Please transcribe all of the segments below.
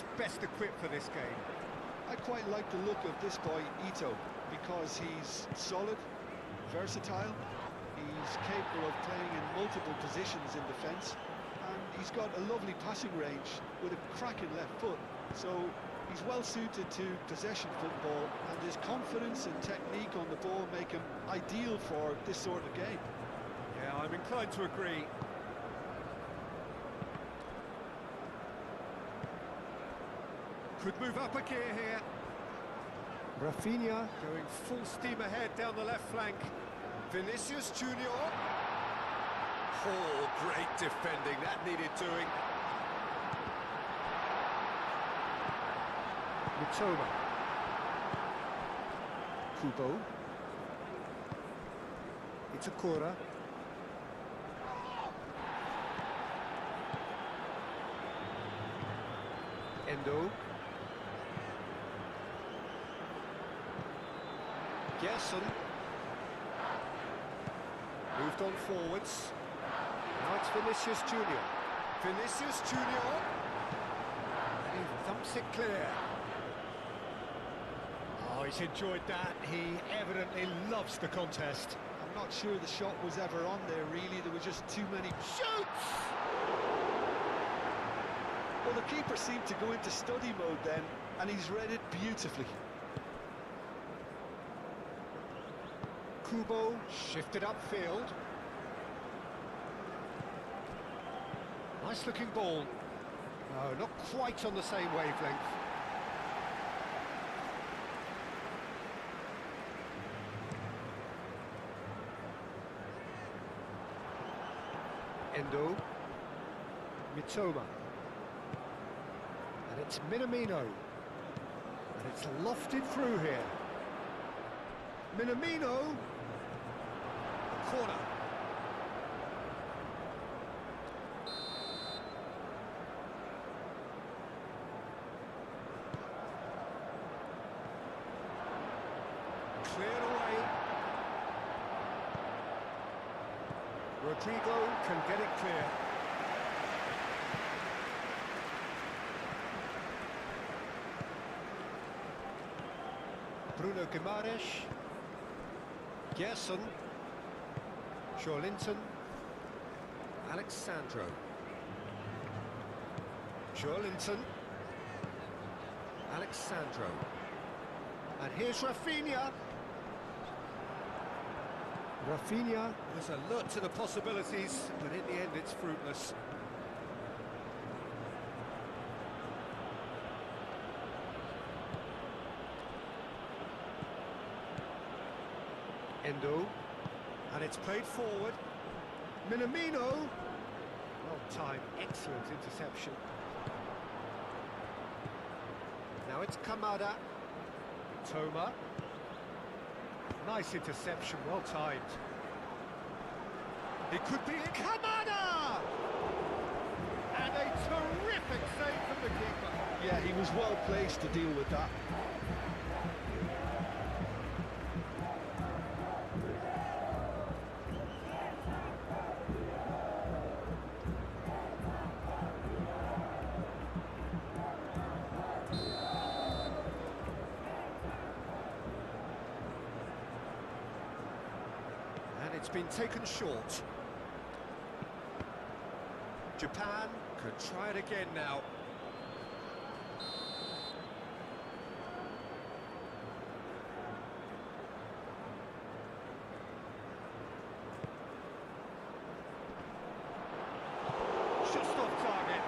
who's best equipped for this game? I quite like the look of this boy, Ito, because he's solid, versatile, he's capable of playing in multiple positions in defence, and he's got a lovely passing range with a cracking left foot, so he's well suited to possession football, and his confidence and technique on the ball make him ideal for this sort of game. Yeah, I'm inclined to agree. Could move up a gear here. Rafinha. Going full steam ahead down the left flank. Vinicius Junior. Oh, great defending. That needed doing. Mitoma. Kubo. Itakura. Endo. Gerson. Moved on forwards. Now it's Vinicius Junior. Vinicius Junior. He thumps it clear. Oh, he's enjoyed that. He evidently loves the contest. I'm not sure the shot was ever on there, really. There were just too many shoots! Well, the keeper seemed to go into study mode then, and he's read it beautifully. Kubo shifted upfield. Nice looking ball. No, not quite on the same wavelength. Endo. Mitoma. And it's Minamino. And it's lofted through here. Minamino. Corner. Cleared away. Rodrigo can get it clear. Bruno Guimaraes. Gerson. Joelinton. Alexandro. Joelinton. Alexandro. And here's Rafinha. Rafinha. There's a lot to the possibilities, but in the end it's fruitless. Endo. And it's played forward. Minamino. Well timed, excellent interception. Now it's Kamada. Toma. Nice interception, well timed. It could be Kamada! And a terrific save from the keeper. Yeah, he was well placed to deal with that. It's been taken short. Japan could try it again now. Just off target.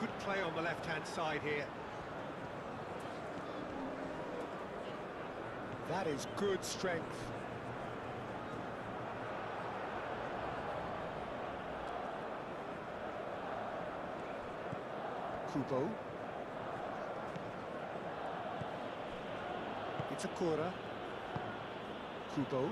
Good play on the left-hand side here. That is good strength. Kubo. Itakura. Kubo.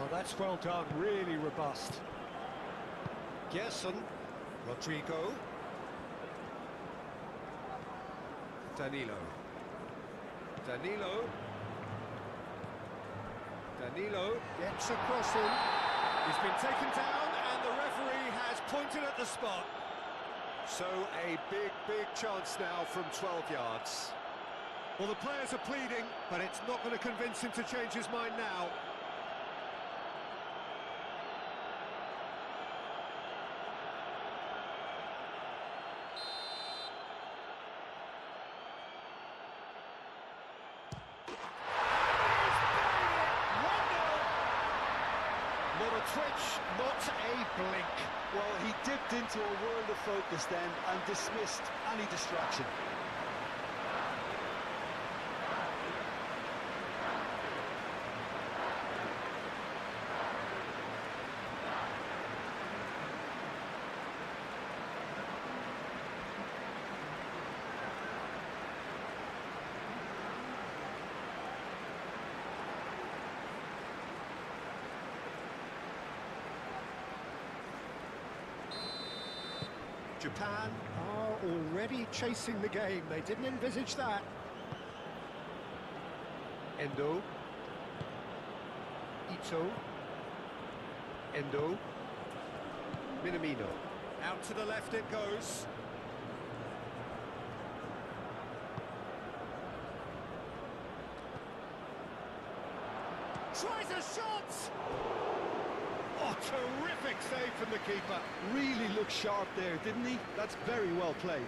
Well, that's well done, really robust. Gerson, Rodrigo. Danilo. Danilo gets across him. He's been taken down and the referee has pointed at the spot. So a big chance now from 12 yards. Well, the players are pleading, but it's not going to convince him to change his mind now. Not a twitch, not a blink. Well, he dipped into a world of focus then and dismissed any distraction. Japan are already chasing the game. They didn't envisage that. Endo. Ito. Endo. Minamino. Out to the left it goes. Tries a shot! Oh, terrific save from the keeper. Really looked sharp there, didn't he? That's very well played.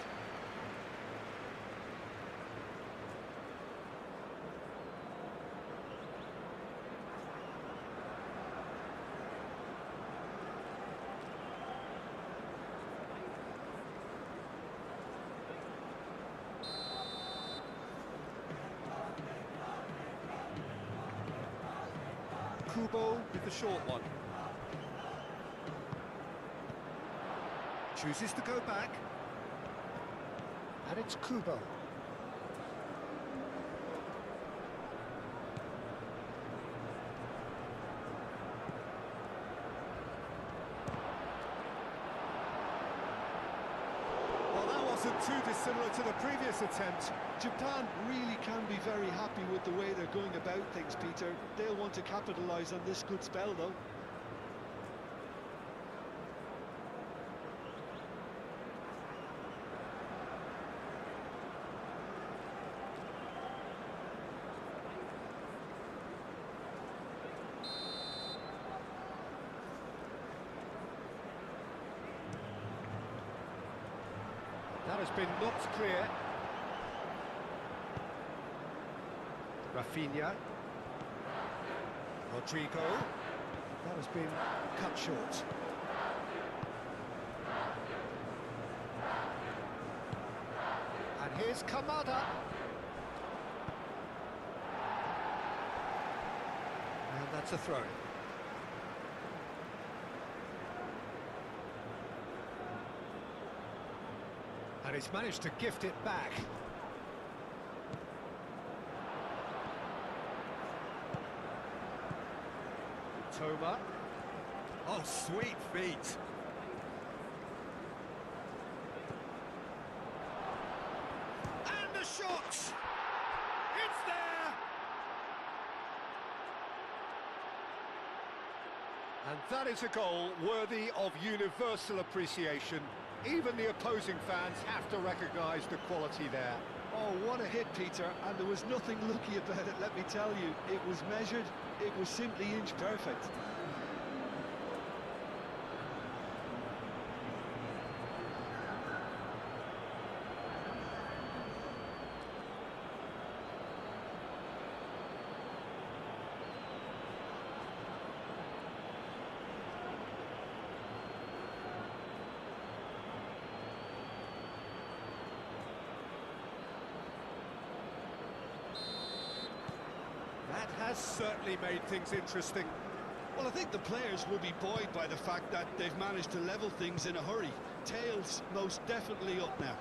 Kubo with the short one. Chooses to go back. And it's Kubo. Well, that wasn't too dissimilar to the previous attempt. Japan really can be very happy with the way they're going about things, Peter. They'll want to capitalise on this good spell, though. That has been knocked clear. Rafinha. Rodrigo. That has been cut short. And here's Kamada. And that's a throw. And he's managed to gift it back. Toma. Oh, sweet feet. And the shot! It's there! And that is a goal worthy of universal appreciation. Even the opposing fans have to recognise the quality there. Oh, what a hit, Peter, and there was nothing lucky about it, let me tell you. It was measured, it was simply inch perfect. That has certainly made things interesting. Well, I think the players will be buoyed by the fact that they've managed to level things in a hurry. Tails most definitely up now.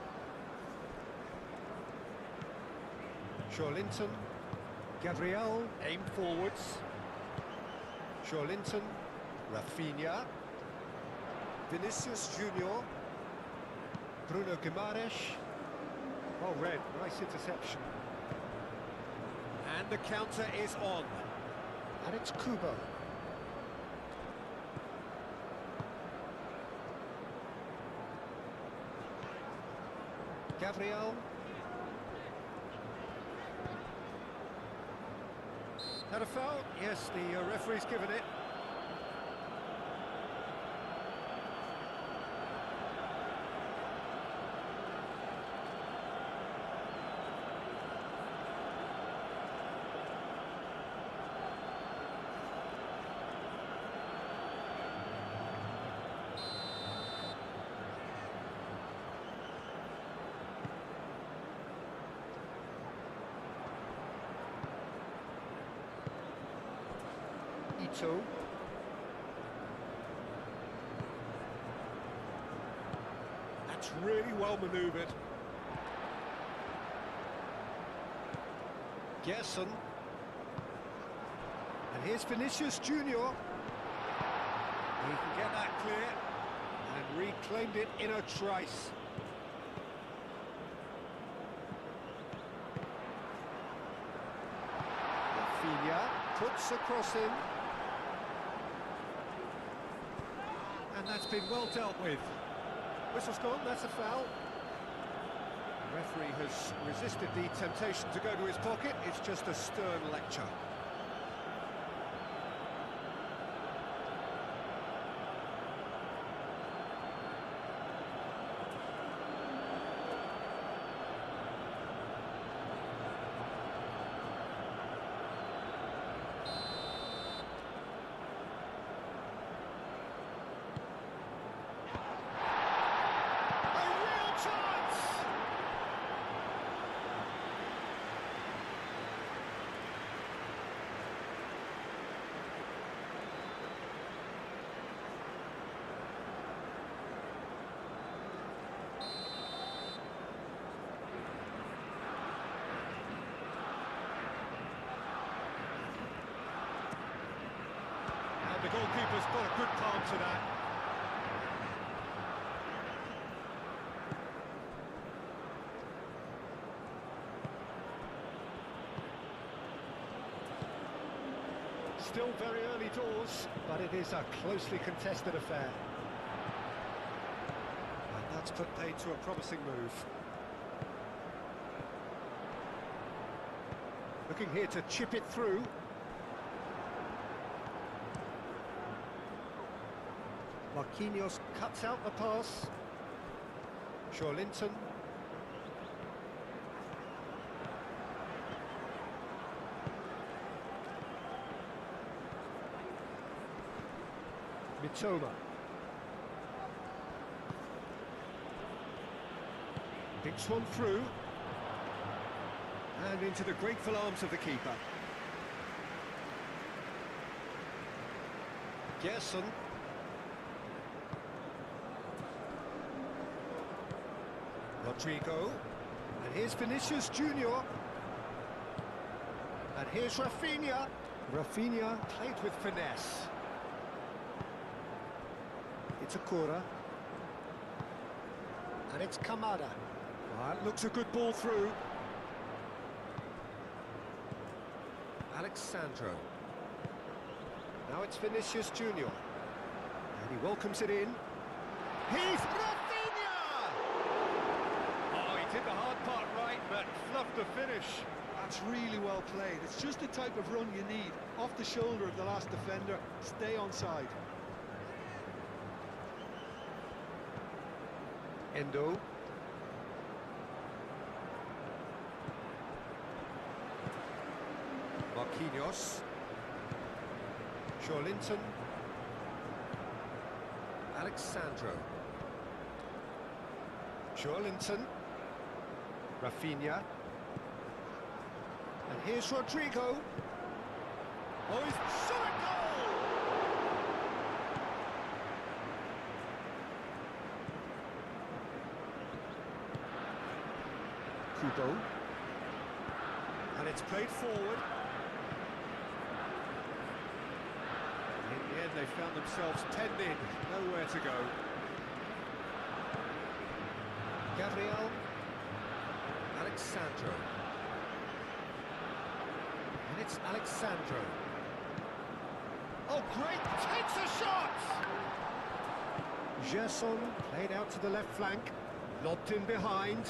Linton, Gabriel, aim forwards. Linton, Rafinha, Vinicius Junior, Bruno Guimaraes. Well read, nice interception. And the counter is on. And it's Kubo. Gabriel. Had a foul? Yes, the referee's given it. Ito. That's really well manoeuvred. Gerson. And here's Vinicius Junior. He can get that clear and reclaimed it in a trice. Rafinha puts a cross in. And that's been well dealt with. Whistle's gone, that's a foul. The referee has resisted the temptation to go to his pocket. It's just a stern lecture. The goalkeeper's got a good palm to that. Still very early doors, but it is a closely contested affair. And that's put paid to a promising move. Looking here to chip it through. Marquinhos cuts out the pass. Linton. Mitoma. Picks one through. And into the grateful arms of the keeper. Gerson. Rodrigo, and here's Vinicius Junior, and here's Rafinha. Rafinha played with finesse. It's a Cora, and it's Kamada. That looks a good ball through. Alexandro. Now it's Vinicius Junior, and he welcomes it in. He's did the hard part right, but fluffed the finish. That's really well played. It's just the type of run you need. Off the shoulder of the last defender, stay onside. Endo. Marquinhos. Linton. Alexandro. Linton. Rafinha. And here's Rodrigo. Oh, he's shot a goal! Kubo. And it's played forward. the end, they found themselves penned in, nowhere to go. Gabriel. Alexandro. And it's Alexandro. Oh, great! Takes a shot! Gerson played out to the left flank, lobbed in behind.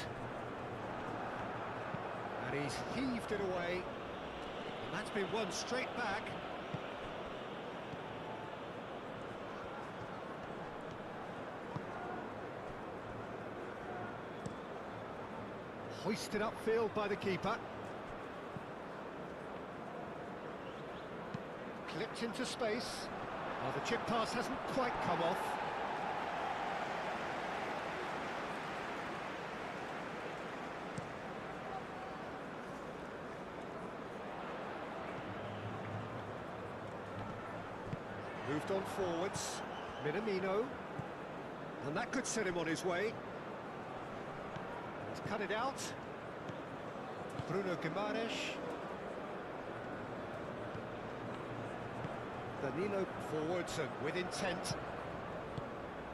And he's heaved it away. And that's been won straight back. Hoisted upfield by the keeper. Clipped into space. Well, the chip pass hasn't quite come off. Moved on forwards. Minamino. And that could set him on his way. He's cut it out. Bruno Guimaraes. Danilo forwards and with intent.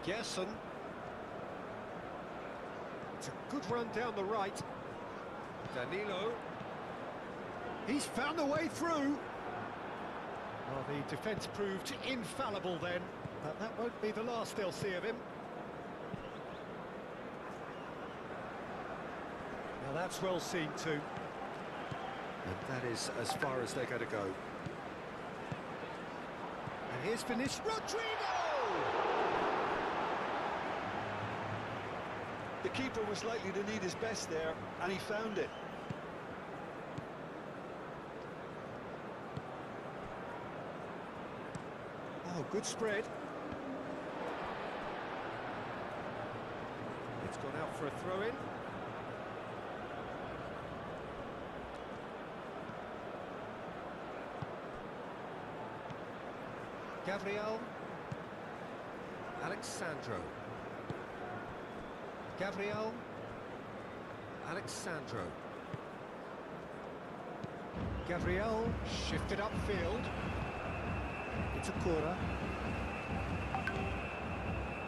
Gerson. It's a good run down the right. Danilo. He's found a way through. Well, the defence proved infallible then, but that won't be the last they'll see of him. Now that's well seen too. And that is as far as they're going to go. And here's Vinicius Rodrigo! The keeper was likely to need his best there, and he found it. Oh, good spread. It's gone out for a throw-in. Gabriel. Alexandro. Gabriel. Alexandro. Gabriel shifted upfield. It's a corner.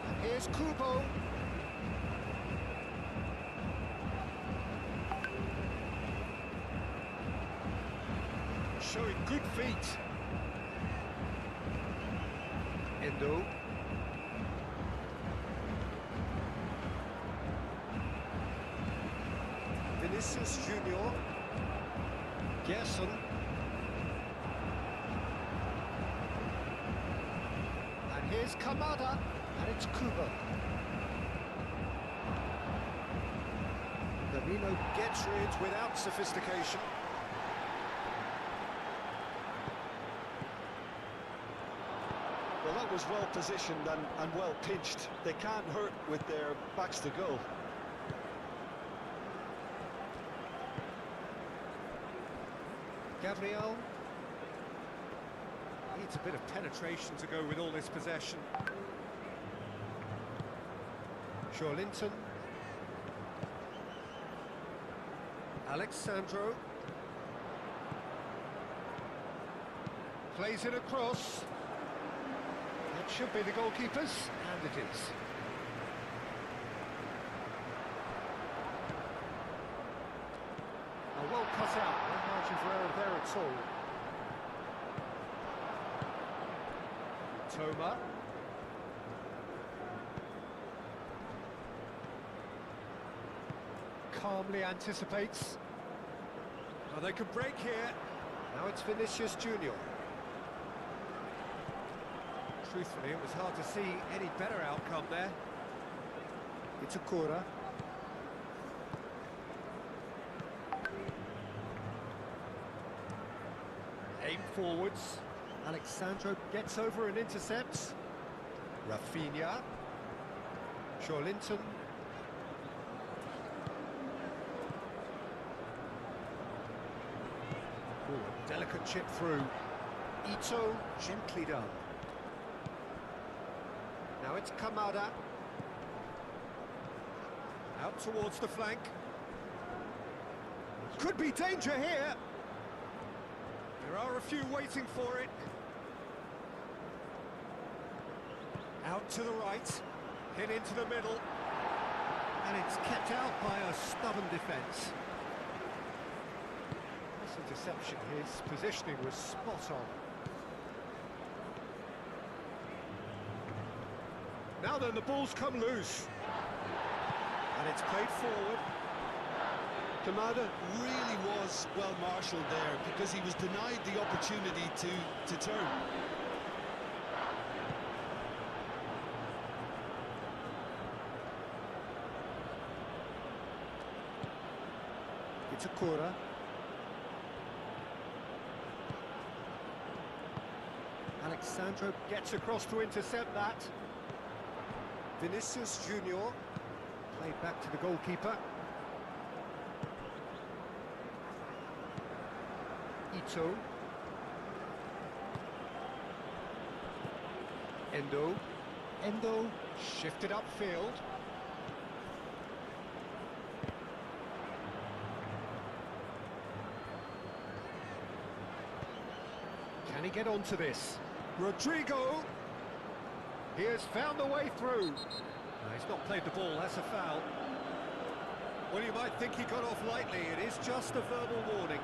And here's Kubo. Showing good feet. Endo. Vinicius Junior. Gerson. And here's Kamada. And it's Kubo. Danilo gets rid without sophistication. Well, that was well positioned and well pinched. They can't hurt with their backs to goal. Gabriel needs a bit of penetration to go with all this possession. Linton. Alexandro. Plays it across. That should be the goalkeeper's, and it is. Oh, well cut out, no margin for error there at all. Toma. Calmly anticipates. Oh, they could break here. Now it's Vinicius Junior. Truthfully, it was hard to see any better outcome there. It's a corner. Aim forwards. Alexandro gets over and intercepts. Rafinha. Linton. Ooh, delicate chip through. Ito gently done. Now it's Kamada. Out towards the flank. Could be danger here. There are a few waiting for it. Out to the right, hit into the middle, and it's kept out by a stubborn defence. That's a deception. His positioning was spot on. Now then, the ball's come loose, and it's played forward. Kamada really was well marshalled there because he was denied the opportunity to turn. It's a corner. Alexandro gets across to intercept that. Vinicius Junior played back to the goalkeeper. Ito. Endo shifted upfield. Can he get onto this? Rodrigo! He has found a way through. No, he's not played the ball, that's a foul. Well, you might think he got off lightly, it is just a verbal warning.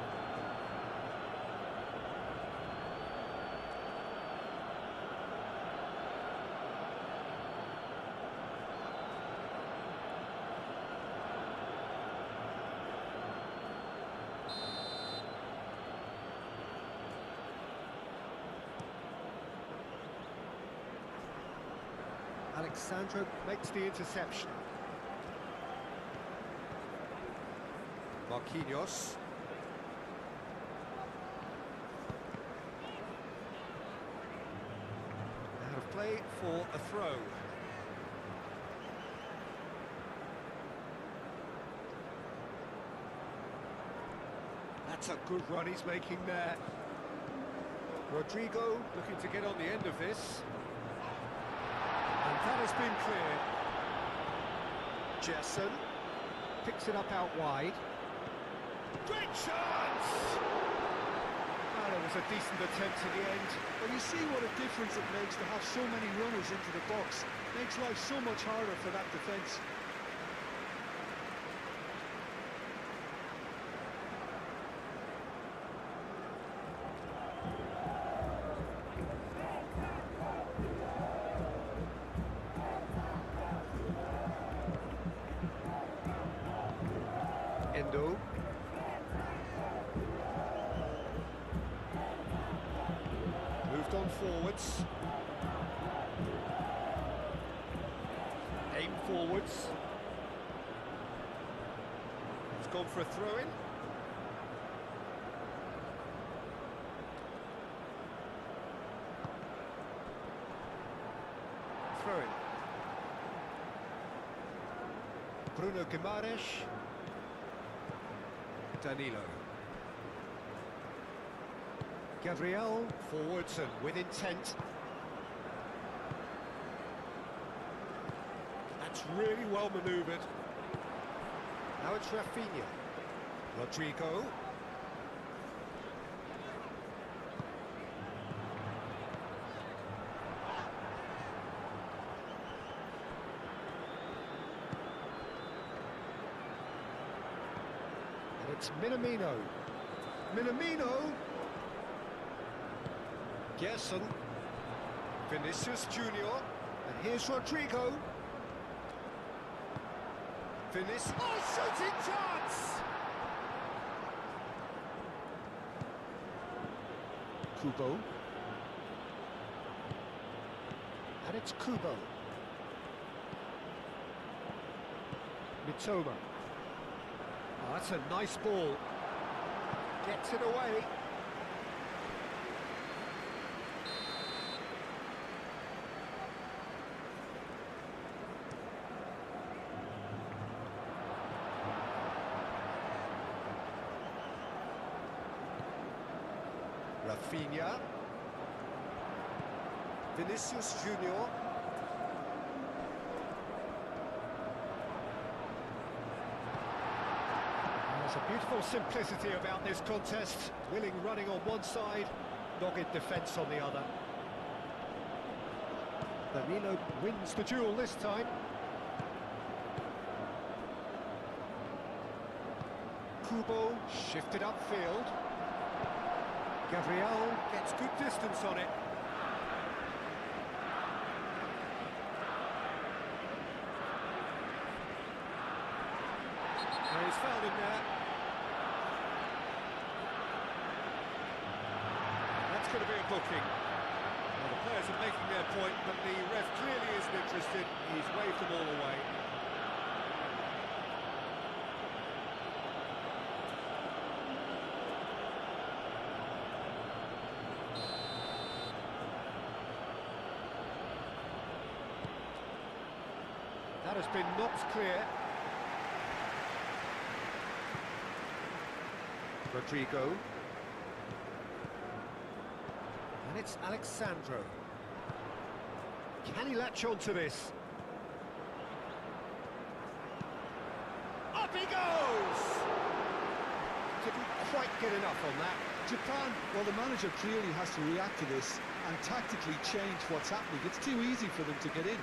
Alexandro makes the interception. Marquinhos. Out of play for a throw. That's a good run he's making there. Rodrigo looking to get on the end of this. And that has been cleared. Jesson picks it up out wide. Great chance! Oh, it was a decent attempt in the end. Well, you see what a difference it makes to have so many runners into the box. Makes life so much harder for that defence. Endo. Moved on forwards. Aim forwards. He's gone for a throw-in. Throw-in. Bruno Guimaraes. Danilo. Gabriel forwards and with intent. That's really well manoeuvred. Now it's Rafinha. Rodrigo. It's Minamino. Gerson. Vinicius Junior. And here's Rodrigo. Vinicius. Oh, shooting chance! Kubo. And it's Kubo. Mitoma. Oh, that's a nice ball. Gets it away. Rafinha. Vinicius Junior. There's a beautiful simplicity about this contest. Willing running on one side, dogged defence on the other. Danilo wins the duel this time. Kubo shifted upfield. Gabriel gets good distance on it. And he's fouled him there. That's going to be a booking. Well, the players are making their point, but the ref clearly isn't interested. He's waved them all away. That has been knocked clear. Rodrigo. And it's Alexandro. Can he latch on to this? Up he goes! Didn't quite get enough on that. Japan, well, the manager clearly has to react to this and tactically change what's happening. It's too easy for them to get in.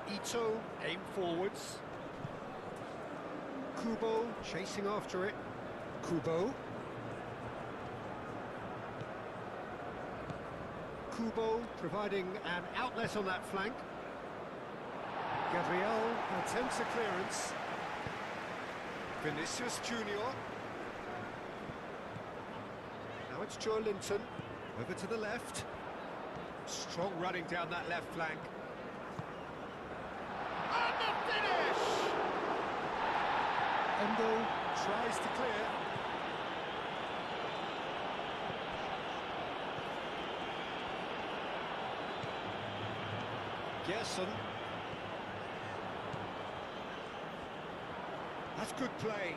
Ito aim forwards. Kubo chasing after it. Kubo. Kubo providing an outlet on that flank. Gabriel attempts a clearance. Vinicius Junior. Now it's Joe Linton. Over to the left. Strong running down that left flank. And the finish! Endo tries to clear. Gerson. That's good play.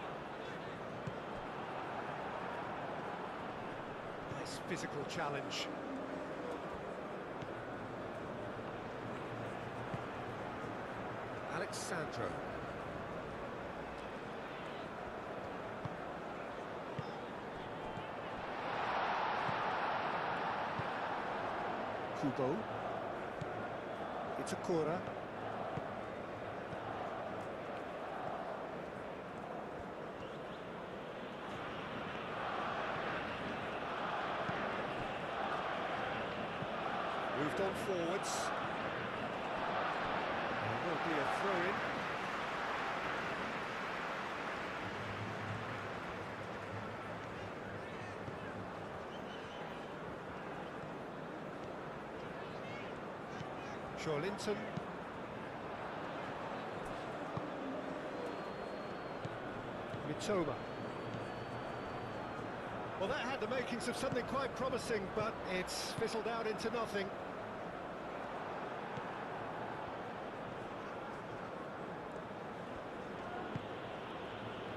Nice physical challenge. Alexandro. Kubo. It's a Itakura. Moved on forwards. There will be a throw-in. Linton. Mitoma. Well, that had the makings of something quite promising, but it's fizzled out into nothing.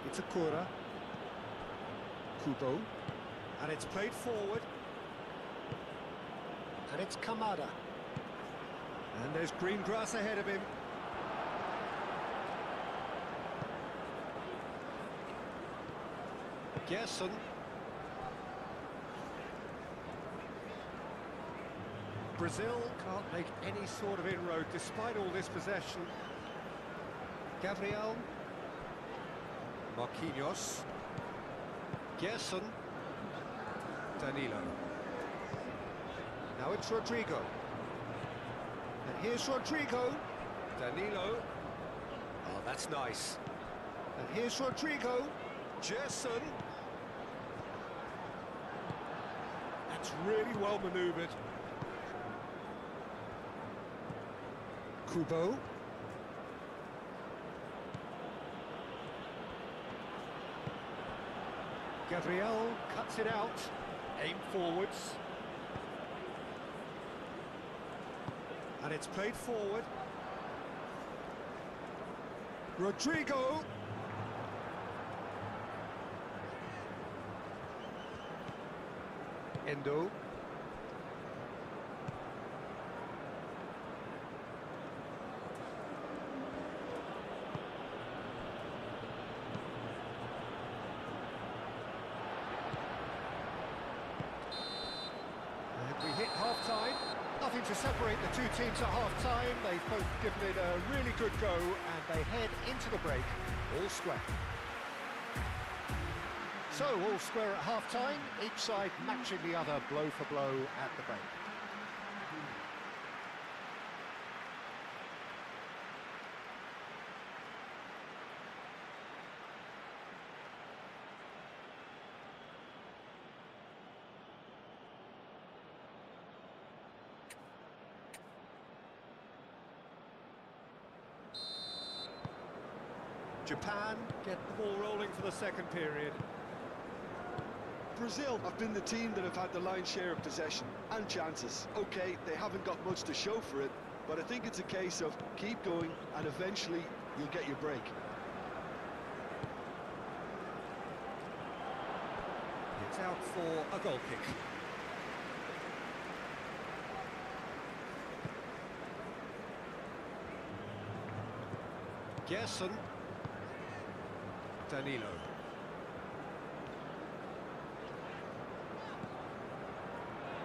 Itakura. Kubo. And it's played forward. And it's Kamada. And there's green grass ahead of him. Gerson. Brazil can't make any sort of inroad despite all this possession. Gabriel. Marquinhos. Gerson. Danilo. Now it's Rodrigo. And here's Rodrigo. Danilo. Oh, that's nice. And here's Rodrigo. Gerson. That's really well manoeuvred. Kubo. Gabriel cuts it out. Aim forwards. And it's played forward. Rodrigo. Endo. half-time. Nothing to separate the two teams at half-time. They've both given it a really good go, and they head into the break all square. So, all square at half-time, each side matching the other blow for blow at the break. Japan get the ball rolling for the second period. Brazil have been the team that have had the lion's share of possession and chances. Okay, they haven't got much to show for it, but I think it's a case of keep going and eventually you'll get your break. It's out for a goal kick. Gerson. Danilo.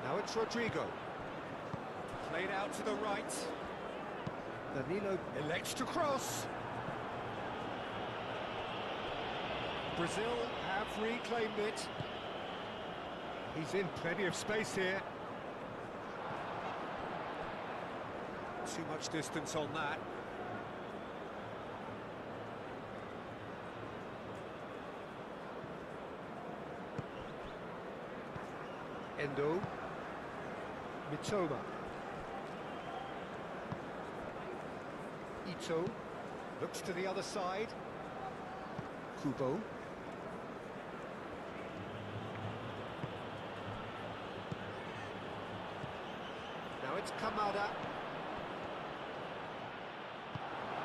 Now it's Rodrigo. Played out to the right. Danilo elects to cross. Brazil have reclaimed it. He's in plenty of space here. Too much distance on that. Endo. Mitoma. Ito. Looks to the other side. Kubo. Now it's Kamada.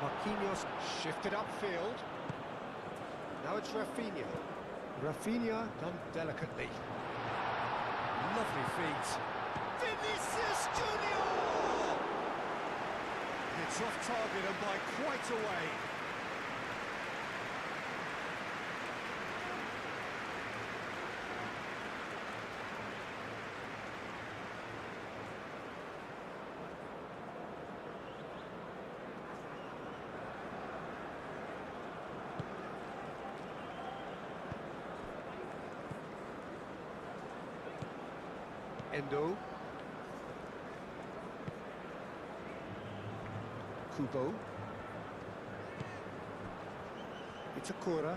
Marquinhos shifted upfield. Now it's Rafinha. Rafinha done delicately. Lovely feet. Vinicius Junior! It's off target and by quite a way. Endo. Kubo. It's Akura.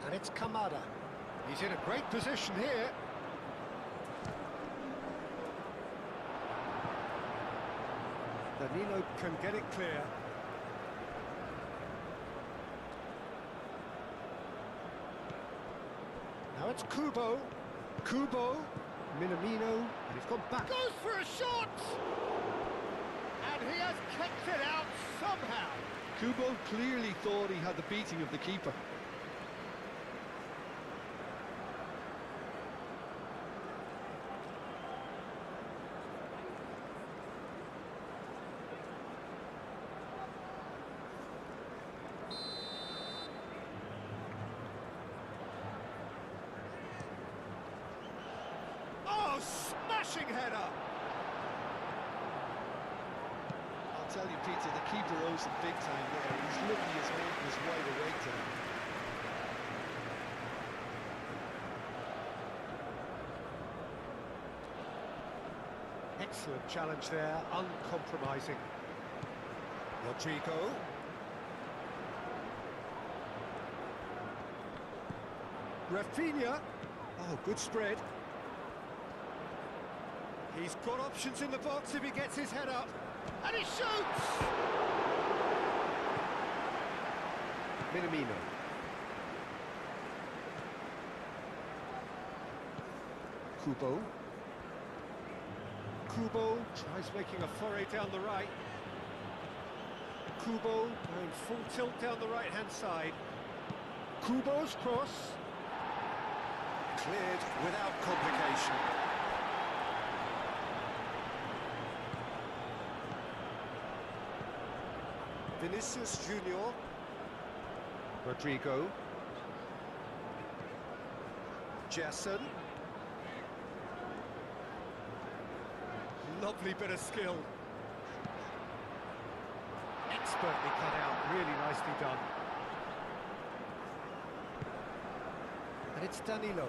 And it's Kamada. He's in a great position here. Danilo can get it clear. Now it's Kubo. Kubo, Minamino, and he's gone back. Goes for a shot! And he has kicked it out somehow. Kubo clearly thought he had the beating of the keeper. Smashing header. I'll tell you, Peter, the keeper owes him big time there. He's lucky his mate was wide awake today. Excellent challenge there, uncompromising. Rodrigo. Rafinha. Oh, good spread. He's got options in the box if he gets his head up. And he shoots! Minamino. Kubo. Kubo tries making a foray down the right. Kubo going full tilt down the right-hand side. Kubo's cross. Cleared without complication. Vinicius Junior. Rodrigo. Gerson. lovely bit of skill. Expertly cut out, really nicely done. And it's Danilo.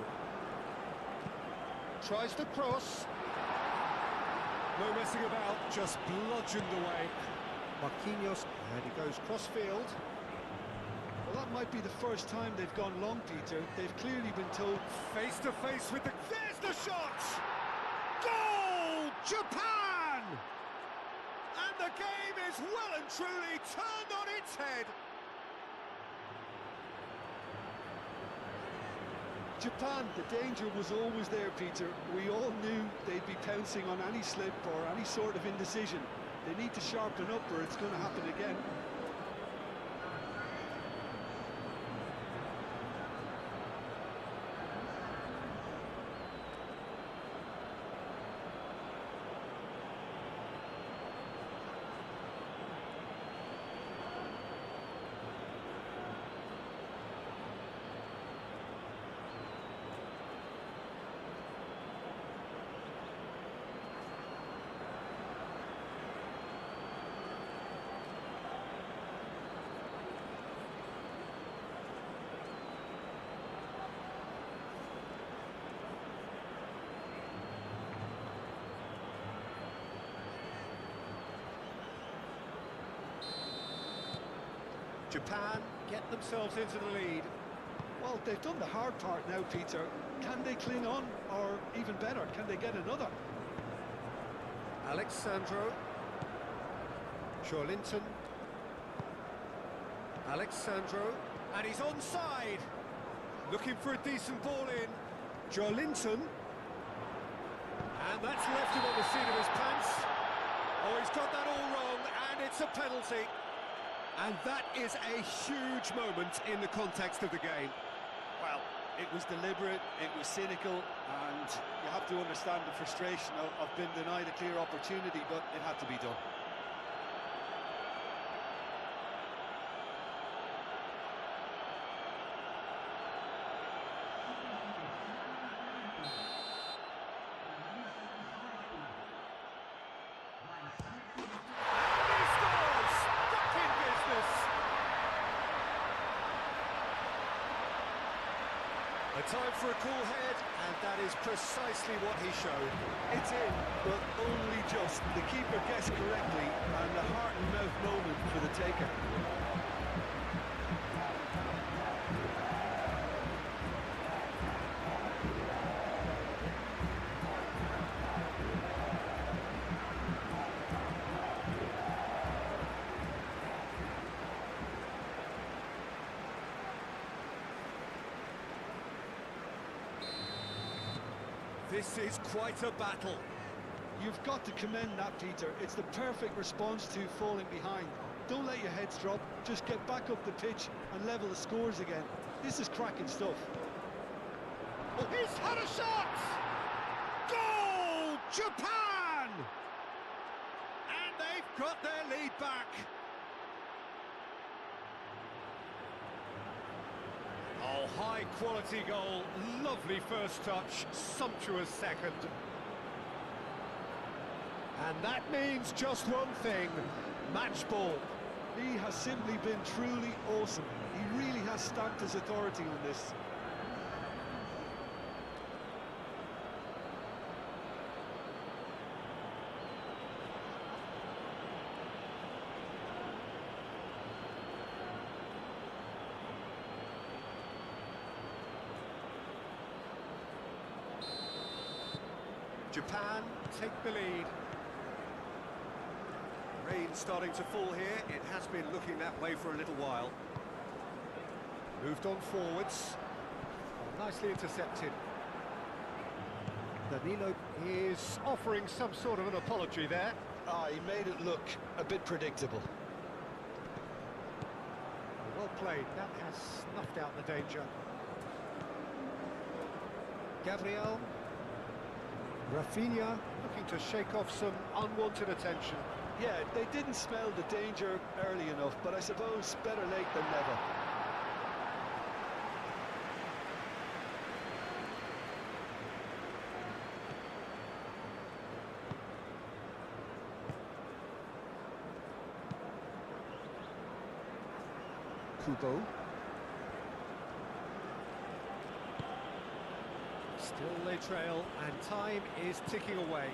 Tries to cross. No messing about, just bludgeoned away. Marquinhos, and he goes cross-field. Well, that might be the first time they've gone long, Peter. They've clearly been told... Face-to-face with the... There's the shot! Goal! Japan! And the game is well and truly turned on its head. Japan, the danger was always there, Peter. We all knew they'd be pouncing on any slip or any sort of indecision. They need to sharpen up or it's going to happen again. Japan get themselves into the lead. Well, they've done the hard part now, Peter. Can they cling on? Or even better, can they get another? Alexandro. Joelinton. Alexandro. And he's onside. Looking for a decent ball in. Joelinton. And that's left him on the seat of his pants. Oh, he's got that all wrong, and it's a penalty. And that is a huge moment in the context of the game. Well, it was deliberate, it was cynical, and you have to understand the frustration of being denied a clear opportunity, but it had to be done. A time for a cool head, and that is precisely what he showed. It's in, but only just. The keeper guessed correctly, and a heart-and-mouth moment for the taker. This is quite a battle. You've got to commend that, Peter. It's the perfect response to falling behind. Don't let your heads drop. Just get back up the pitch and level the scores again. This is cracking stuff. Oh, he's had a shot! Goal! Japan! And they've got their lead back. Oh, high-quality goal, lovely first touch, sumptuous second. And that means just one thing, match ball. He has simply been truly awesome. He really has stamped his authority on this. Japan take the lead. Rain starting to fall here. It has been looking that way for a little while. Moved on forwards. Oh, nicely intercepted. Danilo is offering some sort of an apology there. He made it look a bit predictable. Well played. That has snuffed out the danger. Gabriel. Rafinha looking to shake off some unwanted attention. Yeah, they didn't smell the danger early enough, but I suppose better late than never. Kubo. Still they trail, and time is ticking away.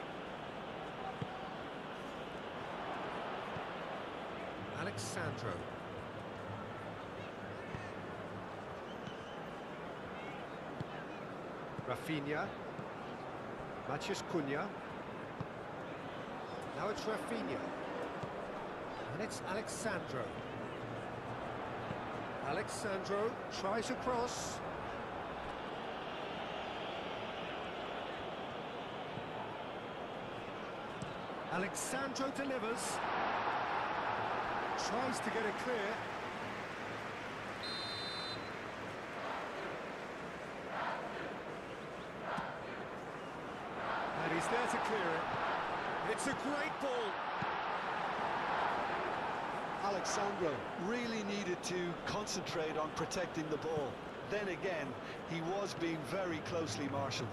Alexandro. Rafinha. Maciej Cunha. Now it's Rafinha. And it's Alexandro. Alexandro tries a cross. Alexandro delivers. Tries to get it clear. And he's there to clear it. It's a great ball. Alexandro really needed to concentrate on protecting the ball. Then again, he was being very closely marshalled.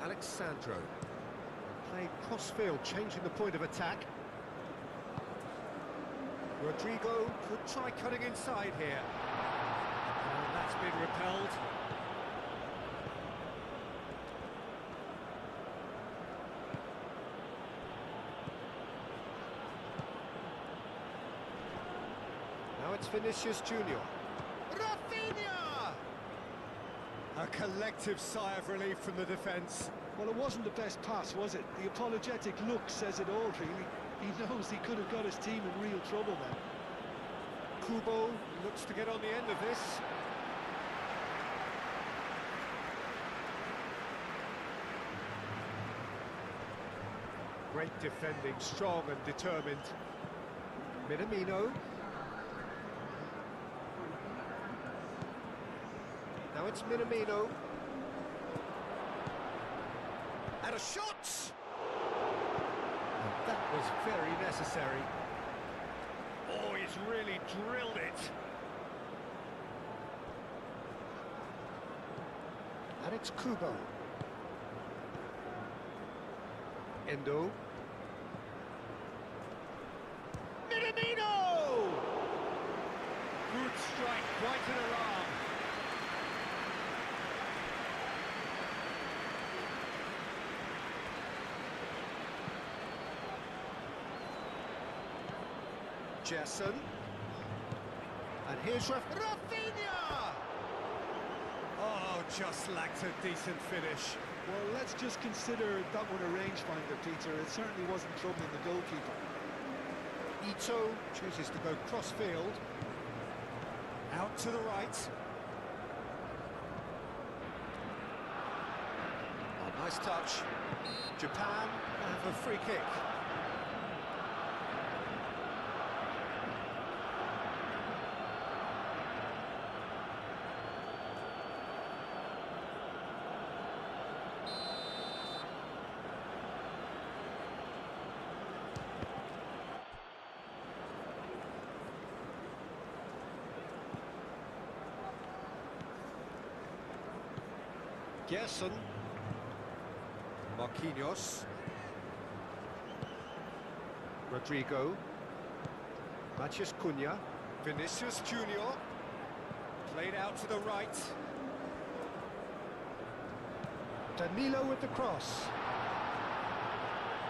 Alexandro playing cross-field, changing the point of attack. Rodrigo could try cutting inside here. And that's been repelled. Now it's Vinicius Junior. Rafinha! A collective sigh of relief from the defence. Well, it wasn't the best pass, was it? The apologetic look says it all, really. He knows he could have got his team in real trouble then. Kubo looks to get on the end of this. Great defending, strong and determined. Minamino. Now it's Minamino. And a shot! And that was very necessary. Oh, he's really drilled it. And it's Kubo. Endo. Minamino! Good strike, quite an alarm. Jason. And here's Rafinha! Oh, just lacked a decent finish. Well, let's just consider that one a rangefinder, Peter. It certainly wasn't troubling the goalkeeper. Ito chooses to go cross-field. Out to the right. Oh, nice touch. Japan have a free kick. Gerson. Marquinhos. Rodrigo. Maciej Cunha. Vinicius Junior. Played out to the right. Danilo with the cross.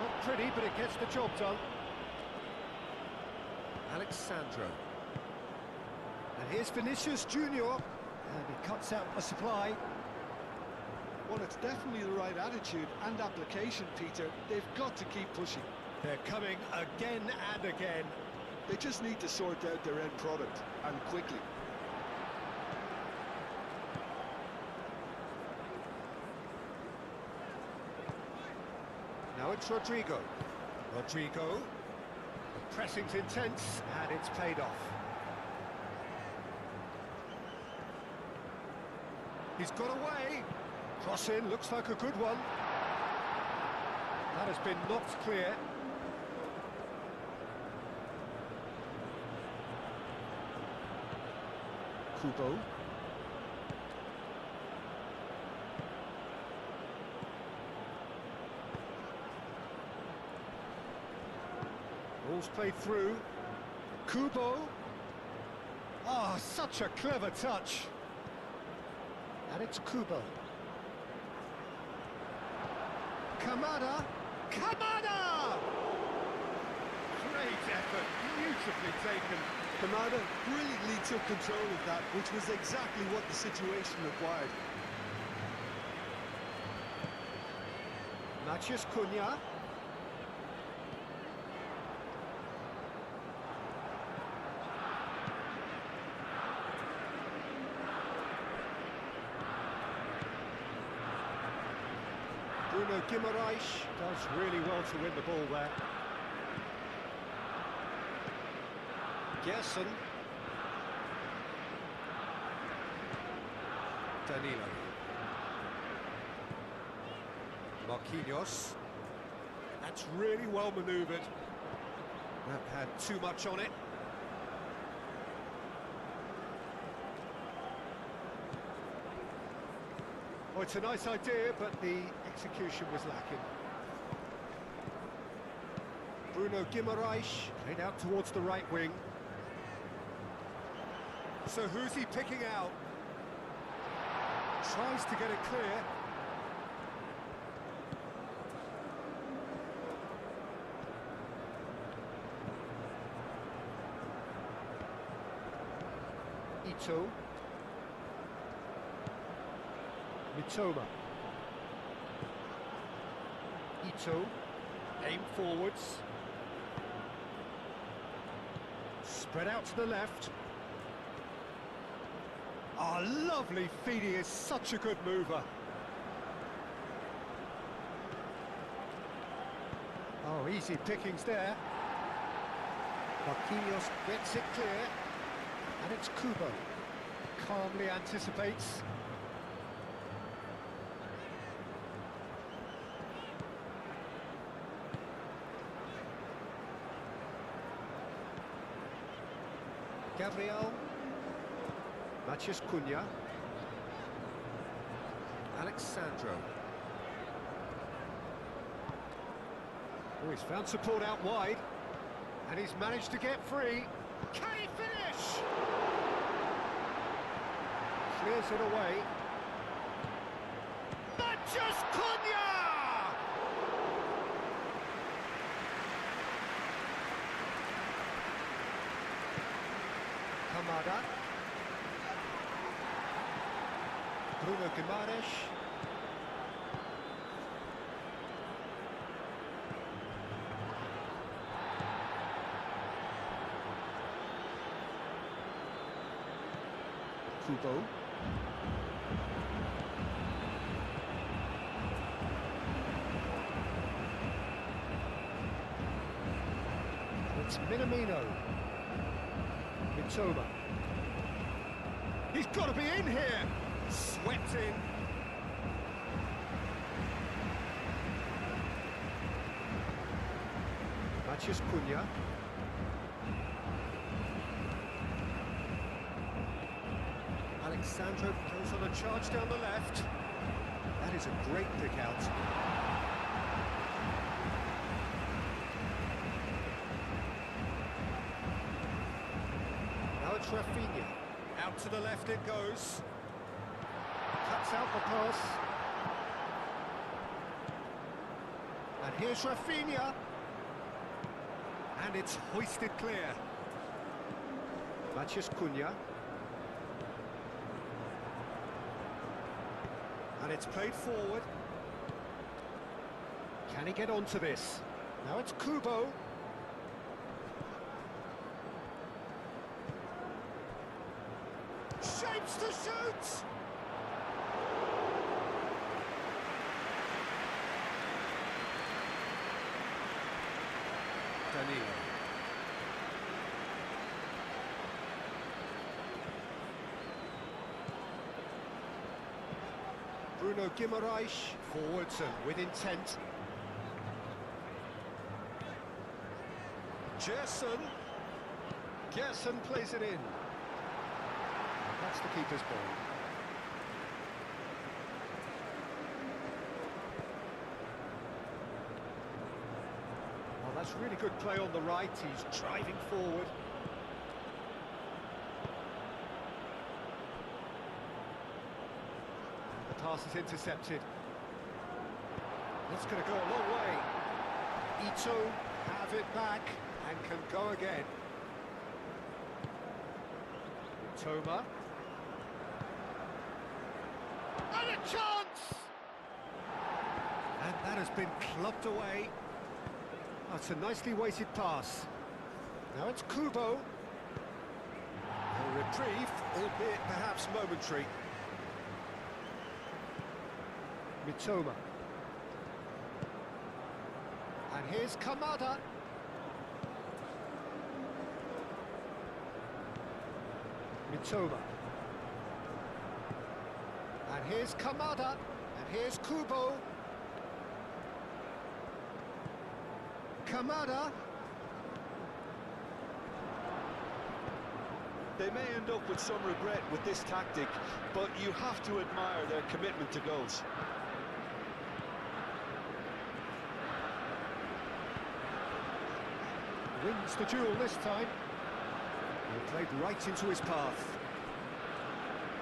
Not pretty, but it gets the job done. Alexandro. And here's Vinicius Junior. And he cuts out the supply. Well, it's definitely the right attitude and application, Peter. They've got to keep pushing. They're coming again and again. They just need to sort out their end product, and quickly. Now it's Rodrigo. Rodrigo. The pressing's intense, and it's paid off. He's got away. Cross in, looks like a good one. That has been knocked clear. Kubo. Ball's played through. Kubo. Ah, such a clever touch. And it's Kubo. Kamada. Kamada! Great effort, beautifully taken. Kamada brilliantly took control of that, which was exactly what the situation required. Maciej Cunha. Bruno Guimaraes does really well to win the ball there. Gerson. Danilo. Marquinhos. That's really well manoeuvred. That had too much on it. Well, it's a nice idea, but the execution was lacking. Bruno Guimaraes played out towards the right wing. So who's he picking out? Tries to get it clear. Ito. Mitoma. Ito. Aim forwards. Spread out to the left. Ah, lovely feed. He is such a good mover. Oh, easy pickings there. Marquinhos gets it clear. And it's Kubo. Calmly anticipates. Gabriel. Maciej Cunha. Alexandro. Oh, he's found support out wide. And he's managed to get free. Can he finish? Clears it away. Maciej Cunha! Kamada. Bruno Guimaraes. Kubo. It's Minamino. Mitoma. He's got to be in here. Swept in. Maciej Cunha. Alexandro goes on a charge down the left. That is a great pick out. Now it's Rafinha. Out to the left it goes. Cuts out the pass. And here's Rafinha. And it's hoisted clear. Maciej Cunha. And it's played forward. Can he get onto this? Now it's Kubo. Shapes to shoot! Danilo. Bruno Guimaraes, forwards and with intent. Gerson plays it in. That's the keeper's ball. Well, that's really good play on the right. He's driving forward. The pass is intercepted. That's going to go a long way. Ito have it back and can go again. Toma. And a chance! And that has been clubbed away. That's a nicely weighted pass. Now it's Kubo. A reprieve, albeit perhaps momentary. Mitoma. And here's Kamada. Mitoma. And here's Kamada. And here's Kubo. Kamada. They may end up with some regret with this tactic, but you have to admire their commitment to goals. Wins the duel this time. He played right into his path.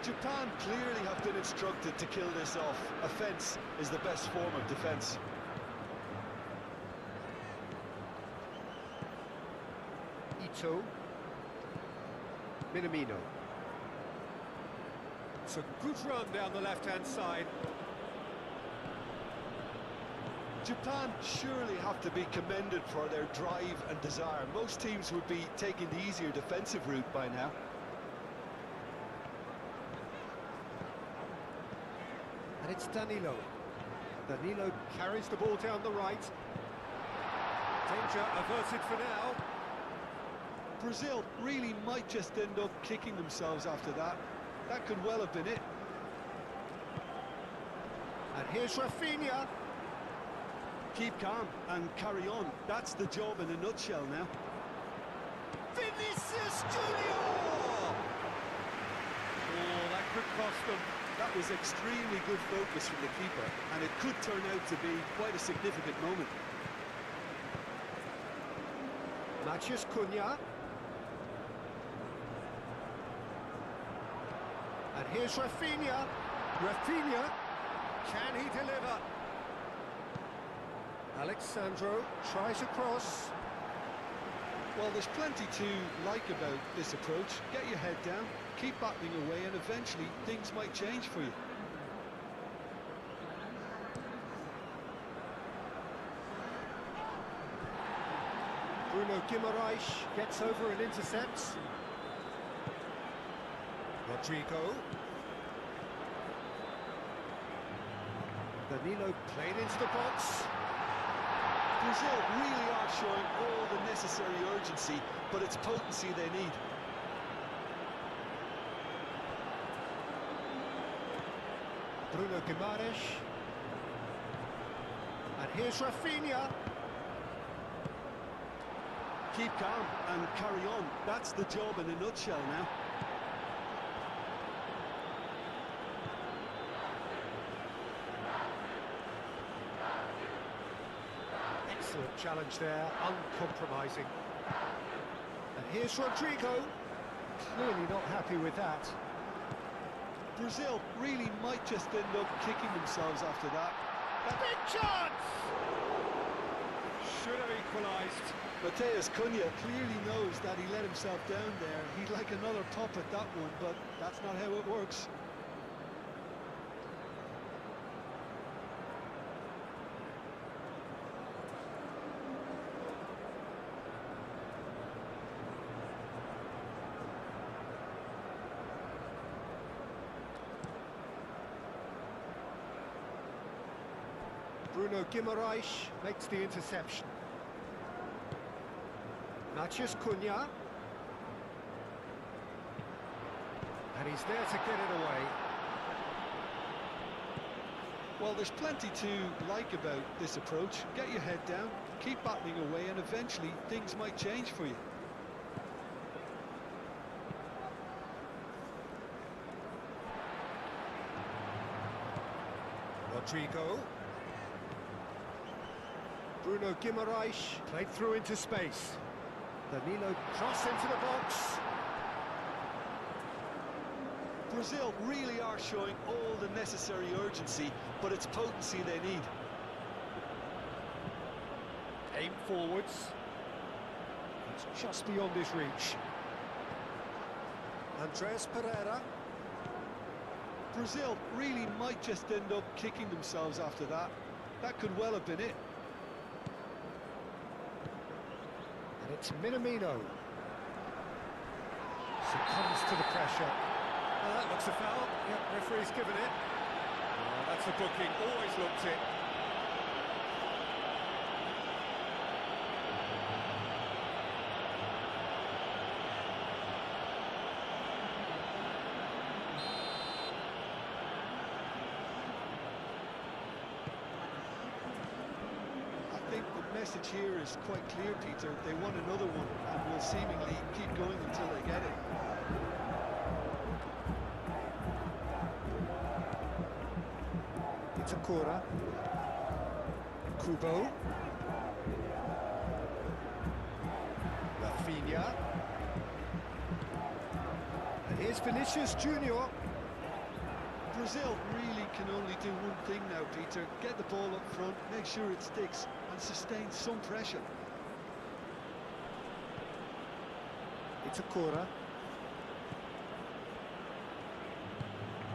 Japan clearly have been instructed to kill this off. Offence is the best form of defence. Ito. Minamino. It's a good run down the left-hand side. Japan surely have to be commended for their drive and desire. Most teams would be taking the easier defensive route by now. And it's Danilo. Danilo carries the ball down the right. Danger averted for now. Brazil really might just end up kicking themselves after that. That could well have been it. And here's Rafinha. Keep calm and carry on. That's the job in a nutshell now. Vinicius Junior! Oh, that could cost them. That was extremely good focus from the keeper, and it could turn out to be quite a significant moment. Matheus Cunha. And here's Rafinha. Rafinha, can he deliver? Alexandro tries a cross. Well, there's plenty to like about this approach. Get your head down, keep battling away, and eventually things might change for you. Bruno Guimaraes gets over and intercepts. Rodrigo. Danilo played into the box. Brazil really are showing all the necessary urgency, but it's potency they need. Bruno Guimaraes. And here's Rafinha. Keep calm and carry on. That's the job in a nutshell now. Excellent challenge there, uncompromising. And here's Rodrigo. Clearly not happy with that. Brazil really might just end up kicking themselves after that. Big chance! Should have equalised. Matheus Cunha clearly knows that he let himself down there. He'd like another pop at that one, but that's not how it works. Bruno Guimaraes makes the interception. Matheus Cunha. And he's there to get it away. Well, there's plenty to like about this approach. Get your head down, keep battling away, and eventually things might change for you. Rodrigo. Bruno Guimaraes played through into space. Danilo cross into the box. Brazil really are showing all the necessary urgency, but it's potency they need. Aim forwards. It's just beyond his reach. Andres Pereira. Brazil really might just end up kicking themselves after that. That could well have been it. And it's Minamino. Succumbs to the pressure. That looks a foul. Yep, referee's given it. Oh, that's a booking, always looked it. I think the message here is quite clear, Peter. They want another one and will seemingly keep going until they get it. It's a Cora. Kubo. Rafinha. And here's Vinicius Junior. Brazil really can only do one thing now, Peter. Get the ball up front, make sure it sticks, and sustain some pressure. It's a Cora.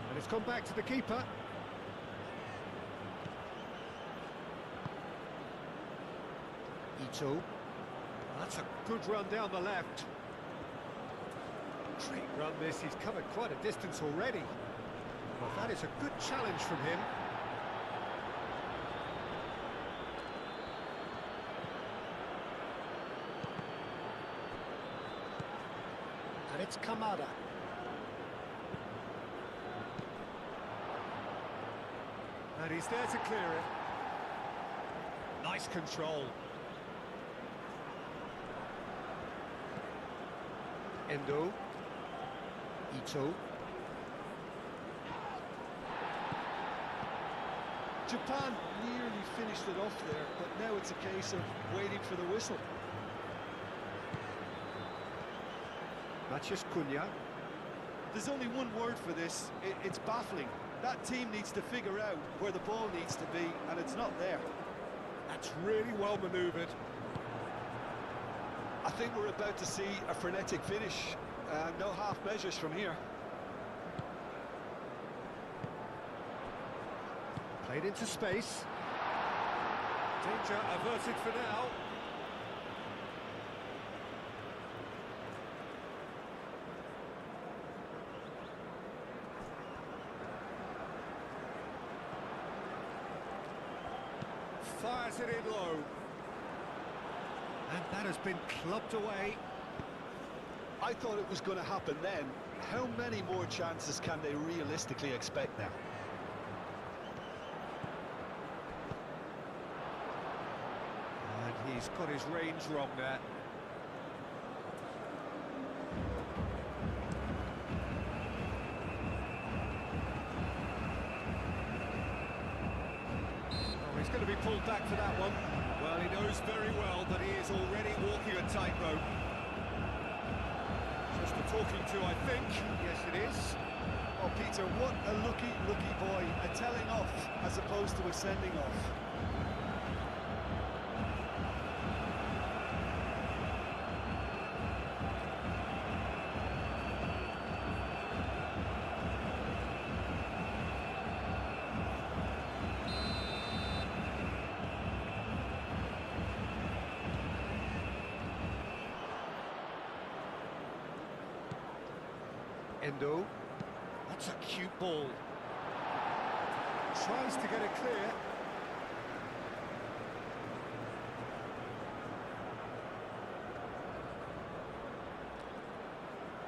And it's come back to the keeper. Ito. That's a good run down the left. Great run this, he's covered quite a distance already. Well, that is a good challenge from him. And it's Kamada. And he's there to clear it. Nice control. Endo. Ito. Japan nearly finished it off there, but now it's a case of waiting for the whistle. Matheus Cunha. There's only one word for this, it's baffling. That team needs to figure out where the ball needs to be, and it's not there. That's really well manoeuvred. I think we're about to see a frenetic finish. No half measures from here. Played into space. Danger averted for now. Fires it in low. And that has been clubbed away. I thought it was going to happen then. How many more chances can they realistically expect now? And he's got his range wrong there. Oh, he's going to be pulled back for that one. Well, he knows very well that he is already walking a tightrope. Just a talking to, I think. Yes, it is. Oh, Peter, what a lucky boy. A telling off as opposed to a sending off. Endo. That's a cute ball. Tries to get it clear.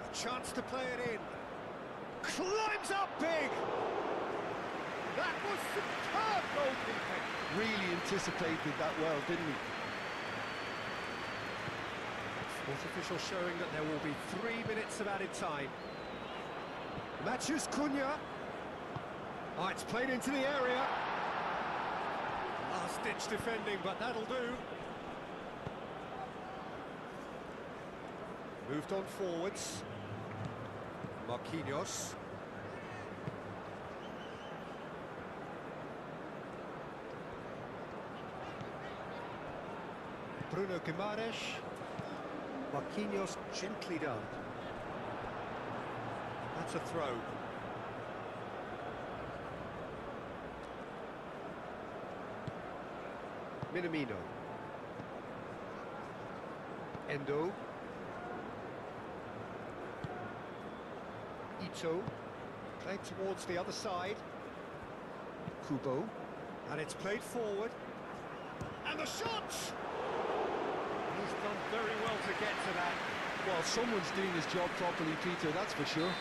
A chance to play it in. Climbs up big! That was superb goalkeeping. Really anticipated that well, didn't he? Fourth official showing that there will be 3 minutes of added time. Matheus Cunha. Oh, it's played into the area. Last-ditch defending, but that'll do. Moved on forwards. Marquinhos. Bruno Guimaraes. Marquinhos gently done. That's a throw. Minamino. Endo. Ito. Played towards the other side. Kubo. And it's played forward. And the shot! He's done very well to get to that. Well, someone's doing his job properly, Peter, that's for sure.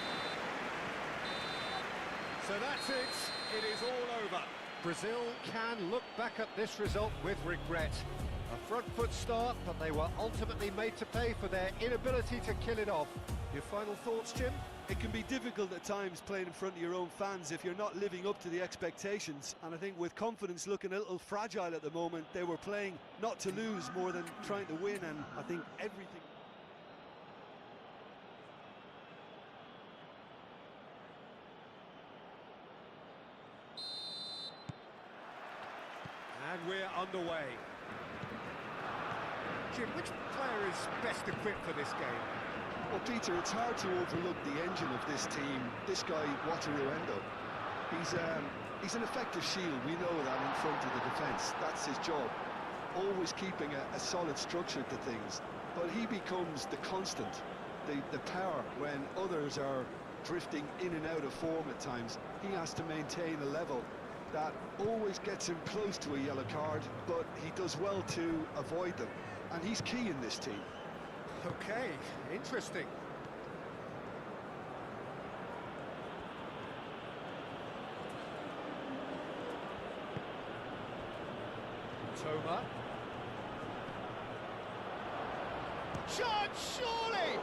So that's it. It is all over. Brazil can look back at this result with regret. A front foot start, but they were ultimately made to pay for their inability to kill it off. Your final thoughts, Jim? It can be difficult at times playing in front of your own fans if you're not living up to the expectations. And I think with confidence looking a little fragile at the moment, they were playing not to lose more than trying to win, and I think everything... And we're underway. Jim, which player is best equipped for this game? Well, Peter, it's hard to overlook the engine of this team. This guy, Wataru Endo. He's an effective shield, we know that, in front of the defence. That's his job. Always keeping a solid structure to things. But he becomes the constant, the power when others are drifting in and out of form at times. He has to maintain a level that always gets him close to a yellow card, but he does well to avoid them. And he's key in this team. Okay, interesting. Toma. Shot, surely!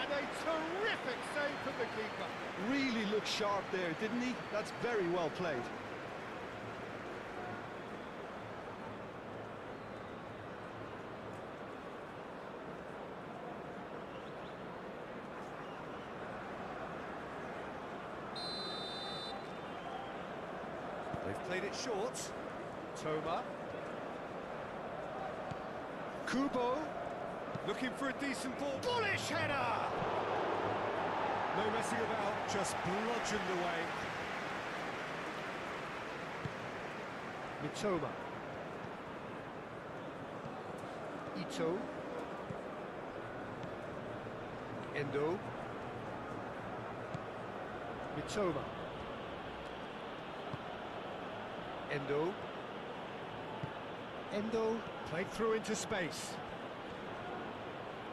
And a terrific save from the keeper. Really looked sharp there, didn't he? That's very well played. They've played it short. Toma. Kubo. Looking for a decent ball. Bullish header! No messing about, just bludgeoned away. Mitoma. Ito. Endo. Mitoma. Endo. Endo played through into space.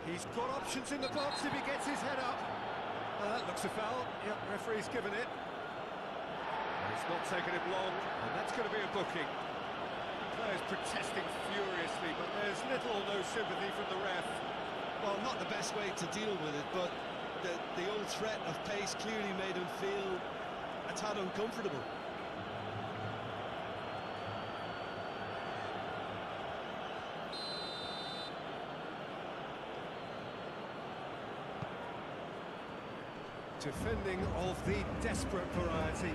He's got options in the box if he gets his head up. Looks a foul. Yep, referee's given it. It's not taken him long, and that's going to be a booking. Players protesting furiously, but there's little or no sympathy from the ref. Well, not the best way to deal with it, but the old threat of pace clearly made him feel a tad uncomfortable. Defending of the desperate variety.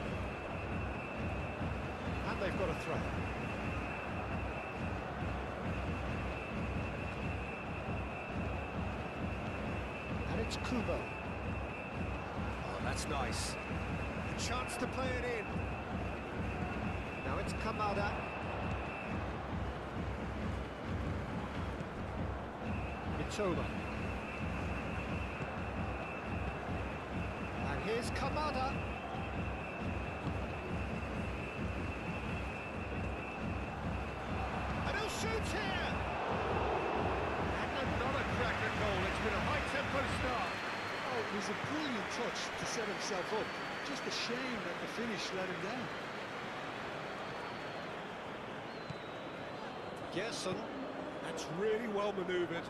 And they've got a throw. And it's Kubo. Oh, that's nice. A chance to play it in. Now it's Kamada. Mitoma. Here's Kamada. And he'll shoot here! And another cracker goal. It's been a high-tempo start. Oh, it was a brilliant touch to set himself up. Just a shame that the finish let him down. Gerson. That's really well manoeuvred.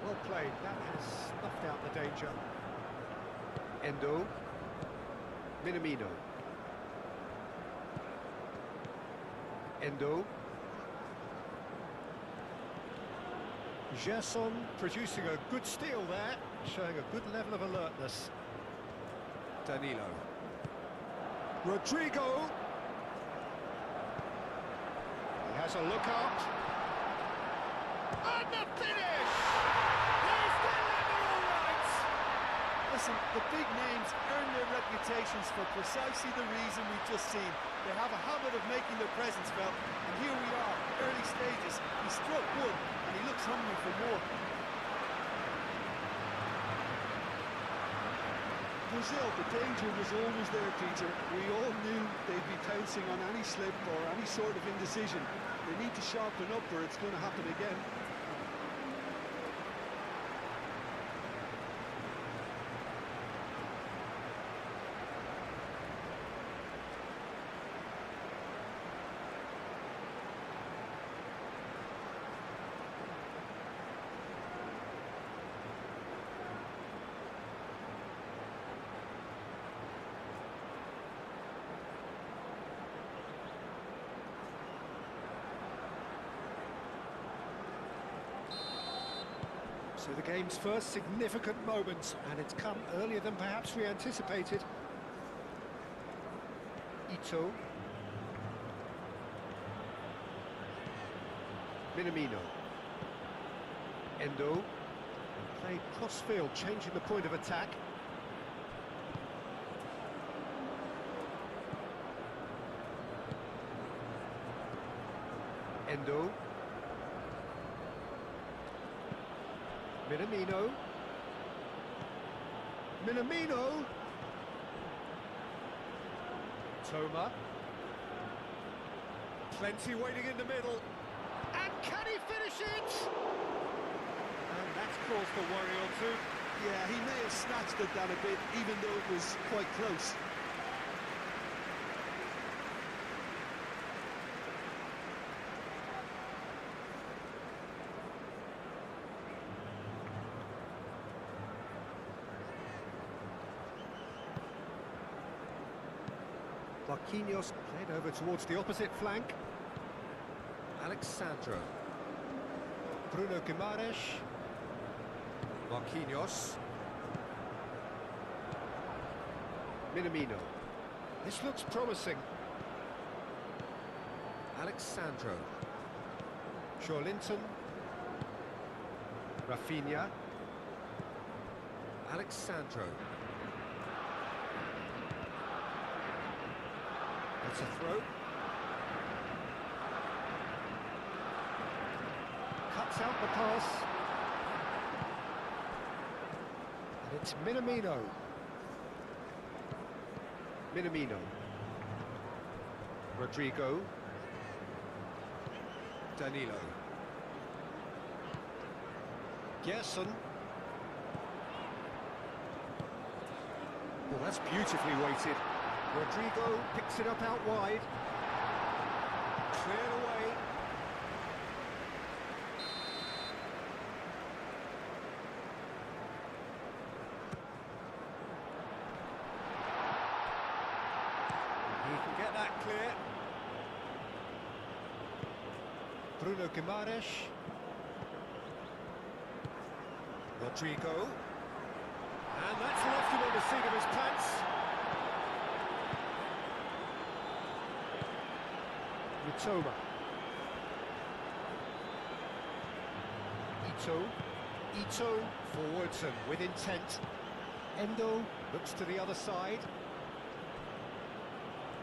Well played. That has snuffed out the danger. Endo. Minamino. Endo. Gerson producing a good steal there, showing a good level of alertness. Danilo. Rodrigo. He has a look up. And the finish! He's delivered all right! Listen, the big names earn their reputations for precisely the reason we've just seen. They have a habit of making their presence felt, and here we are, early stages. He struck one, and he looks hungry for more. Brazil, the danger was always there, Peter. We all knew they'd be pouncing on any slip or any sort of indecision. They need to sharpen up or it's going to happen again. So the game's first significant moment, and it's come earlier than perhaps we anticipated. Ito. Minamino. Endo. Played cross-field, changing the point of attack. Endo. Minamino. Minamino. Toma. Plenty waiting in the middle. And can he finish it? And that's caused a worry or two. Yeah, he may have snatched at that a bit, even though it was quite close. Marquinhos played over towards the opposite flank. Alexandro. Bruno Guimaraes. Marquinhos. Minamino. This looks promising. Alexandro. Linton. Rafinha. Alexandro. That's a throw. Cuts out the pass. And it's Minamino. Minamino. Rodrigo. Danilo. Gerson. Well, that's beautifully weighted. Rodrigo picks it up out wide. Cleared away. He can get that clear. Bruno Guimaraes. Rodrigo. And that's left him on the seat of his pants. Toma. Ito forwards and with intent. Endo looks to the other side.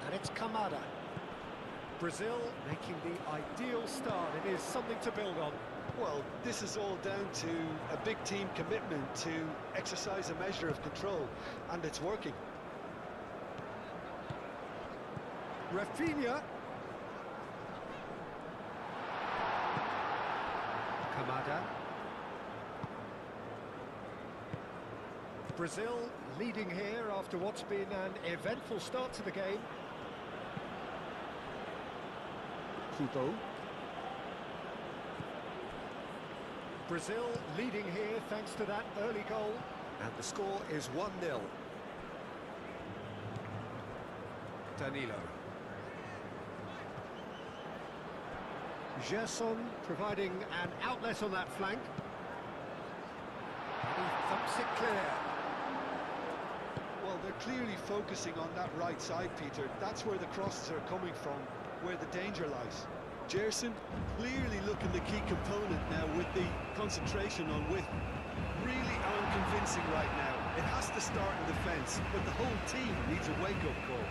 And it's Kamada. Brazil making the ideal start. It is something to build on. Well, this is all down to a big team commitment to exercise a measure of control, and it's working. Rafinha. Kamada. Brazil leading here after what's been an eventful start to the game. Kubo. Brazil leading here thanks to that early goal. And the score is 1-0. Danilo. Gerson providing an outlet on that flank. And he thumps it clear. Well, they're clearly focusing on that right side, Peter. That's where the crosses are coming from, where the danger lies. Gerson clearly looking the key component now with the concentration on width. Really unconvincing right now. It has to start in defence, but the whole team needs a wake-up call.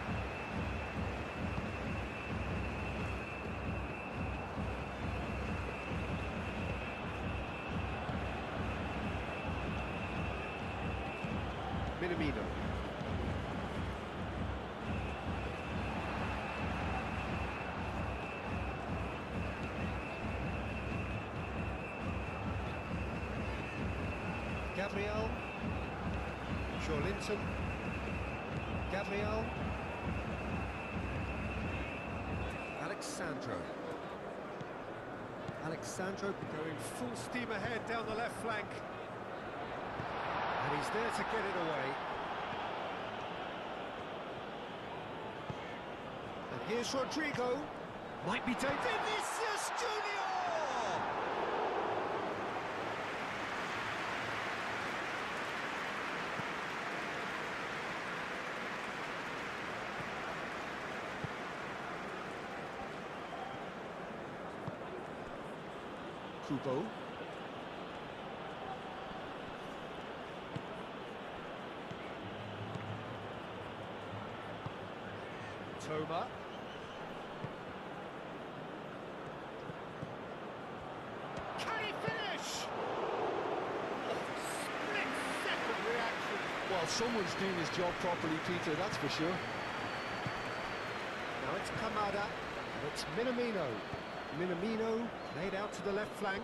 Minamino. Gabriel. Linton. Gabriel. Alexandro. Alexandro going full steam ahead down the left flank. And he's there to get it away. And here's Rodrigo. Might be taken. Vinicius Junior! Kubo. Toma. Can he finish? Split-second reaction. Well, someone's doing his job properly, Peter, that's for sure. Now it's Kamada, and it's Minamino. Minamino laid out to the left flank.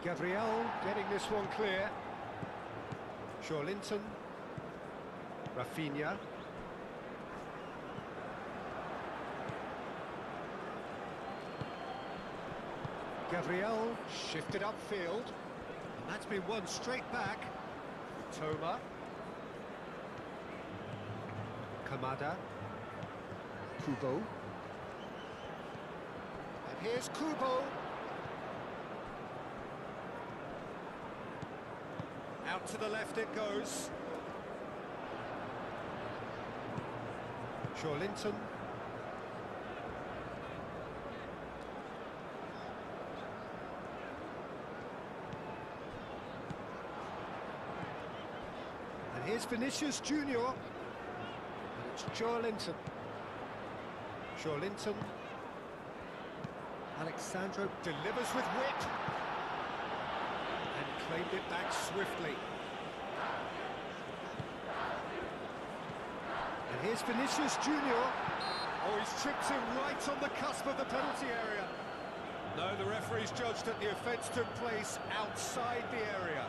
Gabriel getting this one clear. Linton. Rafinha. Gabriel shifted upfield. And that's been won straight back. Toma. Kamada. Kubo. And here's Kubo. Out to the left it goes. Linton. And here's Vinicius Junior. And it's Linton. Linton. Alexandro delivers with wit. And claimed it back swiftly. And here's Vinicius Junior. Oh, he's tripped him right on the cusp of the penalty area. No, the referee's judged that the offence took place outside the area.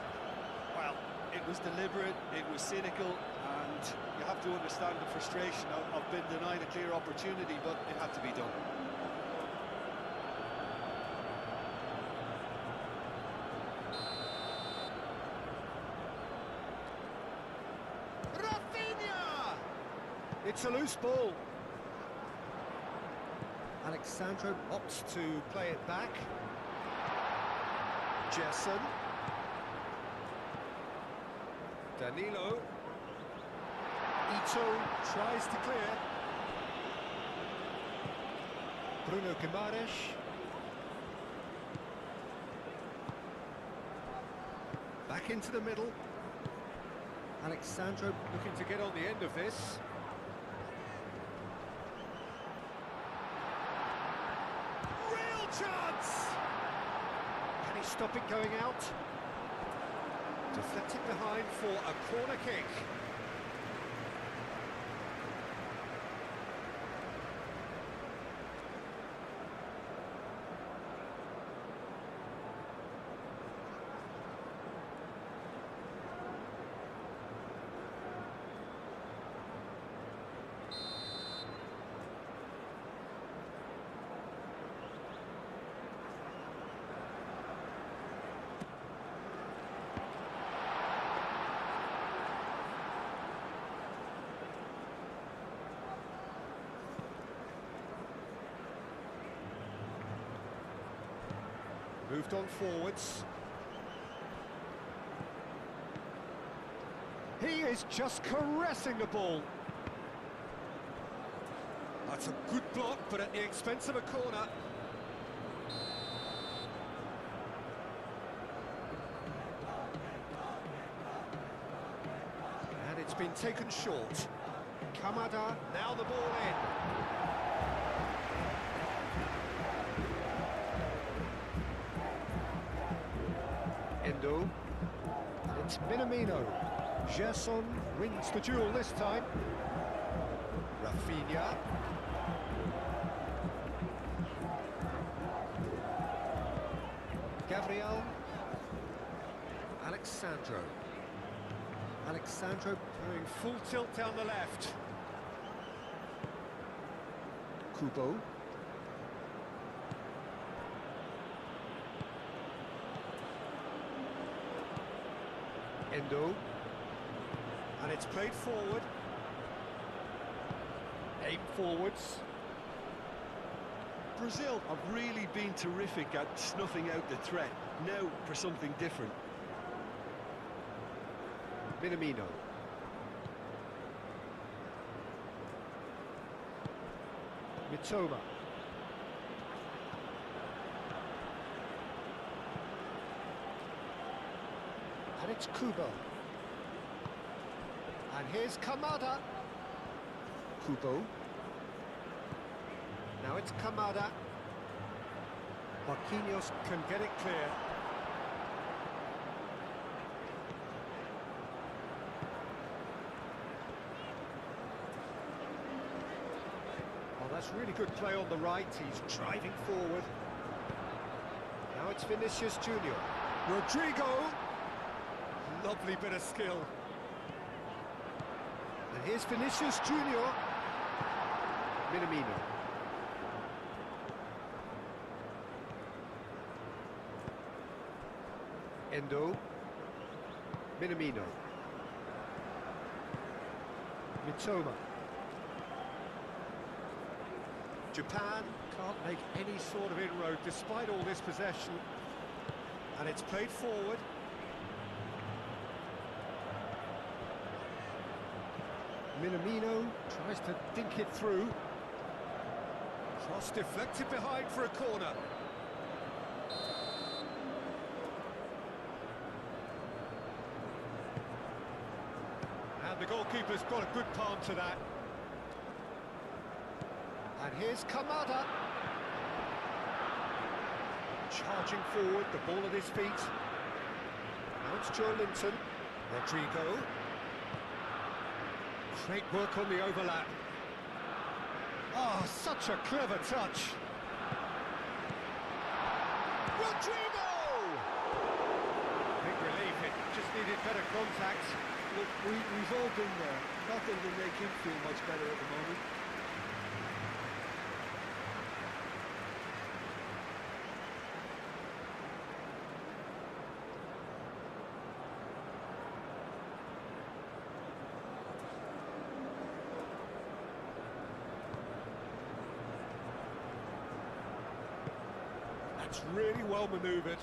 Well, it was deliberate, it was cynical, and you have to understand the frustration of being denied a clear opportunity, but it had to be done. It's a loose ball. Alexandro opts to play it back. Gerson. Danilo. Ito tries to clear. Bruno Guimaraes. Back into the middle. Alexandro looking to get on the end of this. Chance! Can he stop it going out? Deflected behind for a corner kick. moved on forwards. He is just caressing the ball. That's a good block, but at the expense of a corner. And it's been taken short. Kamada, now the ball in. Endo. And it's Minamino. Gerson wins the duel this time. Rafinha. Gabriel. Alexandro. Alexandro doing full tilt down the left. Kubo. Endo. And it's played forward. Aim forwards. Brazil have really been terrific at snuffing out the threat. Now for something different. Minamino. Mitoma. And it's Kubo. And here's Kamada. Kubo. Now it's Kamada. Marquinhos can get it clear. Oh, that's really good play on the right. He's driving forward. Now it's Vinicius Junior. Rodrigo. Lovely bit of skill. And here's Vinicius Junior. Minamino. Endo. Minamino. Mitoma. Japan can't make any sort of inroad despite all this possession. And it's played forward. Minamino tries to dink it through. Cross deflected behind for a corner. And the goalkeeper's got a good palm to that. And here's Kamada. Charging forward, the ball at his feet. Now it's Joe Linton. Rodrigo. Great work on the overlap. Oh, such a clever touch. Rodrigo! Big relief, it just needed better contact. Look, we've all been there. Nothing will make him feel much better at the moment. That's really well manoeuvred.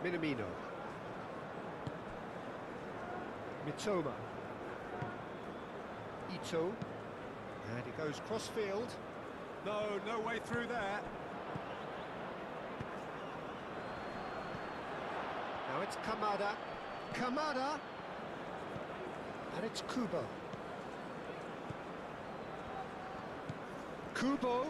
Minamino. Mitoma. Ito. And he goes cross-field. No way through there. Now it's Kamada. Kamada! And it's Kubo. Kubo.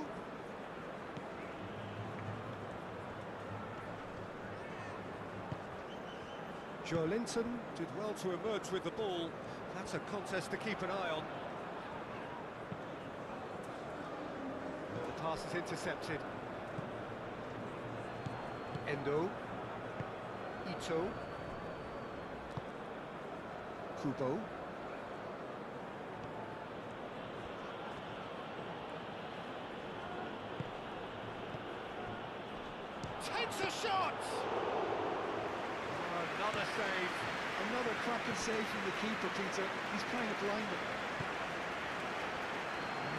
Joe Linton did well to emerge with the ball. That's a contest to keep an eye on. The pass is intercepted. Endo. Ito. Kubo. Takes a shot! Another save. Another cracking save from the keeper, Peter. He's kind of blinded.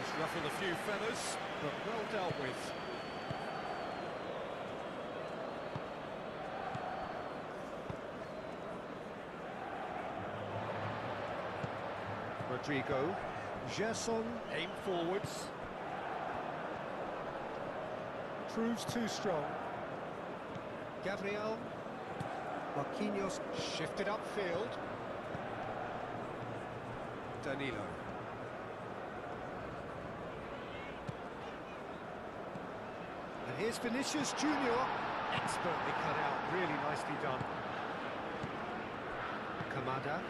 Just ruffled a few feathers, but well dealt with. Rodrigo, Gerson, aim forwards. Proves too strong. Gabriel, Marquinhos shifted upfield. Danilo. And here's Vinicius Junior. Expertly cut out, really nicely done. Kamada.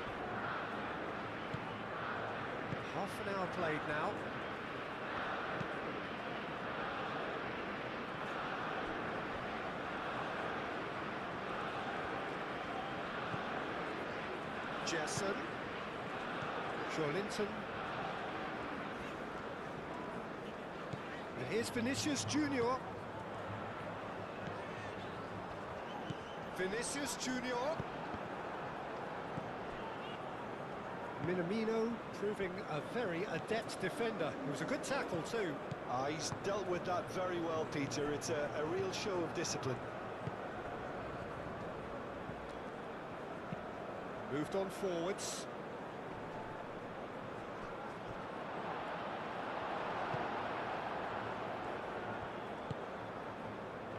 Half an hour played now. Jesson. Joelinton. And here's Vinicius Junior. Vinicius Junior. Minamino proving a very adept defender. It was a good tackle too. He's dealt with that very well, Peter. It's a real show of discipline. Moved on forwards.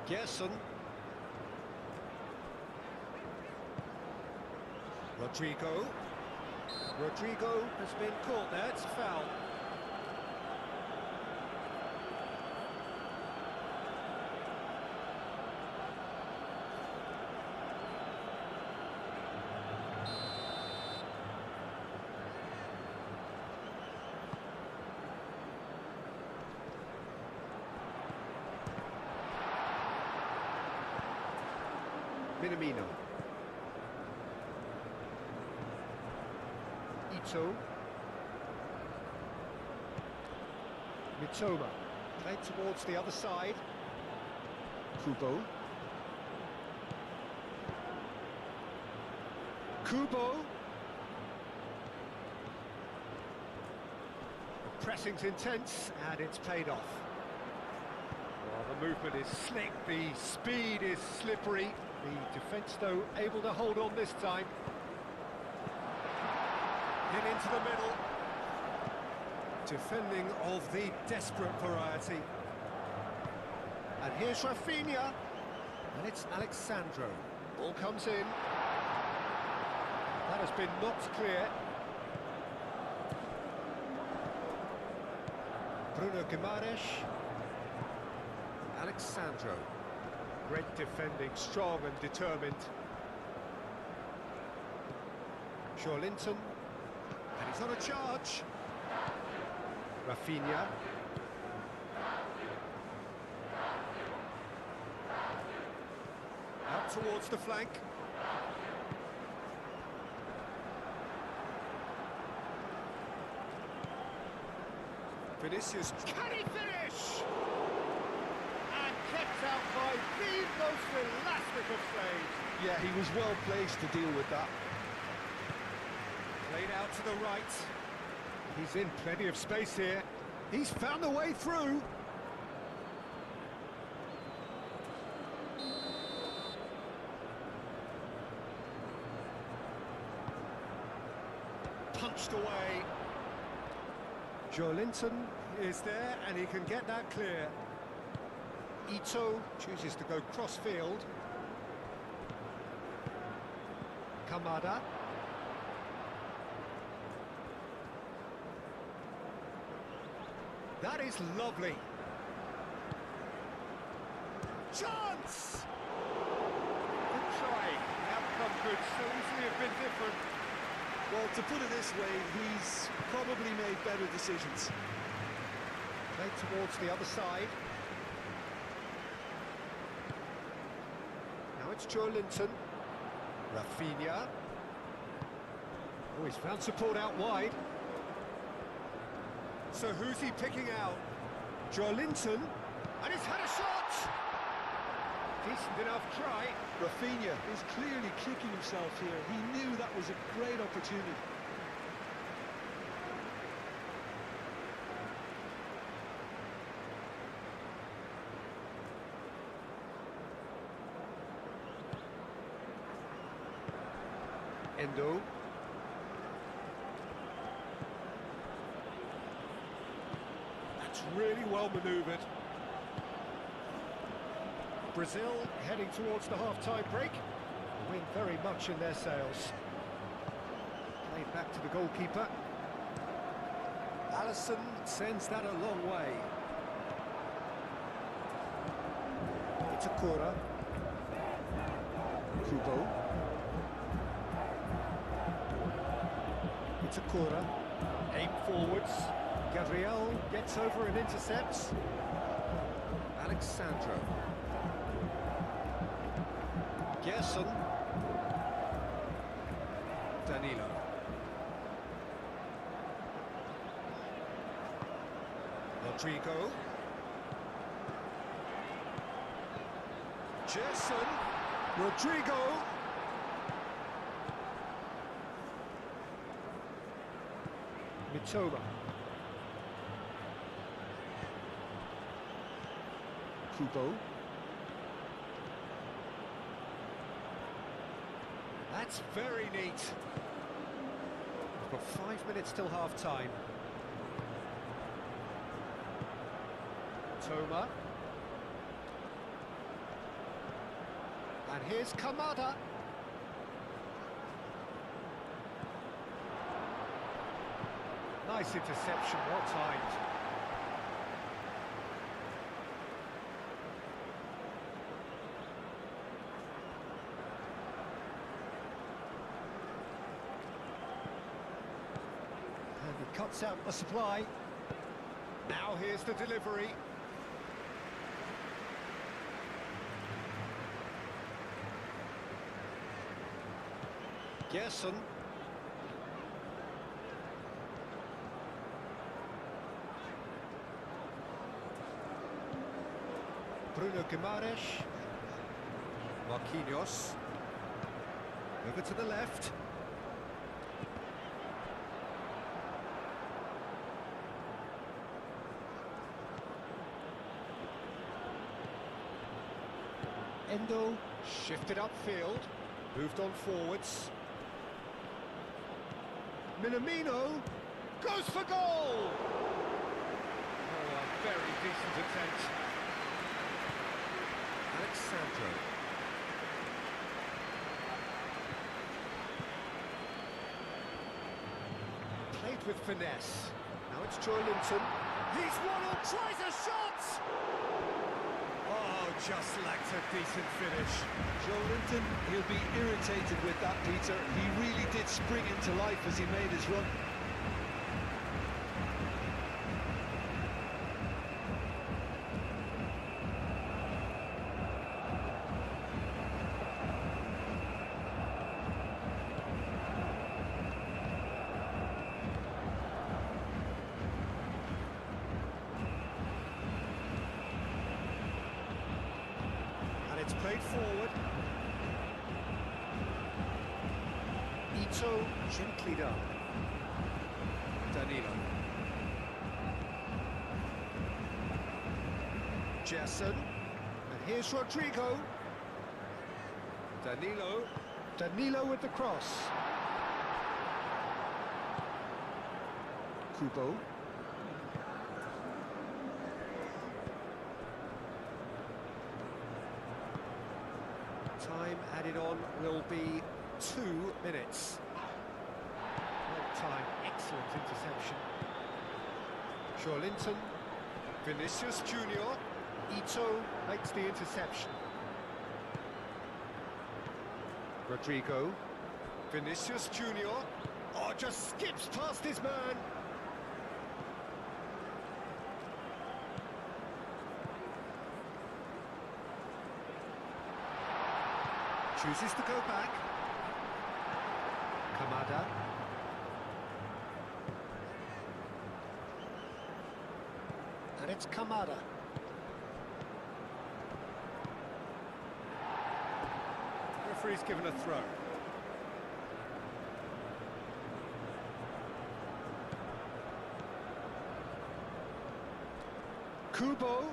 Gerson. Rodrigo. Rodrigo has been caught there, it's a foul. Minamino. Ito. Mitoma. Played towards the other side. Kubo. Kubo. The pressing's intense and it's paid off. Well, the movement is slick, the speed is slippery. The defence, though, able to hold on this time. In into the middle. Defending of the desperate variety. And here's Rafinha. And it's Alexandro. Ball comes in. That has been knocked clear. Bruno Guimaraes. Alexandro. Great defending, strong and determined. Joelinton. And he's on a charge. Rafinha. Out towards the flank. Vinicius. Can he finish? And kept out by the most elastic of saves. Yeah, he was well placed to deal with that. Played out to the right. He's in plenty of space here. He's found the way through. Punched away. Joelinton is there and he can get that clear. Ito chooses to go cross-field. Kamada. That is lovely. Chance! Good try. The outcome could so easily have been different. Well, to put it this way, he's probably made better decisions. Played towards the other side. Now it's Joelinton. Rafinha. Oh, he's found support out wide. So who's he picking out? Joelinton. And he's had a shot! Decent enough try. Rafinha is clearly kicking himself here. He knew that was a great opportunity. Endo. That's really well manoeuvred. Brazil heading towards the half-time break. The wind very much in their sails. Played back to the goalkeeper. Alisson sends that a long way. Itakura. Kubo. Itakura. Aim forwards. Gabriel gets over and intercepts. Alexandro. Gerson. Danilo. Rodrigo. Gerson. Rodrigo. Mitoma. Kubo. That's very neat. We've got 5 minutes till half-time. Toma. And here's Kamada. Nice interception, well timed. And he cuts out the supply. Now here's the delivery. Gerson. Bruno Guimaraes. Marquinhos. Over to the left. Endo shifted upfield. Moved on forwards. Minamino goes for goal! Oh, a very decent attempt. Alexandro. Played with finesse. Now it's Joelinton. He's one on, tries a shot! Oh, just lacked a decent finish. Joelinton, he'll be irritated with that, Peter. He really did spring into life as he made his run. It's played forward. Ito gently done. Danilo. Gerson. And here's Rodrigo. Danilo. Danilo with the cross. Kubo. Time added on will be 2 minutes. Well time, excellent interception. Joelinton, Vinicius Junior, Ito makes the interception. Rodrigo, Vinicius Junior, oh, just skips past his man. Chooses to go back. Kamada. And it's Kamada. Referee's given a throw. Kubo.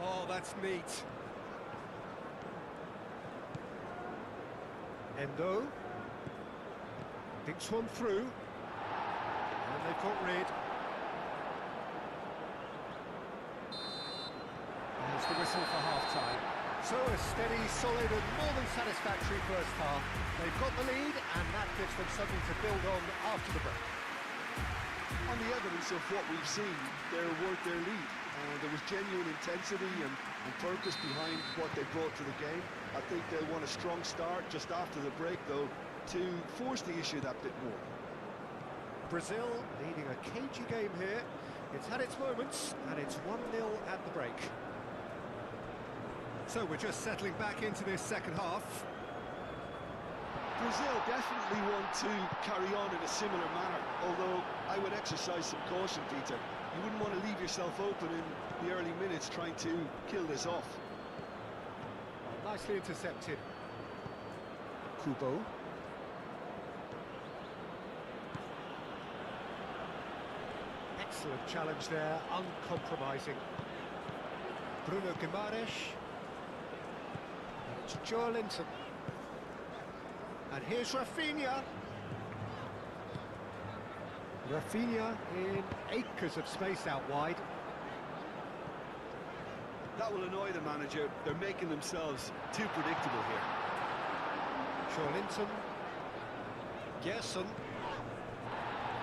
Oh, that's neat. Endo. Thinks one through. And they've got rid. There's the whistle for half-time. So a steady, solid and more than satisfactory first half. They've got the lead and that gives them something to build on after the break. On the evidence of what we've seen, they're worth their lead. There was genuine intensity and purpose behind what they brought to the game. I think they'll want a strong start just after the break, though, to force the issue that bit more. Brazil leading a cagey game here. It's had its moments, and it's 1-0 at the break. So we're just settling back into this second half. Brazil definitely want to carry on in a similar manner, although I would exercise some caution, Peter. You wouldn't want to leave yourself open in the early minutes trying to kill this off. Nicely intercepted. Kubo. Excellent challenge there, uncompromising. Bruno Guimaraes. It's Joe Linton. And here's Rafinha. Rafinha in acres of space out wide. That will annoy the manager. They're making themselves too predictable here. Joe Linton. Gerson.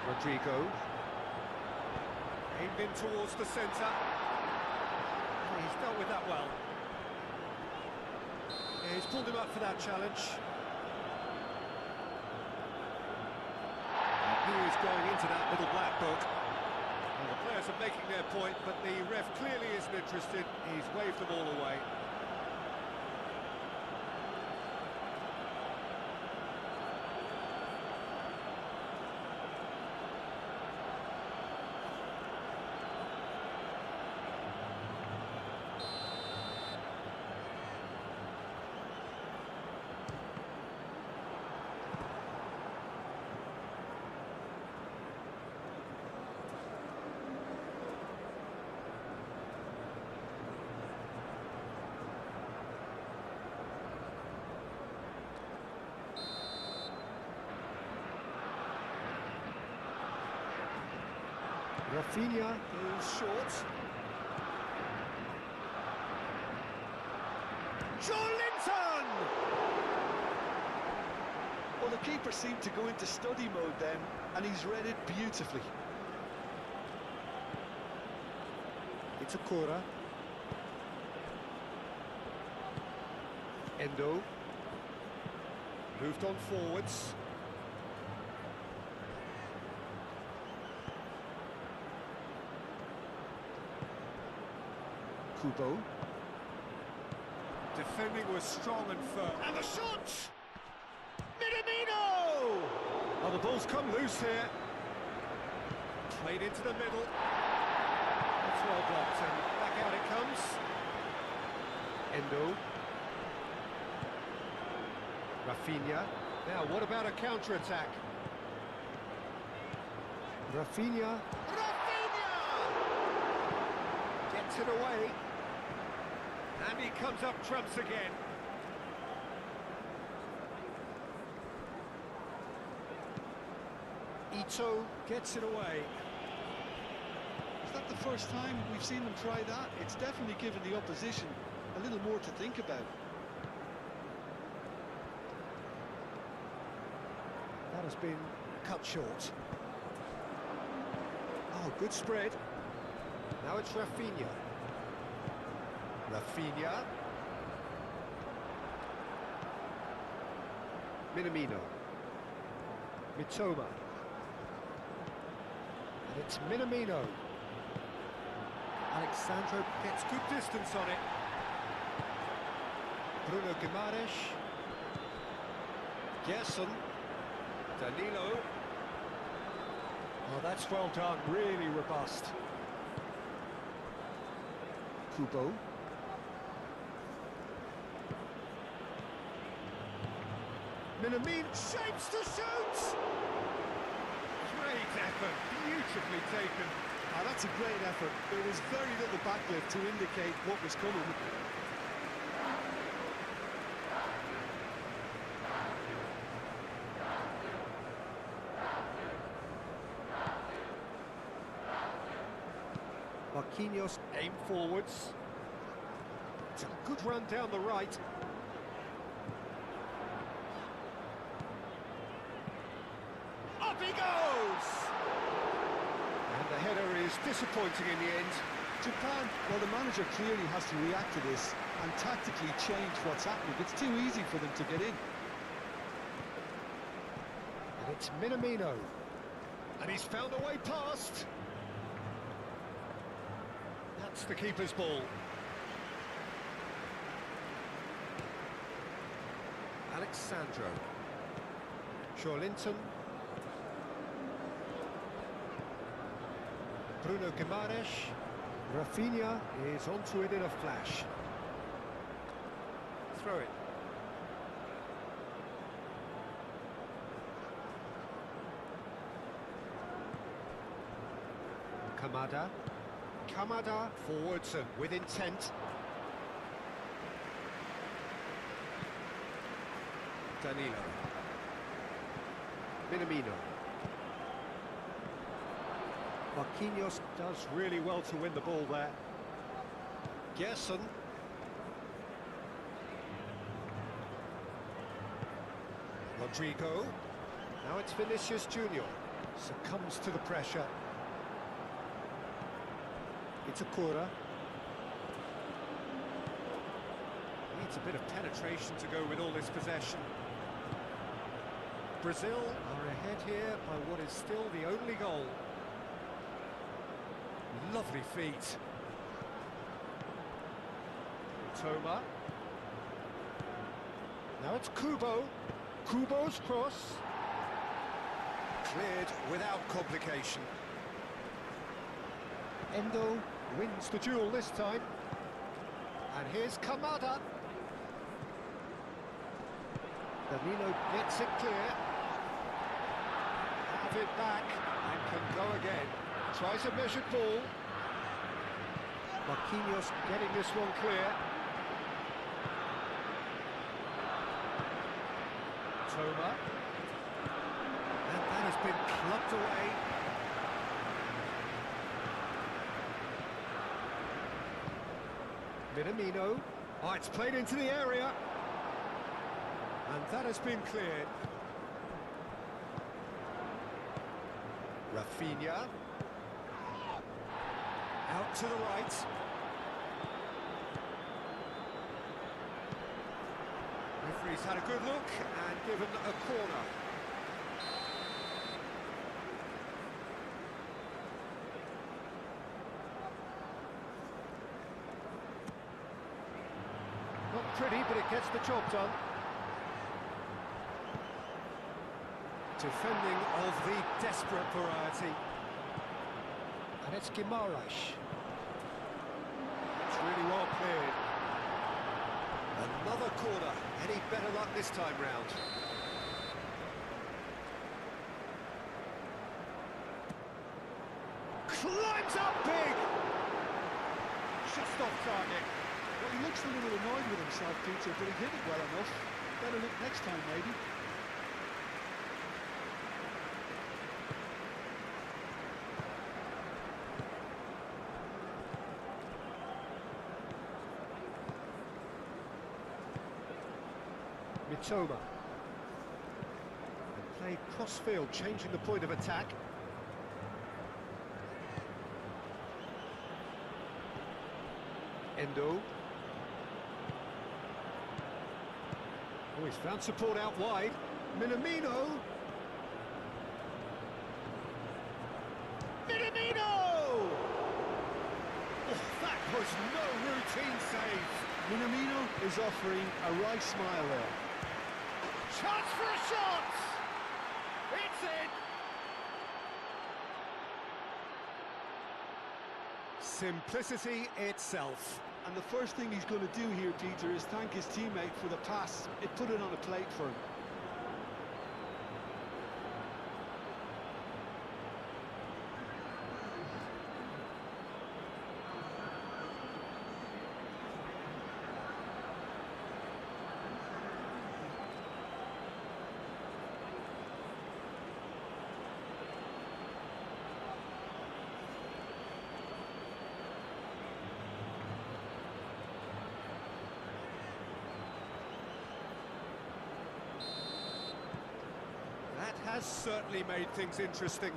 Rodrigo. Aimed in towards the centre. He's dealt with that well. He's pulled him up for that challenge. He is going into that little black book. Well, the players are making their point, but the ref clearly isn't interested. He's waved them all away. Rafinha goes short. Joelinton! Well, the keeper seemed to go into study mode then, and he's read it beautifully. It's a Cora. Endo. Moved on forwards. Kubo. Defending was strong and firm. And the shot! Minamino! Oh, the ball's come loose here. Played into the middle. That's well blocked, and back out it comes. Endo. Rafinha. Now, what about a counter-attack? Rafinha. Gets it away. And he comes up trumps again. Ito gets it away. Is that the first time we've seen them try that? It's definitely given the opposition a little more to think about. That has been cut short. Oh, good spread. Now it's Rafinha. Rafinha. Minamino. Mitoma. And it's Minamino. Alexandro gets good distance on it. Bruno Guimaraes. Gerson. Danilo. Oh, that's well done, really robust. Kubo. Minamino shapes to shoot! Great effort, beautifully taken. Ah, that's a great effort. There was very little backlift to indicate what was coming. Marquinhos aim forwards. It's a good run down the right. Up he goes! And the header is disappointing in the end. Japan, well, the manager clearly has to react to this and tactically change what's happening. It's too easy for them to get in. And it's Minamino. And he's found a way past. That's the keeper's ball. Alexandro. Linton. Bruno Guimaraes. Rafinha is onto it in a flash. Throw it. Kamada forwards and with intent. Danilo. Minamino. Marquinhos does really well to win the ball there. Gerson. Rodrigo. Now it's Vinicius Junior. Succumbs to the pressure. It's Akura. Needs a bit of penetration to go with all this possession. Brazil are ahead here by what is still the only goal. Lovely feet. Toma. Now it's Kubo. Kubo's cross. Cleared without complication. Endo wins the duel this time. And here's Kamada. Danilo gets it clear. Have it back and can go again. Tries a measured ball. Marquinhos getting this one clear. Toma. And that has been clubbed away. Minamino. Oh, it's played into the area. And that has been cleared. Rafinha. Out to the right. Referee's had a good look and given a corner. Not pretty, but it gets the job done. Defending of the desperate variety. And it's Guimaraes. It's really well played. Another corner. Any better luck this time round? Climbs up big! Just off target. Well, he looks a little annoyed with himself, Peter, but he hit it well enough. Better look next time, maybe. Mitoma. And play cross-field, changing the point of attack. Endo. Oh, he's found support out wide. Minamino. Minamino! Oh, that was no routine save. Minamino is offering a right smile there. Chance for a shot! It's in! Simplicity itself. And the first thing he's going to do here, Peter, is thank his teammate for the pass. It put it on a plate for him. has certainly made things interesting.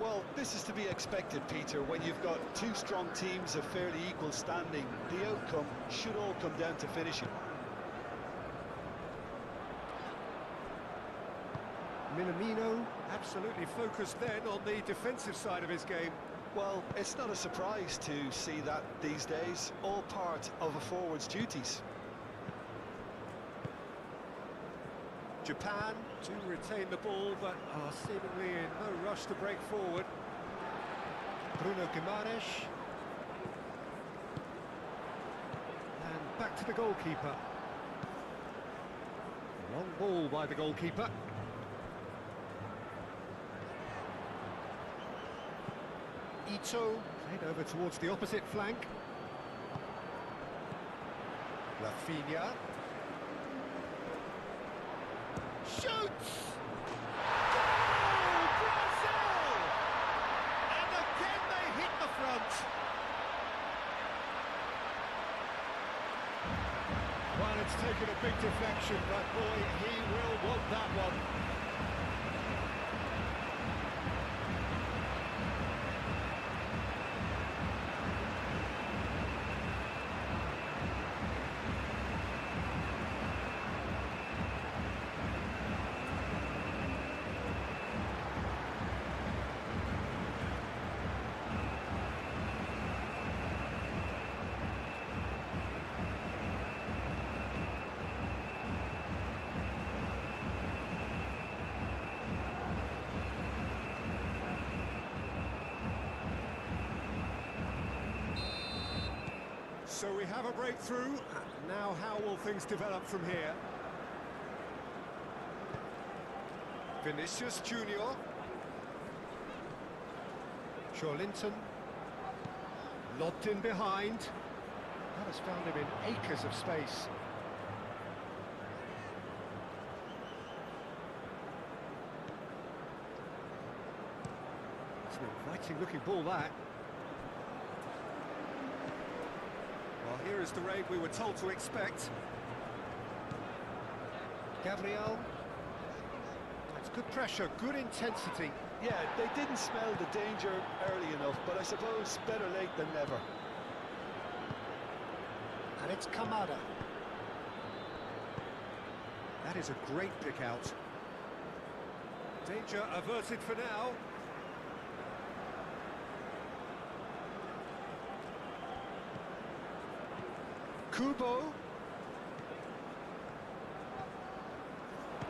Well, this is to be expected, Peter. When you've got two strong teams of fairly equal standing, the outcome should all come down to finishing. Minamino absolutely focused then on the defensive side of his game. Well, it's not a surprise to see that these days, all part of a forward's duties. Japan to retain the ball, but are seemingly in no rush to break forward. Bruno Guimaraes. And back to the goalkeeper. Long ball by the goalkeeper. Ito played over towards the opposite flank. Rafinha. Shoots! Goal! Brazil! And again they hit the front. Well, it's taken a big deflection, but boy, he will want that one. So we have a breakthrough. Now how will things develop from here? Vinicius Junior. Linton. Lobbed in behind. That has found him in acres of space. It's an inviting looking ball, that. Well, here is the raid we were told to expect. Gabriel. That's good pressure, good intensity. Yeah, they didn't smell the danger early enough, but I suppose better late than never. And it's Kamada. That is a great pick out. Danger averted for now. Kubo.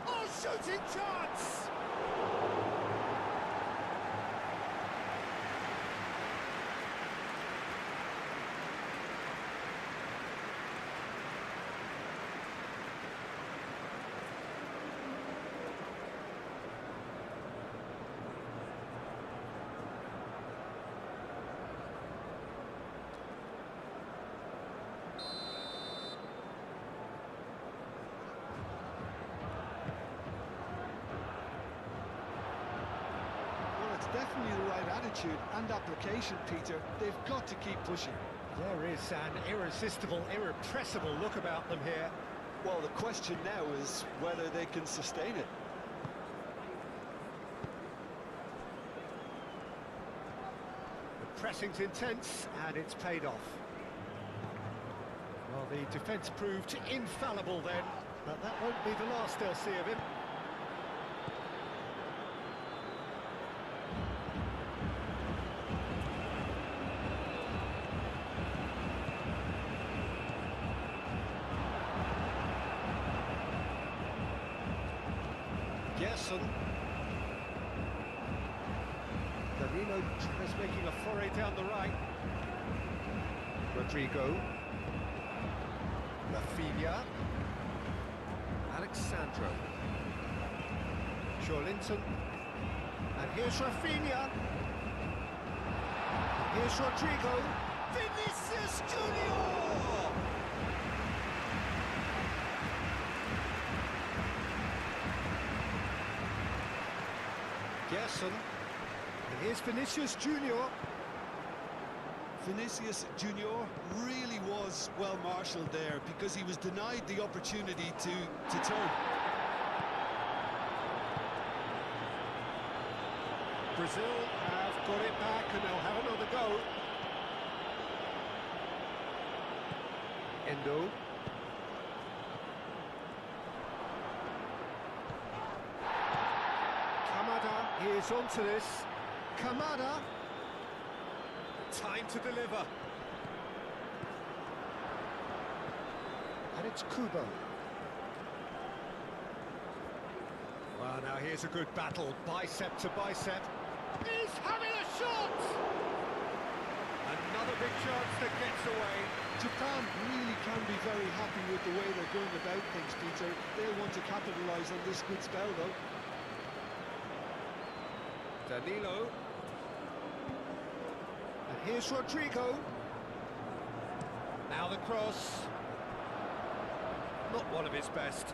Oh, shooting chance! Definitely the right attitude and application, Peter. They've got to keep pushing. There is an irresistible, irrepressible look about them here. Well, the question now is whether they can sustain it. The pressing's intense, and it's paid off. Well, the defence proved infallible then, but that won't be the last they'll see of him. Gerson. Danilo is making a foray down the right. Rodrigo. Rafinha. Alexandro. Linton. And here's Rafinha. Here's Rodrigo. Vinicius Junior! Gerson, and here's Vinicius Junior. Vinicius Junior really was well marshalled there because he was denied the opportunity to turn. Brazil have got it back and they'll have another go. Endo. Kamada is onto this. Kamada. Time to deliver. And it's Kubo. Well, now here's a good battle, bicep to bicep. He's having a shot! Another big chance that gets away. Japan really can be very happy with the way they're going about things, Peter. They'll want to capitalise on this good spell, though. Danilo. And here's Rodrigo. Now the cross. Not one of his best.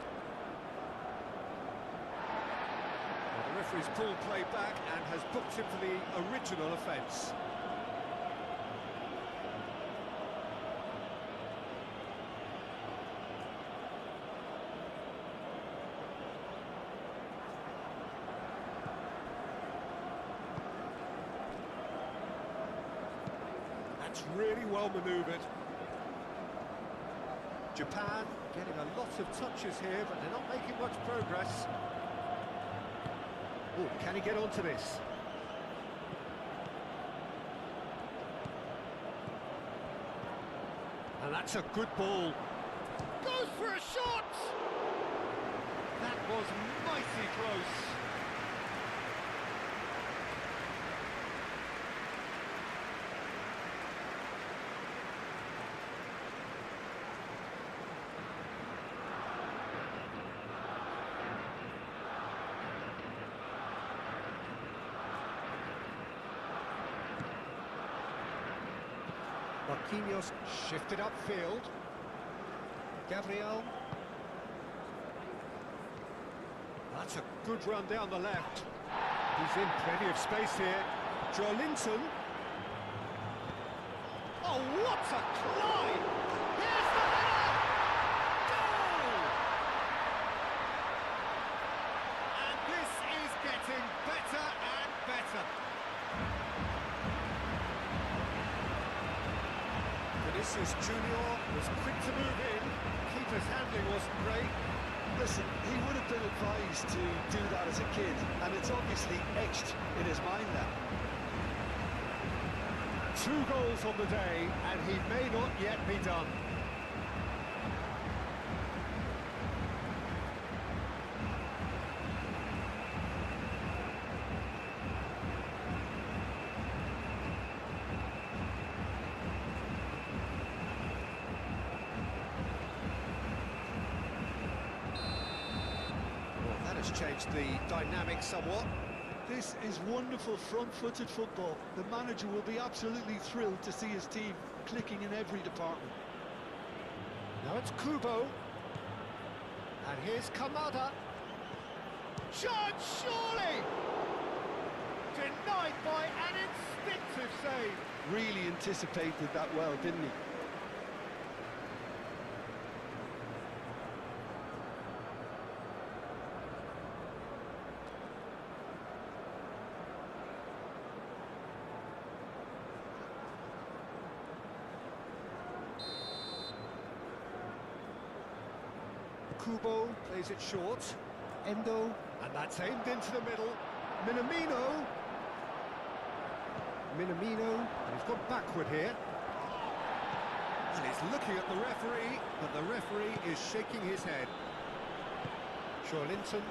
Well, the referee's pulled play back and has booked him for the original offence. That's really well manoeuvred. Japan getting a lot of touches here, but they're not making much progress. Oh, can he get onto this? And that's a good ball. Goes for a shot! That was mighty close. Marquinhos shifted upfield. Gabriel. That's a good run down the left. He's in plenty of space here. Joelinton. Oh, what a climb! Here's the header! Goal! And this is getting better and better. Vinicius Junior was quick to move in. Keeper's handling wasn't great. Listen, he would have been advised to do that as a kid, and it's obviously etched in his mind now. 2 goals on the day, and he may not yet be done. Changed the dynamic somewhat. This is wonderful front-footed football. The manager will be absolutely thrilled to see his team clicking in every department. Now it's Kubo. And here's Kamada. Shot, surely! Denied by an instinctive save. Really anticipated that well, didn't he? Kubo plays it short. Endo. And that's aimed into the middle. Minamino. And he's gone backward here. And he's looking at the referee, but the referee is shaking his head. Joelinton.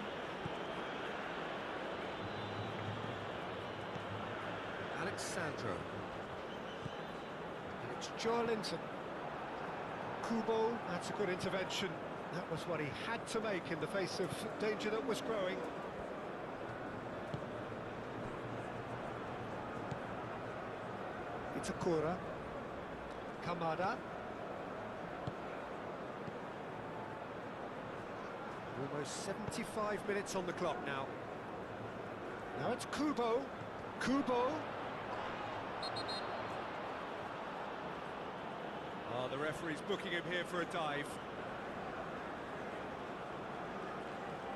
Alexandro. And it's Joelinton. Kubo, that's a good intervention. That was what he had to make in the face of danger that was growing. Itakura. Kamada. Almost 75 minutes on the clock now. Now it's Kubo. Kubo. Oh, the referee's booking him here for a dive.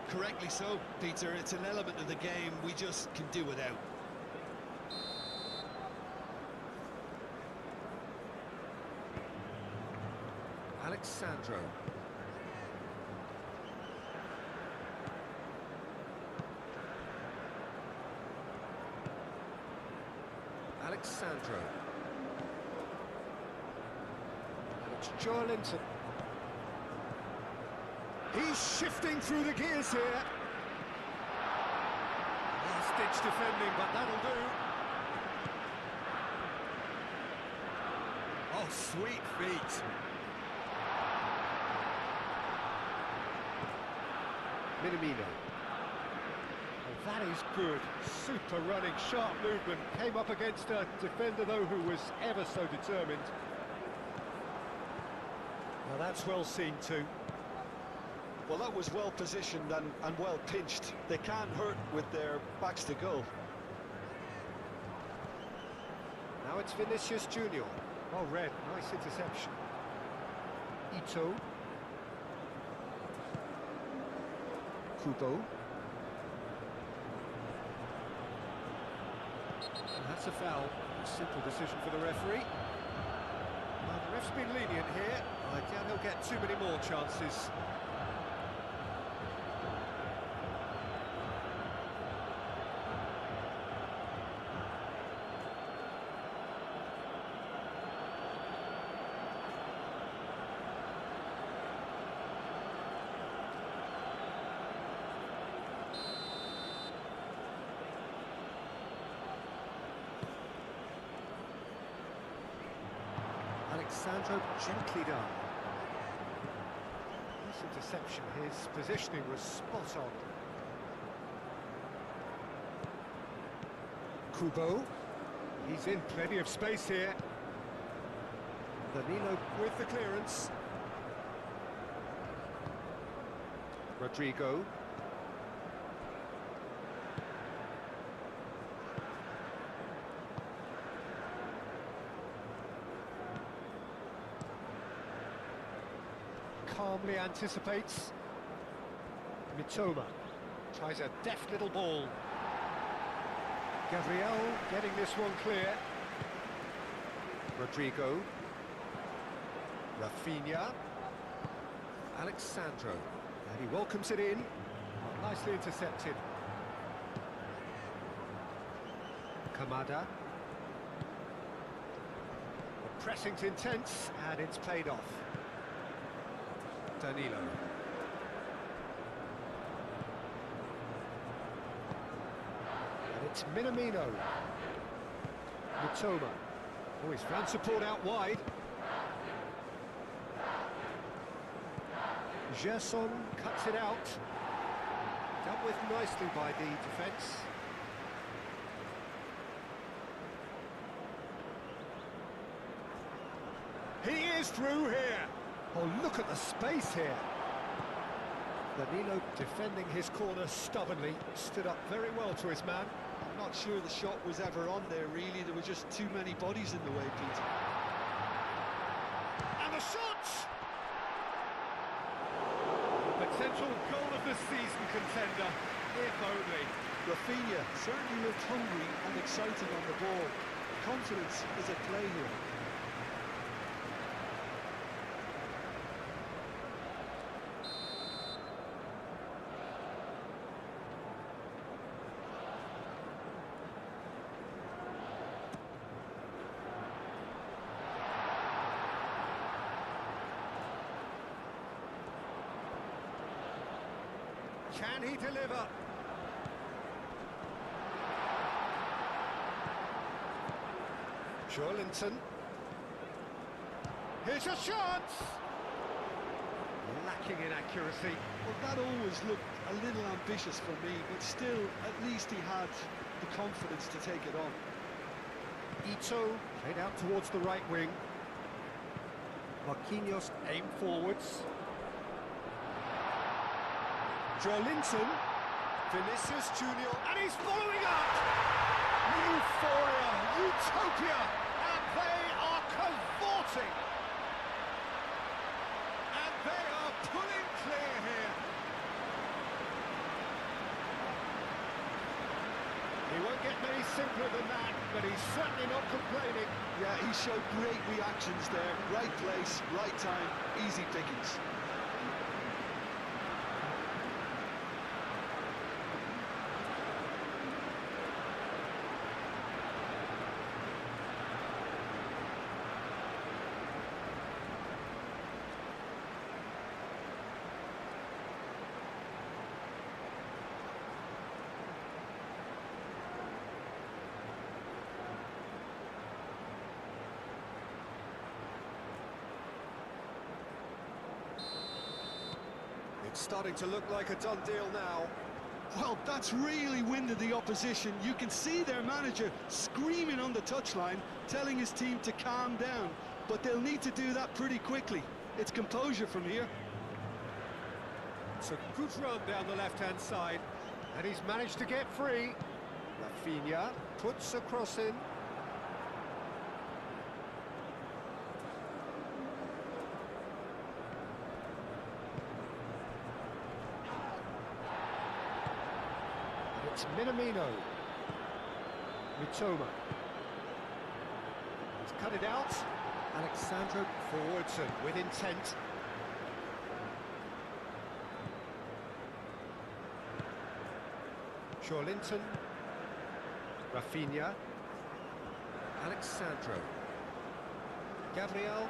Correctly so, Peter. It's an element of the game we just can do without. Alexandro. Alexandro. And it's Joelinton. He's shifting through the gears here. Last-ditch defending, but that'll do. Oh, sweet feet. Minamino. Oh, that is good. Super running, sharp movement. Came up against a defender, though, who was ever so determined. Now that's well seen too. Well, that was well positioned and well pinched. They can't hurt with their backs to goal. Now it's Vinicius Junior. Oh, red, nice interception. Ito. Kubo. And that's a foul. A simple decision for the referee. Well, the ref's been lenient here. I doubt he'll get too many more chances. Alexandro gently done. Nice interception. His positioning was spot on. Kubo. He's in plenty of space here. Danilo with the clearance. Rodrigo. Calmly anticipates. Mitoma tries a deft little ball. Gabriel getting this one clear. Rodrigo. Rafinha. Alexandro. And he welcomes it in. Nicely intercepted. Kamada. The pressing's intense and it's paid off. Danilo. And it's Minamino. Mitoma. Oh, he's found support out wide. Gerson cuts it out. Dealt with nicely by the defence. He is through here. Oh, look at the space here. Danilo defending his corner stubbornly, stood up very well to his man. I'm not sure the shot was ever on there, really. There were just too many bodies in the way, Peter. And the shot! Potential goal of the season contender, if only. Rafinha certainly looked hungry and excited on the ball. Confidence is at play here. Can he deliver? Joelinton. Here's a chance! Lacking in accuracy. Well, that always looked a little ambitious for me, but still, at least he had the confidence to take it on. Ito played out towards the right wing. Marquinhos aimed forwards. Joelinton, Vinicius Junior, and he's following up! Euphoria, utopia, and they are cavorting! And they are pulling clear here. He won't get many simpler than that, but he's certainly not complaining. Yeah, he showed great reactions there. Right place, right time, easy pickings. It's starting to look like a done deal now. Well, that's really winded the opposition. You can see their manager screaming on the touchline, telling his team to calm down. But they'll need to do that pretty quickly. It's composure from here. It's a good run down the left-hand side, and he's managed to get free. Rafinha puts a cross in. It's Minamino. Mitoma. He's cut it out. Alexandro forwards and with intent. Linton. Rafinha. Alexandro. Gabriel.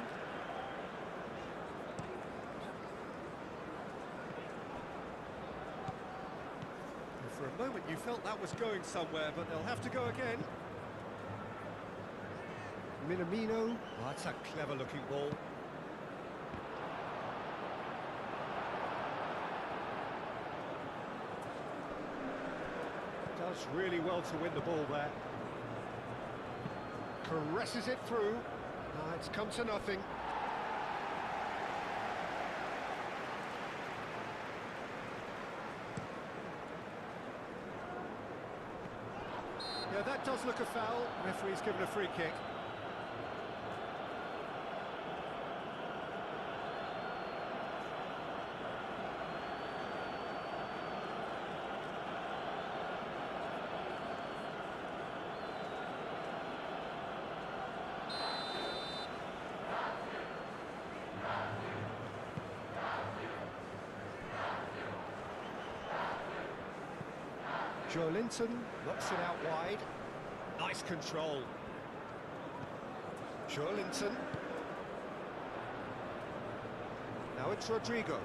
For a moment you felt that was going somewhere, but they'll have to go again. Minamino. Oh, that's a clever-looking ball. Does really well to win the ball there. Caresses it through. Oh, it's come to nothing. Yeah, that does look a foul. Referee's given a free kick. Linton knocks it out wide. Nice control. Linton. Now it's Rodrigo.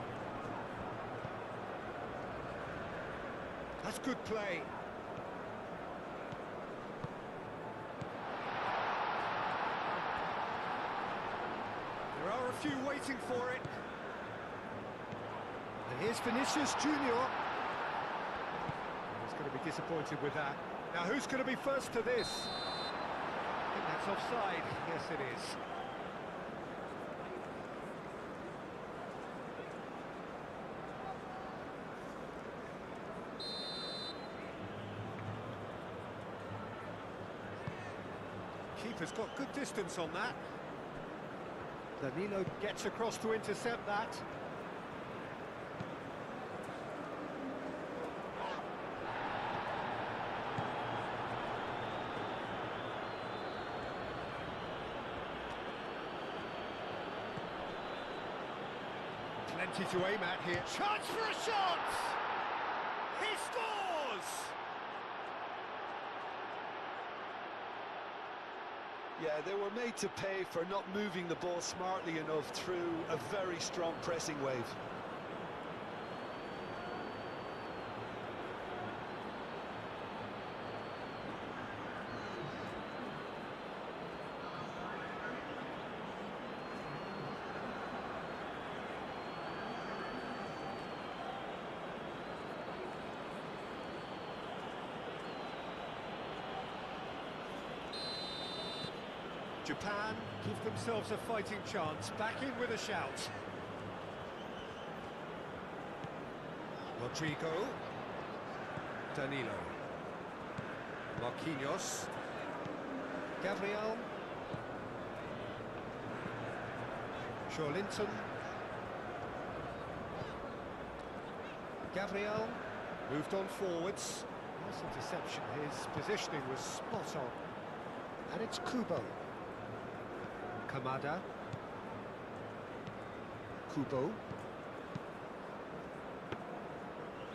That's good play. There are a few waiting for it. And here's Vinicius Junior. He's going to be disappointed with that. Now who's going to be first to this? I think that's offside. Yes, it is. Keeper's got good distance on that. Danilo gets across to intercept that. Plenty to aim at here. Chance for a shot! He scores! Yeah, they were made to pay for not moving the ball smartly enough through a very strong pressing wave. Japan give themselves a fighting chance, back in with a shout. Rodrigo. Danilo. Marquinhos. Gabriel. Linton. Gabriel. Moved on forwards. Nice interception. His positioning was spot on. And it's Kubo. Kamada. Kubo.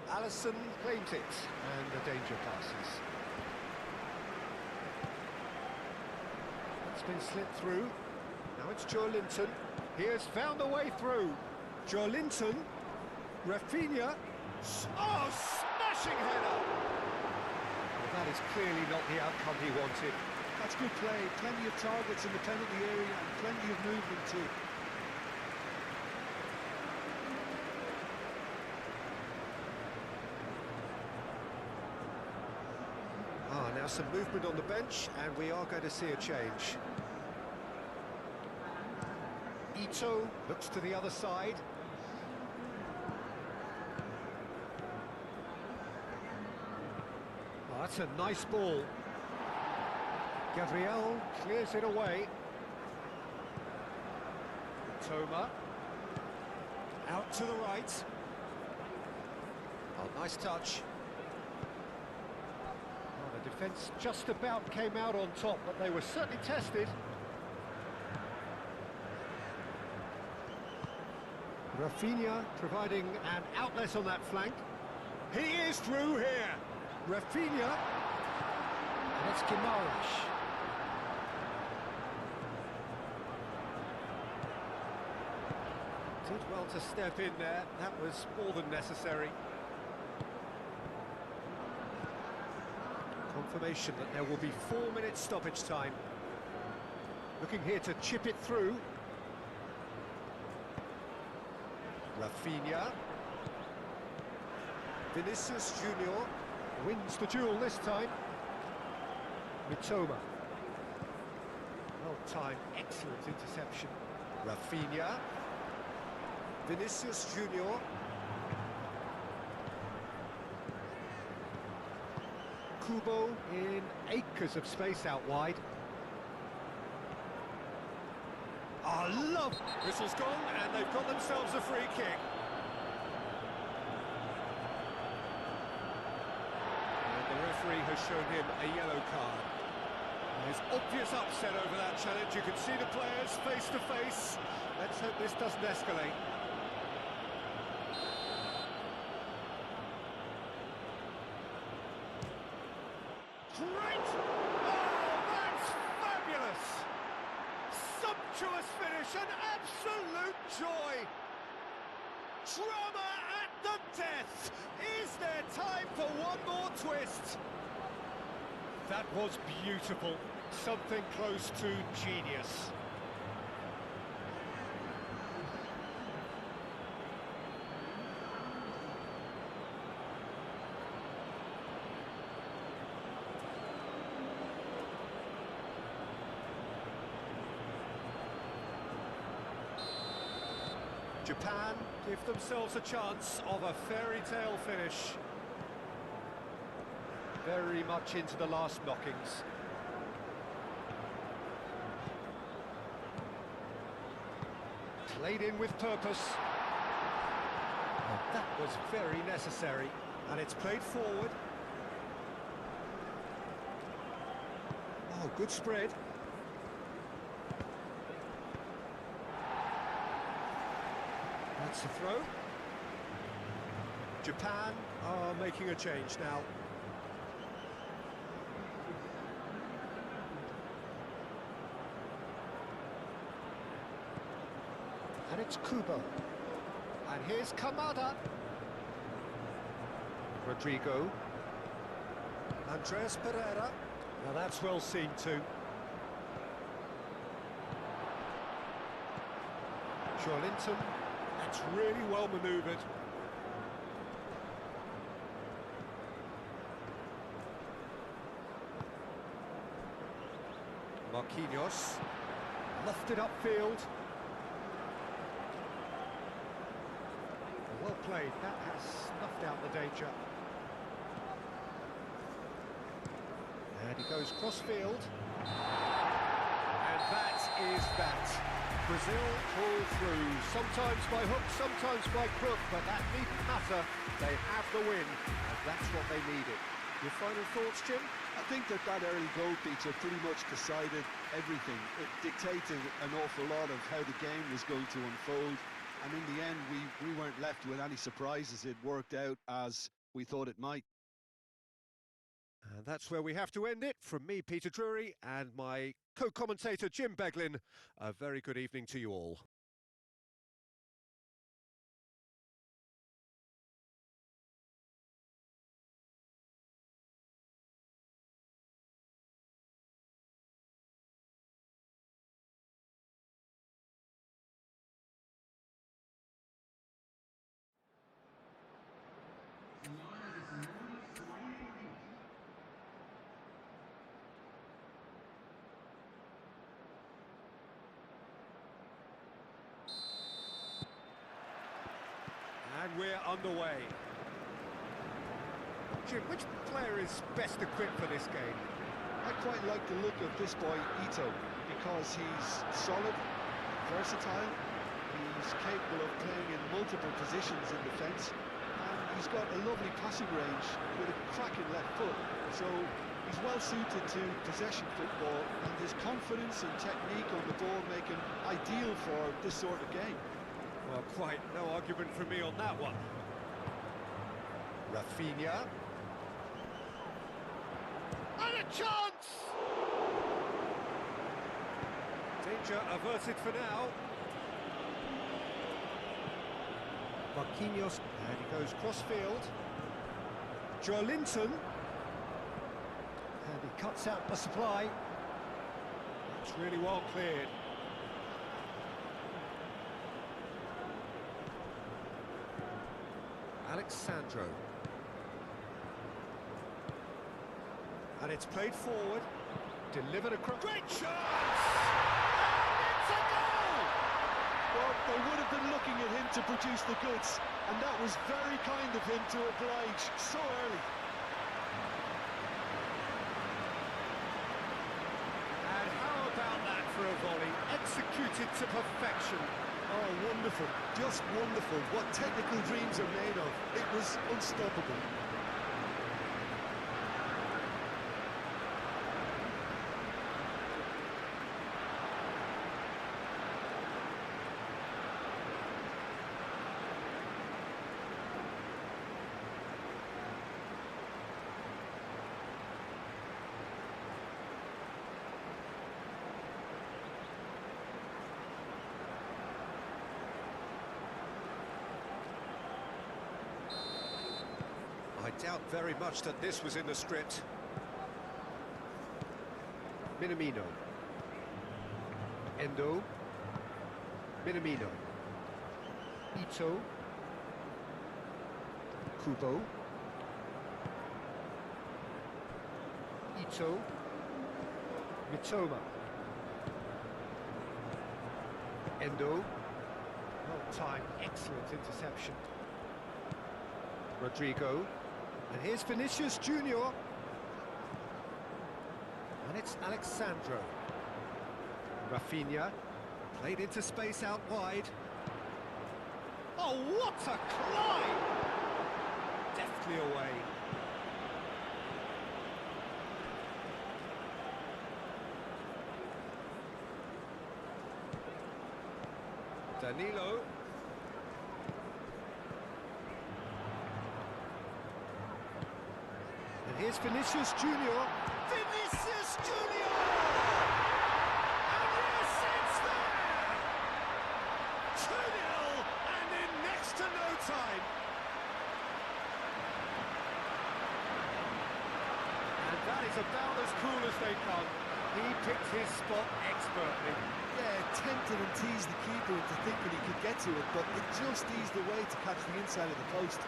Allison claims it, and the danger passes. It's been slipped through. Now it's Joe Linton. He has found a way through. Joe Linton. Rafinha. Oh, smashing header! Well, that is clearly not the outcome he wanted. That's good play. Plenty of targets in the penalty area and plenty of movement too. Now some movement on the bench, and we are going to see a change. Ito looks to the other side. Oh, that's a nice ball. Gabriel clears it away. Toma. Out to the right. Oh, nice touch. The defence just about came out on top, but they were certainly tested. Rafinha providing an outlet on that flank. He is through here. Rafinha. And it's Guimaraes. Did well to step in there. That was more than necessary. Confirmation that there will be 4 minutes stoppage time. Looking here to chip it through. Rafinha. Vinicius Junior wins the duel this time. Mitoma. Well timed, excellent interception. Rafinha. Vinicius Junior. Kubo in acres of space out wide. Oh, love! Whistle's gone, and they've got themselves a free kick. And the referee has shown him a yellow card. There's obvious upset over that challenge. You can see the players face to face. Let's hope this doesn't escalate. Great! Oh, that's fabulous! Sumptuous finish, an absolute joy! Drama at the death! Is there time for one more twist? That was beautiful. Something close to genius. Japan give themselves a chance of a fairy tale finish. Very much into the last knockings. Played in with purpose. And that was very necessary. And it's played forward. Oh, good spread. That's the throw. Japan are making a change now. And it's Kubo. And here's Kamada. Rodrigo. Andreas Pereira. Now that's well seen too. Joelinton. That's really well manoeuvred. Marquinhos. Lofted upfield. Well played. That has snuffed out the danger. And he goes cross-field. And that is that. Brazil pull through, sometimes by hook, sometimes by crook, but that needn't matter. They have the win, and that's what they needed. Your final thoughts, Jim? I think that early goal feature pretty much decided everything. It dictated an awful lot of how the game was going to unfold, and in the end we weren't left with any surprises. It worked out as we thought it might. And that's where we have to end it. From me, Peter Drury, and my co-commentator, Jim Beglin, a very good evening to you all. And we're underway. Jim, which player is best equipped for this game? I quite like the look of this boy, Ito, because he's solid, versatile, he's capable of playing in multiple positions in defence, and he's got a lovely passing range with a cracking left foot, so he's well suited to possession football, and his confidence and technique on the ball make him ideal for this sort of game. Well, quite no argument from me on that one. Rafinha. And a chance! Danger averted for now. Marquinhos, and he goes cross-field. Joelinton. And he cuts out the supply. It's really well cleared. Alexandro. And it's played forward, delivered across. Great chance! And it's a goal! Well, they would have been looking at him to produce the goods, and that was very kind of him to oblige so early. And how about that for a volley? Executed to perfection. Oh, wonderful, just wonderful. What technical dreams are made of. It was unstoppable. I doubt very much that this was in the script. Minamino. Endo. Minamino. Ito. Kubo. Ito. Mitoma. Endo. Well timed, excellent interception. Rodrigo. And here's Vinicius Junior. And it's Alexandro. Rafinha. Played into space out wide. Oh, what a climb! Deftly away. Danilo. And here's Vinicius Junior. Vinicius Junior! And yes, it's there! 2-0, and in next to no time. And that is about as cool as they come. He picked his spot expertly. Yeah, tempted and teased the keeper into thinking he could get to it, but it just eased away to catch the inside of the post.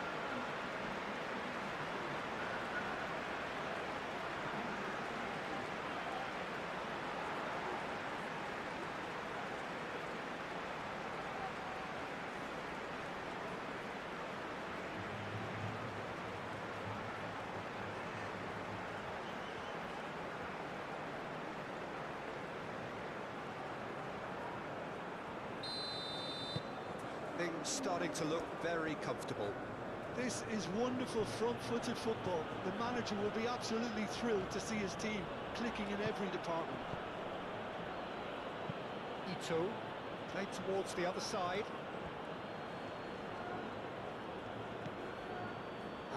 Things starting to look very comfortable. This is wonderful front-footed football. The manager will be absolutely thrilled to see his team clicking in every department. Ito, played towards the other side.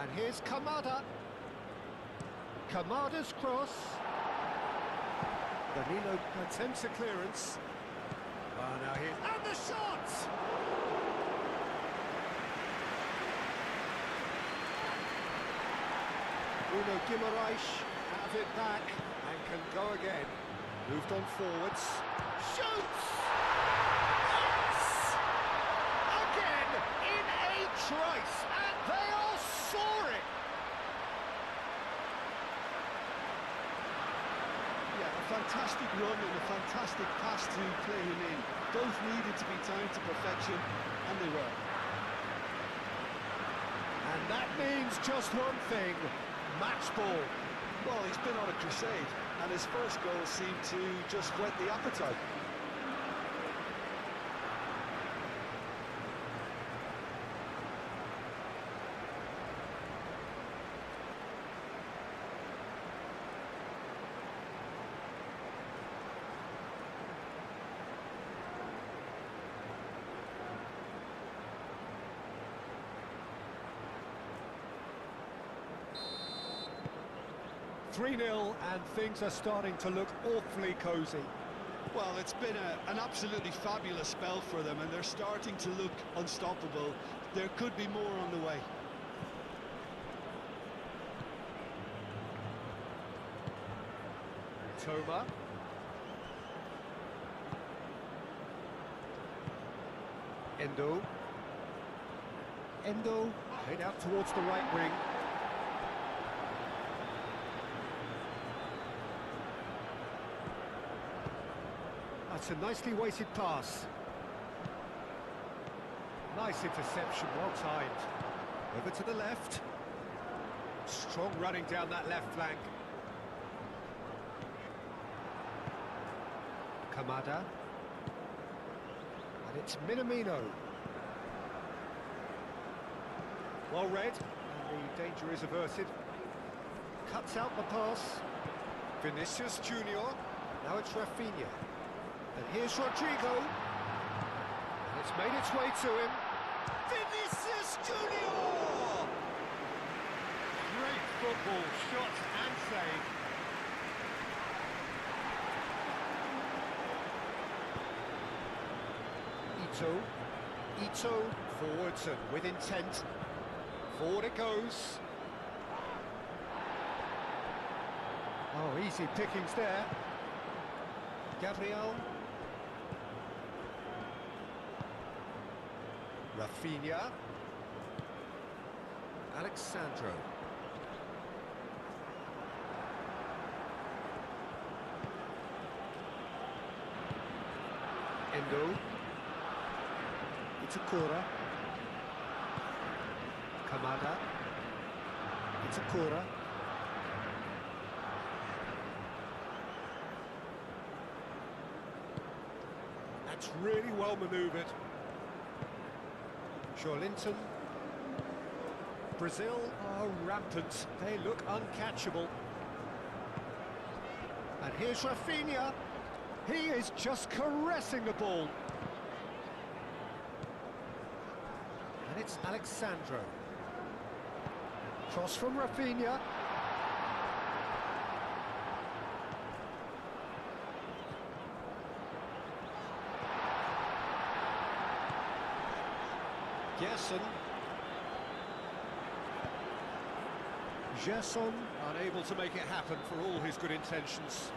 And here's Kamada. Kamada's cross. Danilo attempts a clearance. Oh, now here's... And the shot! Bruno Guimaraes have it back and can go again. Moved on forwards. Shoots! Yes! Again in a trice, and they are soaring! Yeah, a fantastic run and a fantastic pass to play him in. Both needed to be timed to perfection, and they were. And that means just one thing. Match ball. Well, he's been on a crusade, and his first goal seemed to just whet the appetite. .3-0 and things are starting to look awfully cosy. Well, it's been an absolutely fabulous spell for them, and they're starting to look unstoppable. There could be more on the way. Toma. Endo. Head out towards the right wing. That's a nicely weighted pass. Nice interception, well timed. Over to the left. Strong running down that left flank. Kamada. And it's Minamino. Well read, and the danger is averted. Cuts out the pass. Vinicius Junior. Now it's Rafinha. And here's Rodrigo. And it's made its way to him. Vinicius Junior! Great football, shot and save. Ito forwards and with intent. Forward it goes. Oh, easy pickings there. Gabriel. Rafinha. Alexandro. Endo. Itakura. Kamada. Itakura. That's really well manoeuvred. Joelinton. Brazil are rampant. They look uncatchable. And here's Rafinha. He is just caressing the ball. And it's Alexandro. Cross from Rafinha. Gerson unable to make it happen for all his good intentions.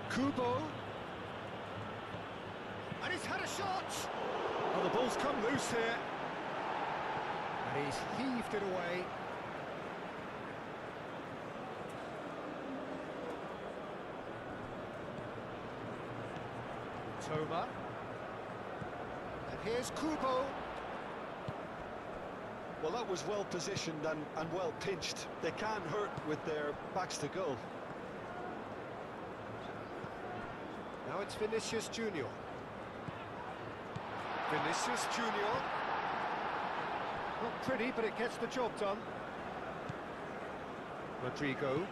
Kubo. And he's had a shot! Oh, the ball's come loose here. And he's heaved it away. Toma. And here's Kubo. Well, that was well positioned and well pinched. They can't hurt with their backs to goal. Now it's Vinicius Junior. Vinicius Junior. Not pretty, but it gets the job done. Rodrigo.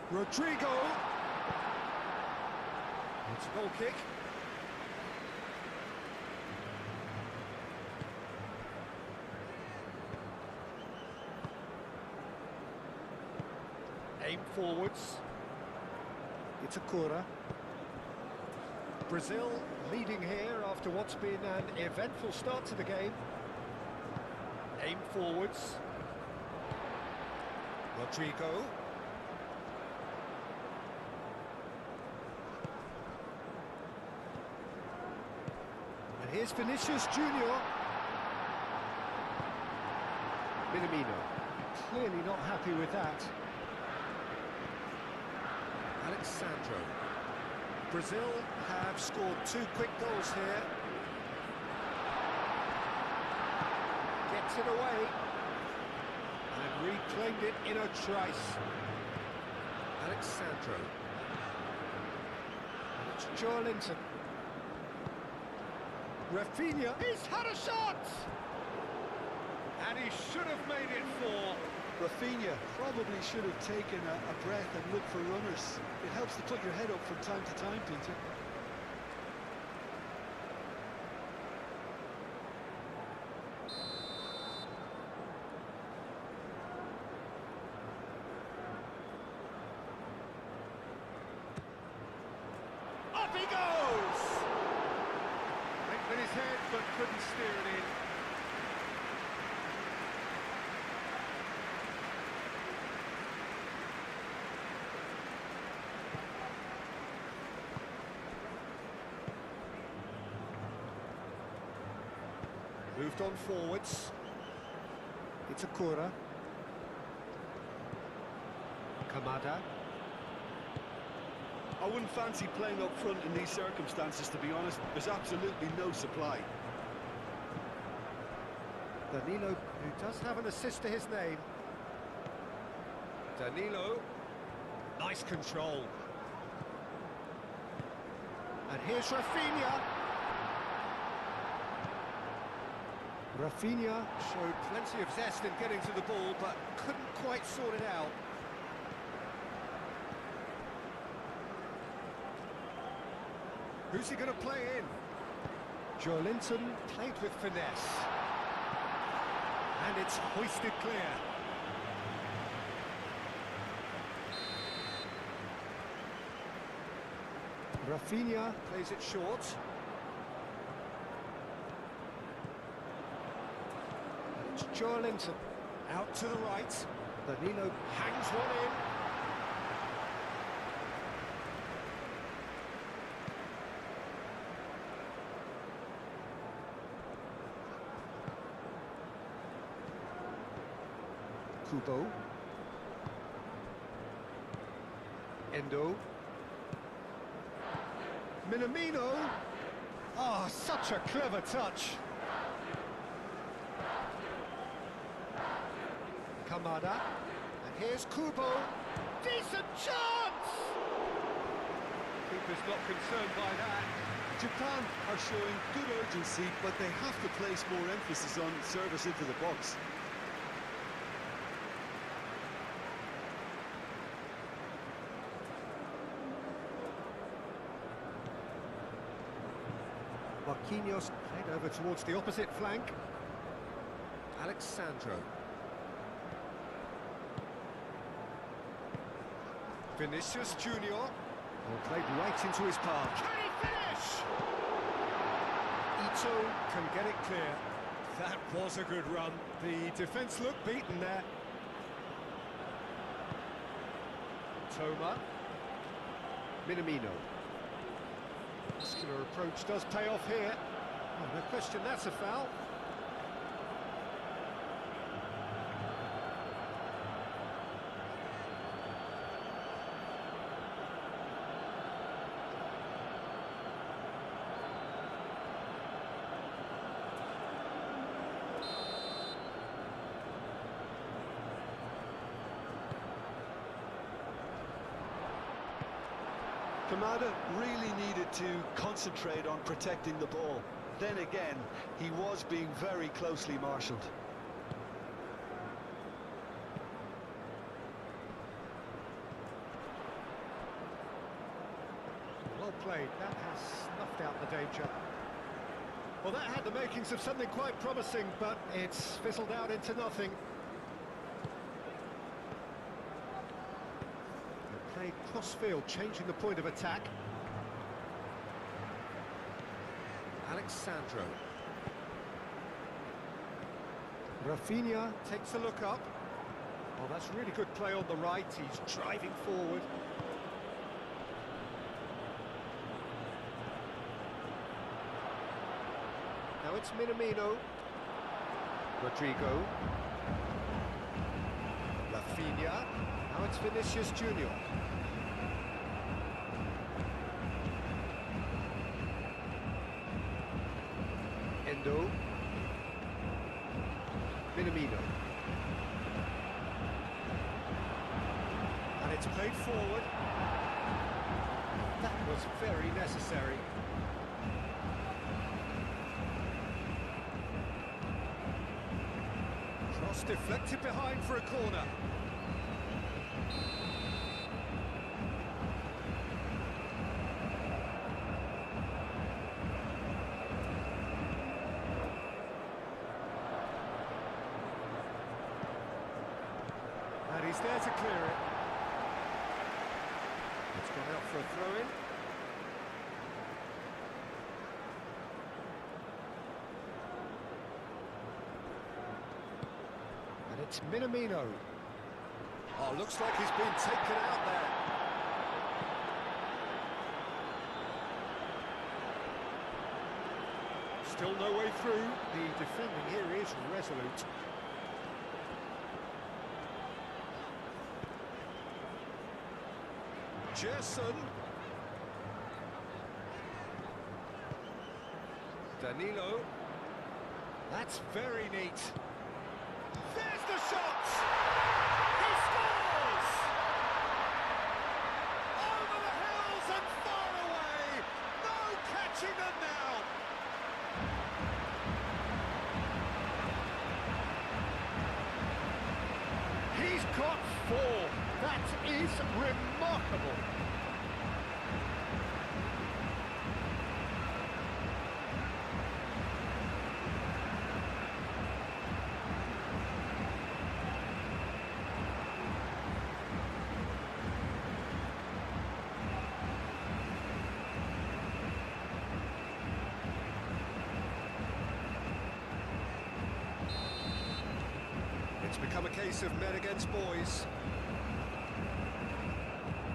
Rodrigo! It's a goal kick. Aim forwards. It's a Cura. Brazil leading here after what's been an eventful start to the game. Aim forwards. Rodrigo. And here's Vinicius Junior. Minamino. Clearly not happy with that. Alexandro. Brazil have scored 2 quick goals here. Gets it away. And reclaimed it in a trice. Alexandro. It's Joelinton. Rafinha. He's had a shot! And he should have made it 4. Rafinha probably should have taken a breath and looked for runners. It helps to put your head up from time to time, Peter. Up he goes! Went with his head, but couldn't steer it in. Moved on forwards. It's a Cura. Kamada. I wouldn't fancy playing up front in these circumstances, to be honest. There's absolutely no supply. Danilo, who does have an assist to his name. Danilo. Nice control. And here's Rafinha. Rafinha showed plenty of zest in getting to the ball, but couldn't quite sort it out. Who's he going to play in? Joelinton played with finesse. And it's hoisted clear. Rafinha plays it short. And it's Joelinton out to the right. Danilo hangs one in. Kubo. Endo. Minamino. Ah, such a clever touch. Kamada. And here's Kubo. Decent chance! Keeper's not concerned by that. Japan are showing good urgency, but they have to place more emphasis on service into the box. Marquinhos played over towards the opposite flank. Alexandro. Vinicius Junior. Well, played right into his path. Can he finish? Ito can get it clear. That was a good run. The defence looked beaten there. Toma. Minamino. Muscular approach does pay off here. Oh, no question, that's a foul. Kamada really needed to concentrate on protecting the ball. then again, he was being very closely marshalled. Well played, that has snuffed out the danger. Well, that had the makings of something quite promising, but it's fizzled out into nothing. They played cross-field, changing the point of attack. Alexandro. Rafinha takes a look up. Oh, that's really good play on the right. He's driving forward. Now it's Minamino. Rodrigo. Rafinha. Now it's Vinicius Junior. Endo. Minamino. And it's played forward. That was very necessary. Cross deflected behind for a corner. And he's there to clear it. It's gone out for a throw-in. And it's Minamino. Oh, looks like he's been taken out there. Still no way through. The defending here is resolute. Gerson. Danilo. That's very neat. There's the shot! He scores! Over the hills and far away! No catching them now! He's got 4. That is remarkable. It's become a case of men against boys.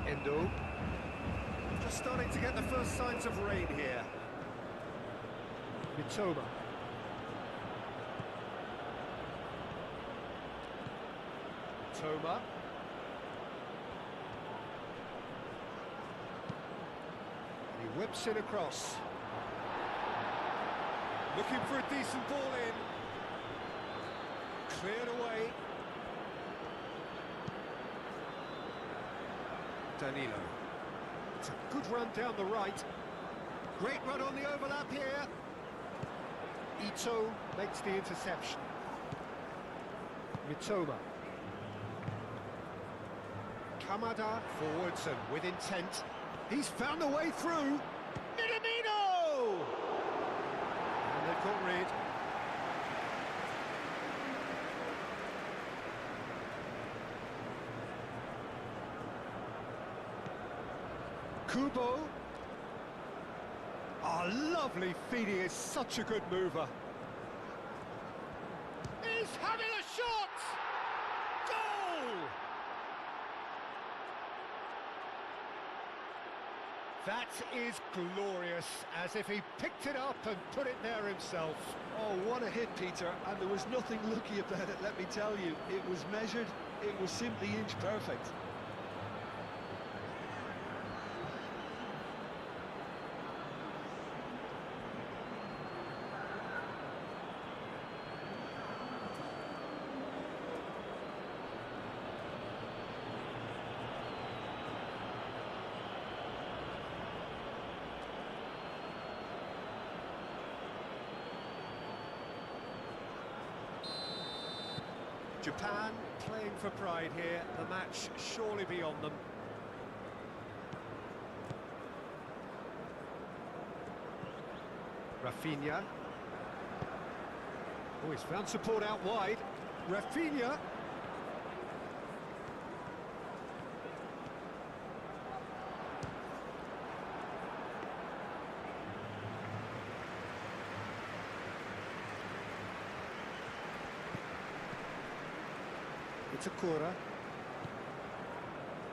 Endo. Just starting to get the first signs of rain here. Mitoma. Toma. And he whips it across. Looking for a decent ball in. Cleared away. Danilo. It's a good run down the right. Great run on the overlap here. Ito makes the interception. Mitoma. Kamada forwards and with intent. He's found a way through. Minamino! And they've got rid. Kubo. Oh, lovely feed. He is such a good mover. He's having a shot! Goal! That is glorious, as if he picked it up and put it there himself. Oh, what a hit, Peter, and there was nothing lucky about it, let me tell you. It was measured, it was simply inch perfect. Japan playing for pride here, the match surely beyond them. Rafinha. Oh, he's found support out wide. Rafinha. It's a Cora.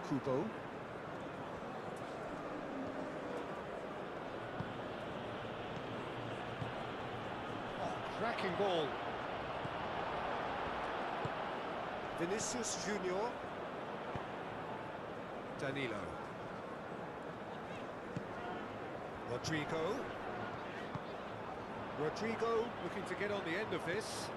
Kubo. Cracking ball. Vinicius Junior. Danilo. Rodrigo. Rodrigo looking to get on the end of this.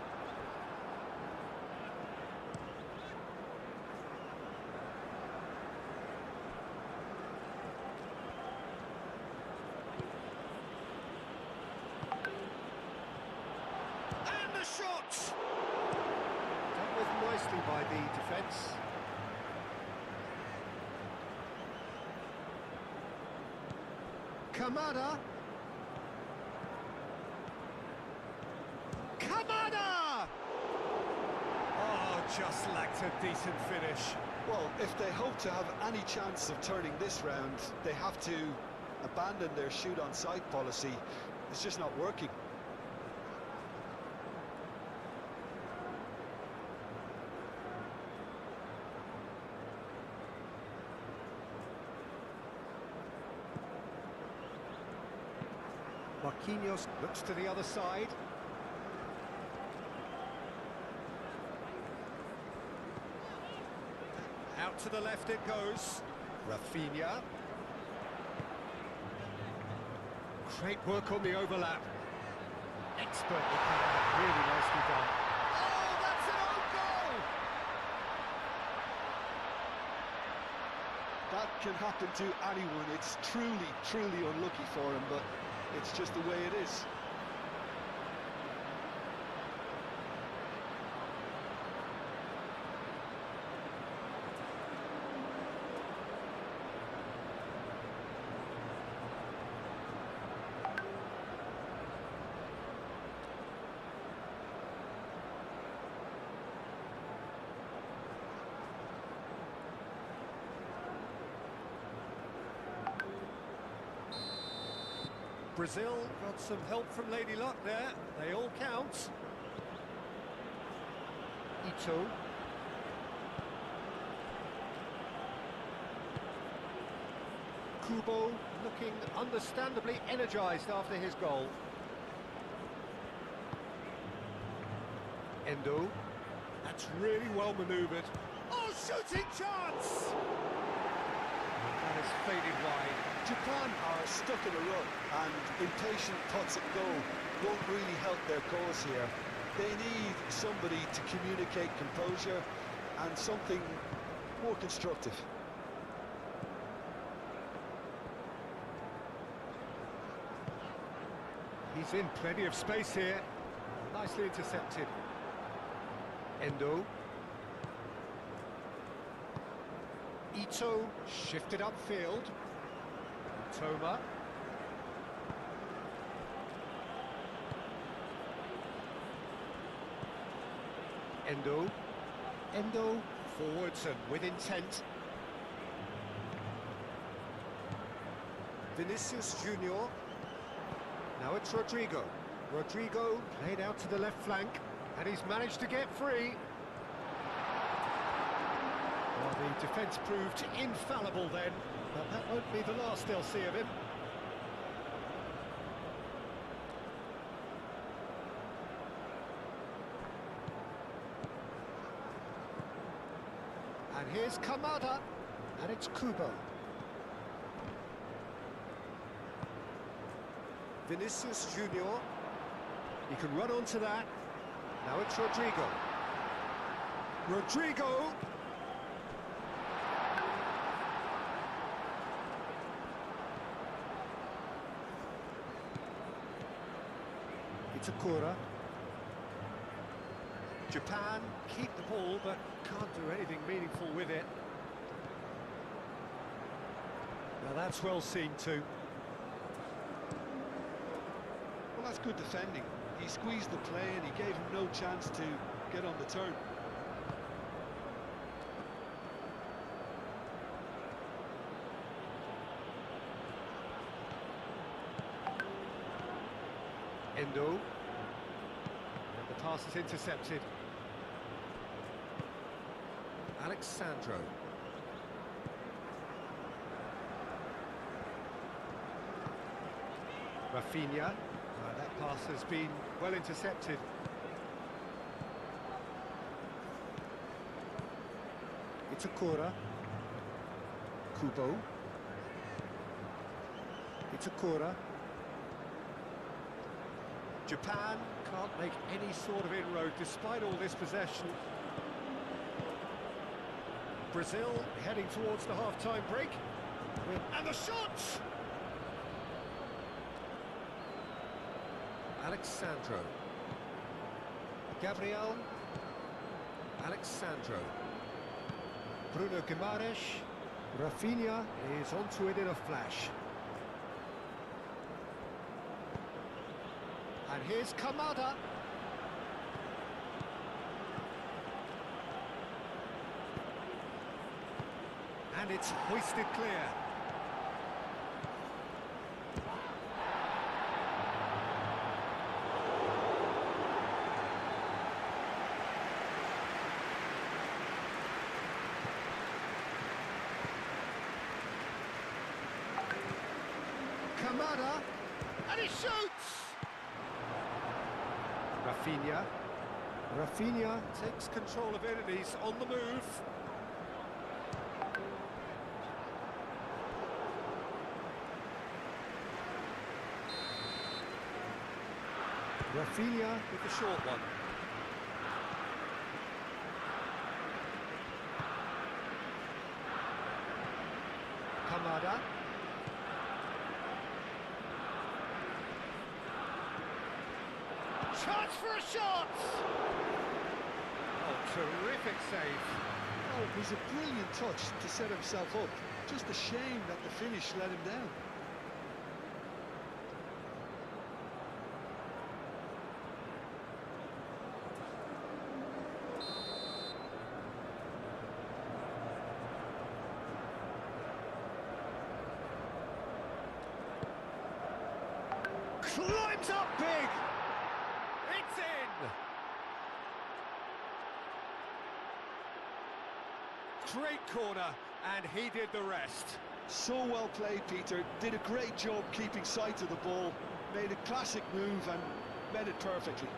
Shot! Dealt with nicely by the defence. Kamada. Kamada! Oh, just lacked a decent finish. Well, if they hope to have any chance of turning this round, they have to abandon their shoot-on-sight policy. It's just not working. Marquinhos looks to the other side. Out to the left it goes. Rafinha. Great work on the overlap. Expertly cut out, really nicely done. Oh, that's an own goal! That can happen to anyone. It's truly, truly unlucky for him, but it's just the way it is. Brazil got some help from Lady Luck there. They all count. Ito. Kubo looking understandably energised after his goal. Endo. That's really well manoeuvred. Oh, shooting chance! That has faded wide. Japan are stuck in a rut, and impatient touch and go won't really help their cause here. They need somebody to communicate composure and something more constructive. He's in plenty of space here. Nicely intercepted. Endo. Ito shifted upfield. Toma. Endo. Endo forwards and with intent. Vinicius Junior. Now it's Rodrigo. Rodrigo played out to the left flank, and he's managed to get free. Well, the defence proved infallible then, but that won't be the last they'll see of him. And here's Kamada, and it's Kubo. Vinicius Junior. He can run onto that. Now it's Rodrigo. Rodrigo! It's a Cora. Japan keep the ball, but can't do anything meaningful with it. Now that's well seen too. Well, that's good defending. He squeezed the play and he gave him no chance to get on the turn. Endo. And the pass is intercepted. Alexandro. Rafinha. That pass has been well intercepted. Itakura. Kubo. Itakura. Japan can't make any sort of inroad despite all this possession. Brazil heading towards the half-time break. And the shot! Alexandro. Gabriel. Alexandro. Bruno Guimaraes. Rafinha is onto it in a flash. And here's Kamada. And it's hoisted clear. Kamada. And he shoots! Rafinha. Rafinha takes control of it and he's on the move. Rafinha with the short one. Kamada. Chance for a shot! Oh, terrific save. Oh, it was a brilliant touch to set himself up. Just a shame that the finish let him down. Climbs up big! It's in! Great corner, and he did the rest. So well played, Peter. Did a great job keeping sight of the ball. Made a classic move and met it perfectly.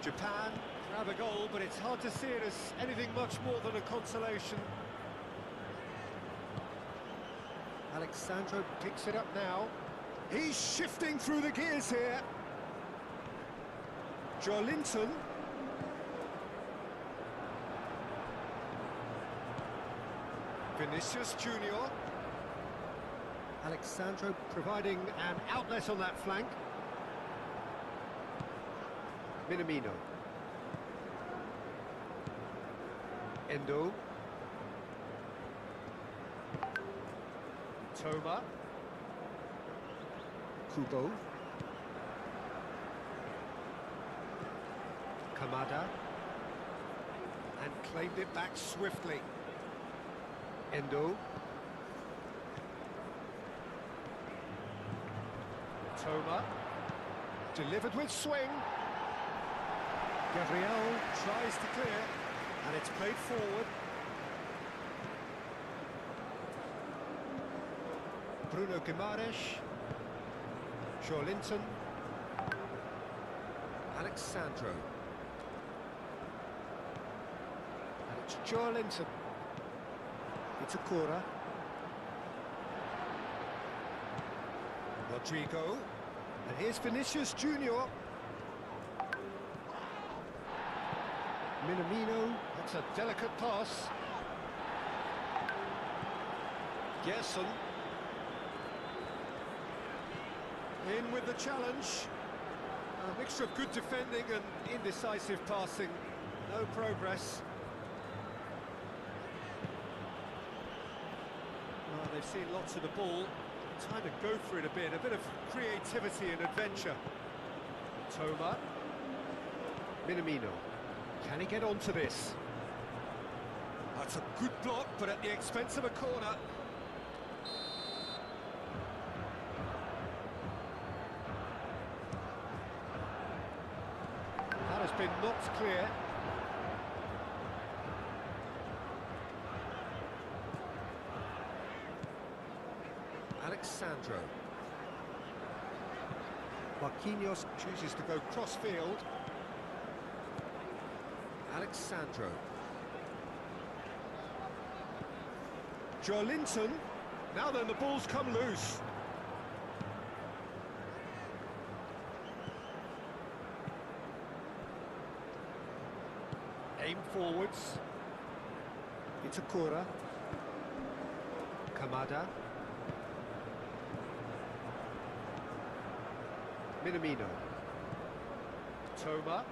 Japan grab a goal, but it's hard to see it as anything much more than a consolation. Alexandro picks it up now. He's shifting through the gears here. Joelinton. Vinicius Junior. Alexandro providing an outlet on that flank. Minamino. Endo. Toma. Kubo. Kamada. And claimed it back swiftly. Endo. Toma. Delivered with swing. Gabriel tries to clear, and it's played forward. Bruno Guimaraes. Joelinton. Alexandro. And it's Joelinton. Itakura. Rodrigo. And here's Vinicius Junior. Minamino, that's a delicate pass. Gerson. In with the challenge. A mixture of good defending and indecisive passing. No progress. Well, they've seen lots of the ball. Time to go for it a bit of creativity and adventure. Toma. Minamino. Can he get onto this? That's a good block, but at the expense of a corner. That has been knocked clear. Alexandro. Marquinhos chooses to go cross-field. Alexandro. Joelinton. Now then, the ball's come loose. Aim forwards. Itakura. Kamada. Minamino. Toma.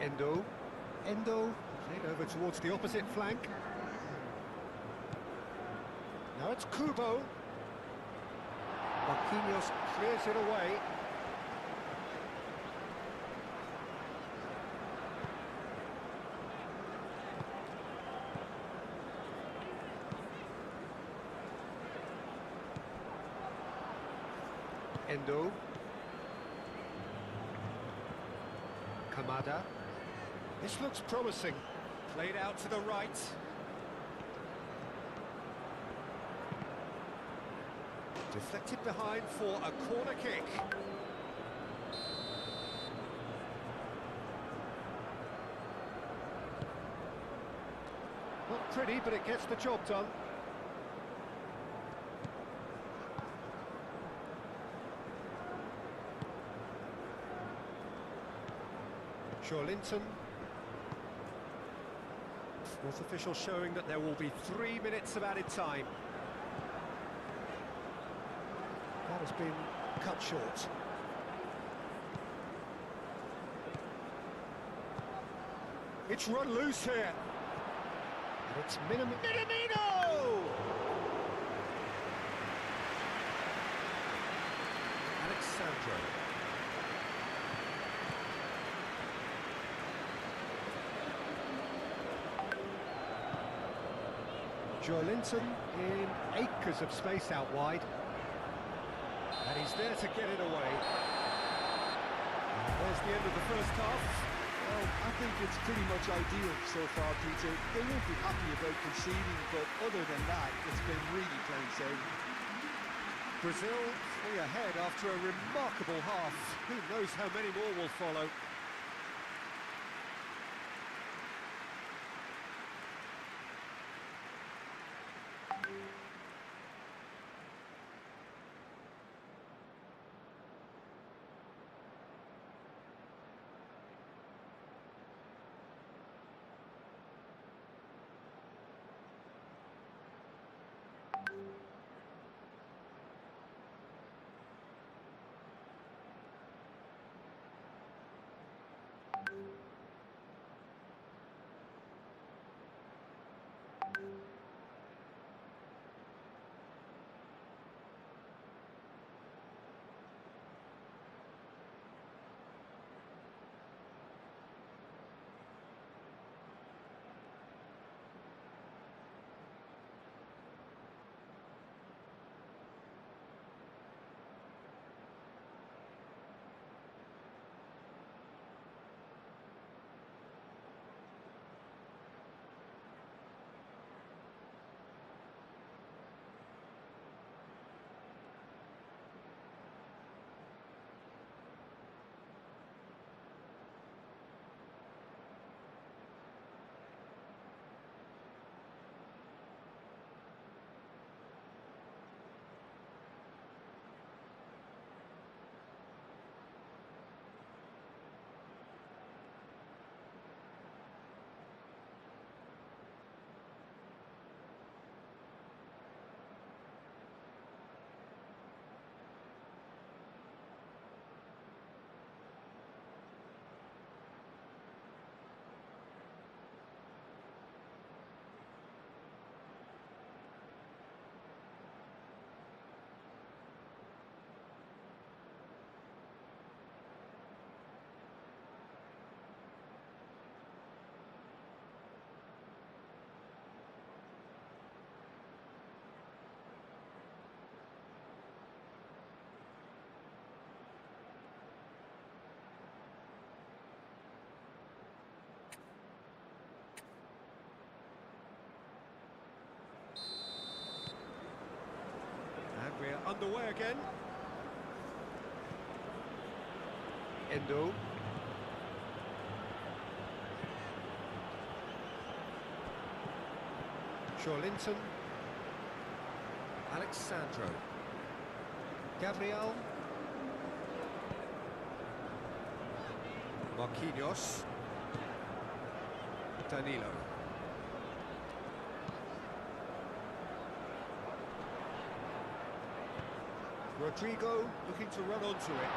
Endo. Played over towards the opposite flank. Now it's Kubo. Marquinhos clears it away. Endo. Kamada. This looks promising. Played out to the right. Deflected behind for a corner kick. Not pretty, but it gets the job done. Joelinton. Fourth official showing that there will be 3 minutes of added time. That has been cut short. It's run loose here. And it's Minamino! Alexandro. Joelinton in acres of space out wide. And he's there to get it away. There's the end of the first half. Well, I think it's pretty much ideal so far, Peter. They won't be happy about conceding, but other than that, it's been really plain sailing. Brazil 3 ahead after a remarkable half. Who knows how many more will follow. underway again. Endo. Linton. Alexandro. Gabriel. Marquinhos. Danilo. Rodrigo looking to run onto it.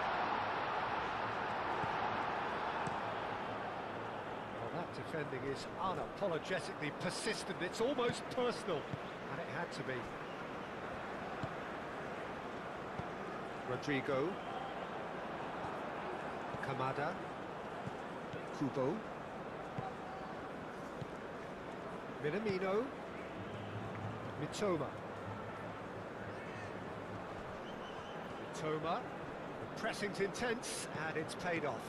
Well, that defending is unapologetically persistent. It's almost personal, and it had to be. Rodrigo. Kamada. Kubo. Minamino. Mitoma. Mitoma. The pressing's intense, and it's paid off.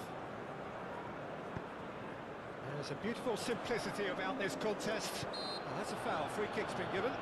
There's a beautiful simplicity about this contest. Well, that's a foul. Free kick's been given.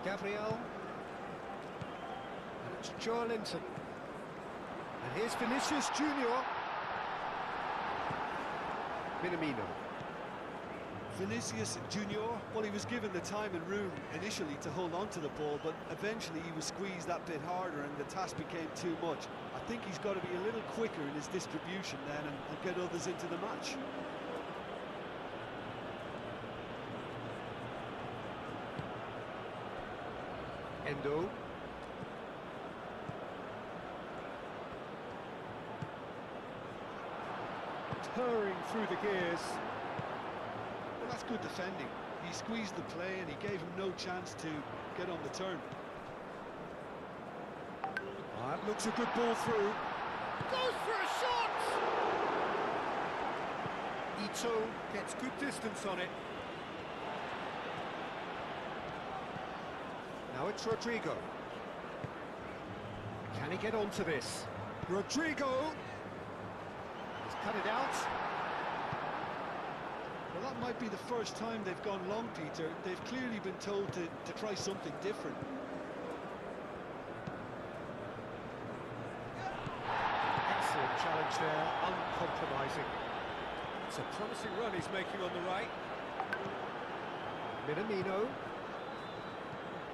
Gabriel, and it's Linton, and here's Vinicius Junior. Minamino. Vinicius Junior, well, he was given the time and room initially to hold on to the ball, but eventually he was squeezed that bit harder and the task became too much. I think he's got to be a little quicker in his distribution then and get others into the match. Endo. Purring through the gears. Well, that's good defending. He squeezed the play and he gave him no chance to get on the turn. That looks a good ball through. Goes for a shot! Ito gets good distance on it. Now it's Rodrigo. Can he get onto this? Rodrigo! He's cut it out. Well, that might be the first time they've gone long, Peter. They've clearly been told to try something different. Excellent challenge there, uncompromising. It's a promising run he's making on the right. Minamino.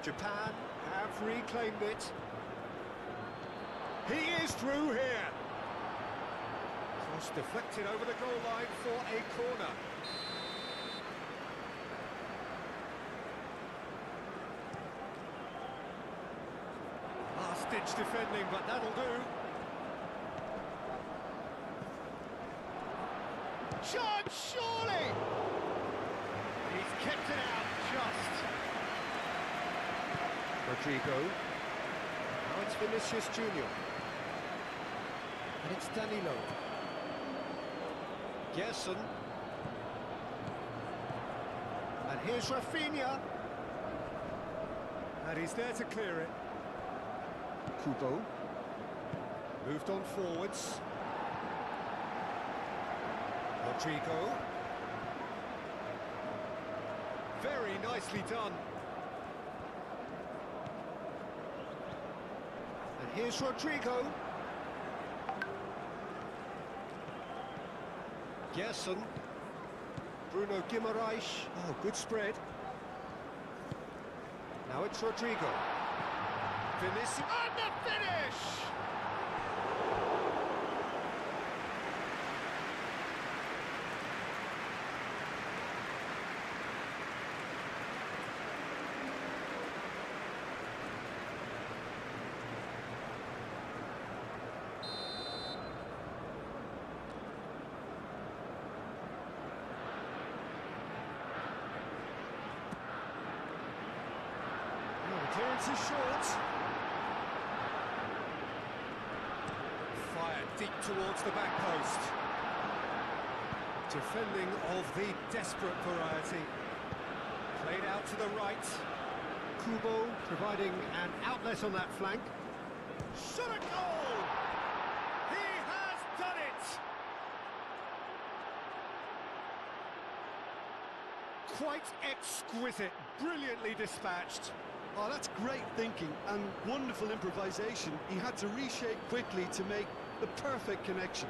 Japan have reclaimed it. He is through here. Cross deflected over the goal line for a corner. Last-ditch defending, but that'll do. Shot, surely! He's kept it out just. Rodrigo. Now it's Vinicius Junior. And it's Danilo. Gerson. And here's Rafinha. And he's there to clear it. Kubo. Moved on forwards. Rodrigo. Very nicely done. And here's Rodrigo. Gerson. Bruno Guimaraes. Oh, good spread. Now it's Rodrigo. Vinicius. And the finish! Clearance is short. Fired deep towards the back post. Defending of the desperate variety. Played out to the right. Kubo providing an outlet on that flank. Shot a goal! He has done it! Quite exquisite, brilliantly dispatched. Oh, that's great thinking and wonderful improvisation. He had to reshape quickly to make the perfect connection.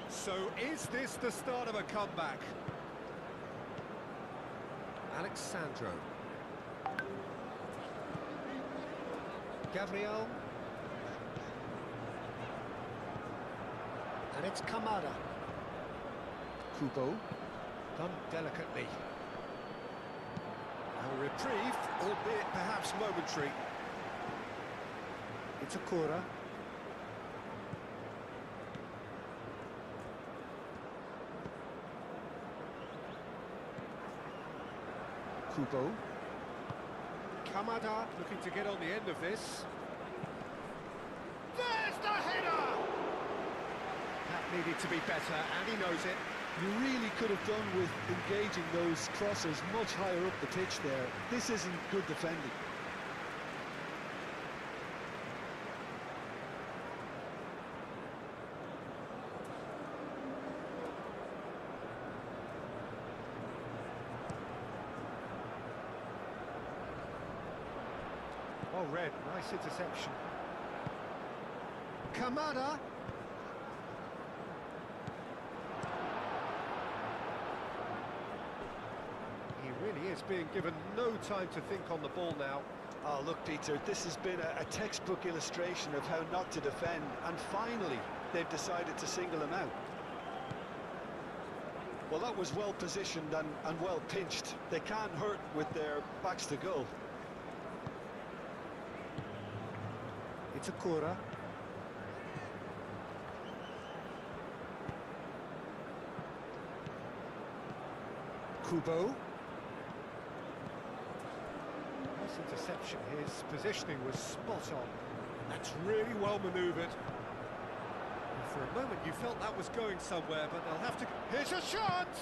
So is this the start of a comeback? Alexandro. Gabriel. And it's Kamada. Kubo. Done delicately. A reprieve, albeit perhaps momentary. It's Akura. Kubo. Kamada looking to get on the end of this. There's the header! That needed to be better, and he knows it. You really could have done with engaging those crosses much higher up the pitch there. This isn't good defending. Oh, Red, nice interception. Kamada. He really is being given no time to think on the ball now. Oh, look, Peter, this has been a textbook illustration of how not to defend, and finally they've decided to single him out. Well, that was well positioned and well pinched. They can't hurt with their backs to goal. It's Akura. Kubo. Nice interception. His positioning was spot on. That's really well manoeuvred. For a moment you felt that was going somewhere, but they'll have to... Here's a chance!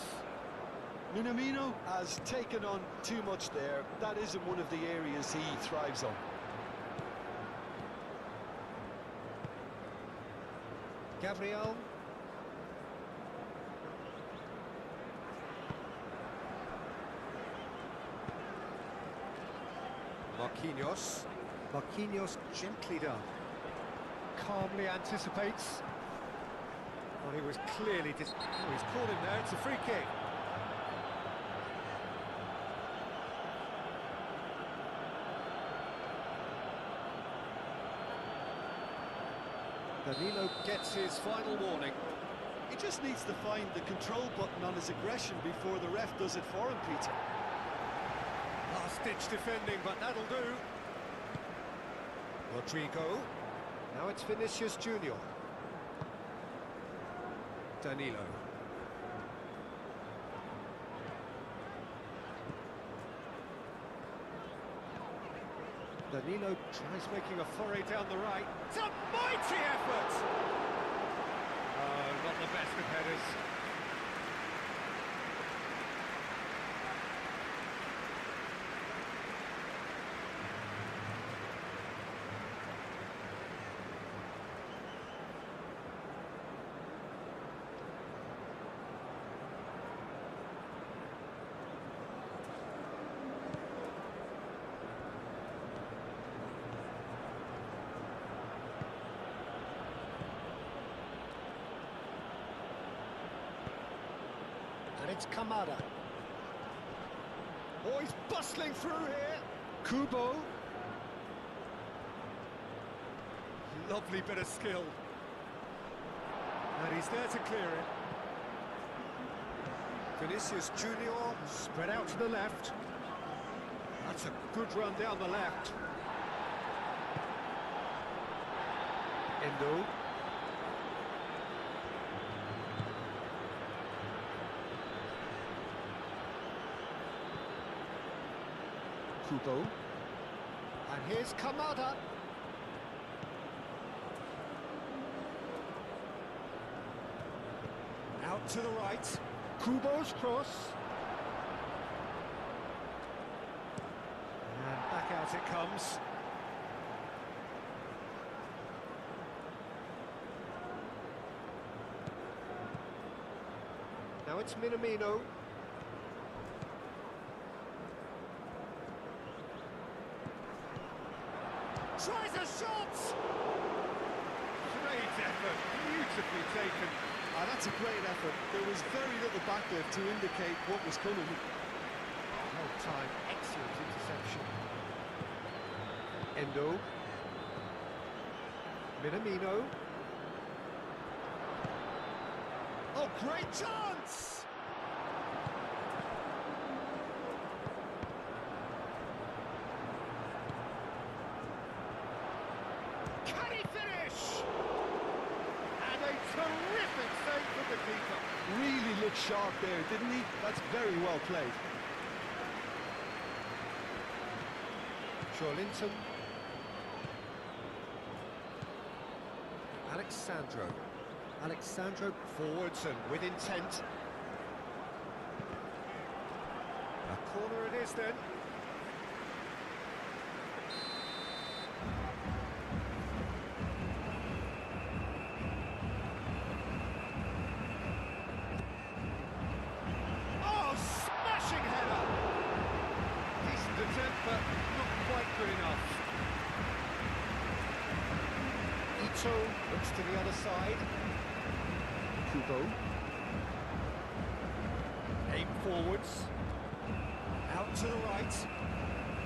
Minamino has taken on too much there. That isn't one of the areas he thrives on. Gabriel. Marquinhos. Marquinhos gently done. Calmly anticipates. Well, he was clearly he's caught him there. It's a free kick. Danilo gets his final warning. He just needs to find the control button on his aggression before the ref does it for him, Peter. Last-ditch defending, but that'll do. Rodrigo. Now it's Vinicius Junior. Danilo. Danilo tries making a foray down the right. It's a mighty effort! Oh, not the best of headers. And it's Kamada. Oh, he's bustling through here. Kubo. Lovely bit of skill. And he's there to clear it. Vinicius Junior spread out to the left. That's a good run down the left. Endo. Kubo. And here's Kamada. Out to the right. Kubo's cross. And back out it comes. Now it's Minamino. Tries a shot! Great effort, beautifully taken. Ah, that's a great effort. There was very little backlift to indicate what was coming. Held time, excellent interception. Endo. Minamino. Oh, great chance! Can he finish? And a terrific save from the keeper. Really looked sharp there, didn't he? That's very well played. Linton. Alexandro forwards and with intent. A corner it is then. Oh, smashing header! Decent attempt, but not quite good enough. Ito looks to the other side. Kubo. Aim forwards. Out to the right.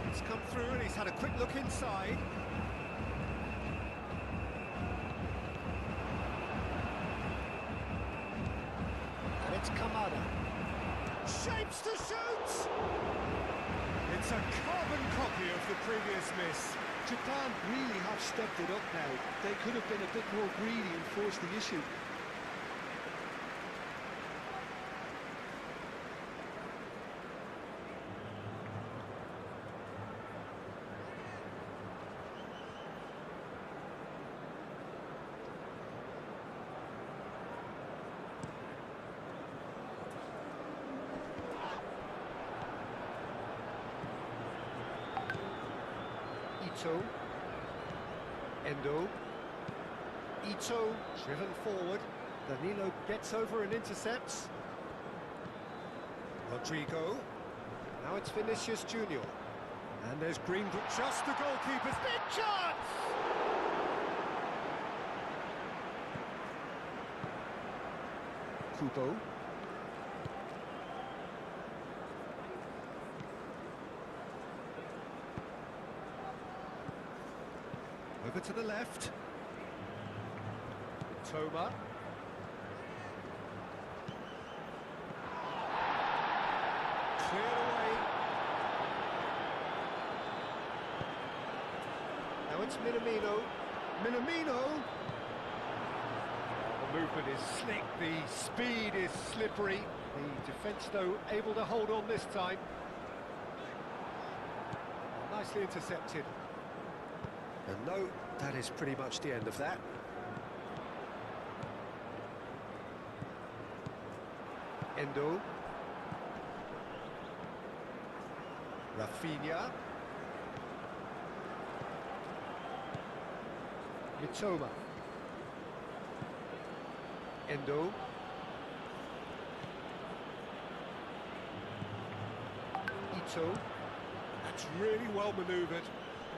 It's come through and he's had a quick look inside. And it's Kamada. Shapes to shoot! It's a carbon copy of the previous miss. Japan really have stepped it up now. They could have been a bit more greedy and forced the issue. Ito. Endo. Ito driven forward. Danilo gets over and intercepts. Rodrigo. Now it's Vinicius Junior. And there's Greenwood, just the goalkeeper's big chance! Kubo. Over to the left. Toma. Cleared away. Now it's Minamino. Minamino! The movement is slick, the speed is slippery. The defence, though, able to hold on this time. Nicely intercepted. And no, that is pretty much the end of that. Endo. Rafinha. Mitoma. Endo. Ito. That's really well manoeuvred.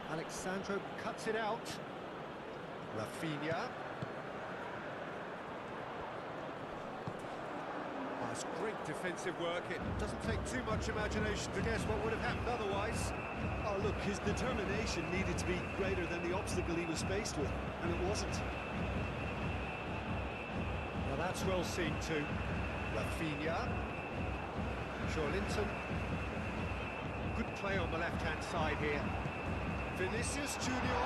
Alexandro cuts it out. Rafinha. That's great defensive work. It doesn't take too much imagination to guess what would have happened otherwise. Oh, look, his determination needed to be greater than the obstacle he was faced with, and it wasn't. Now that's well seen too. Rafinha. Linton. Good play on the left-hand side here. Vinicius Junior,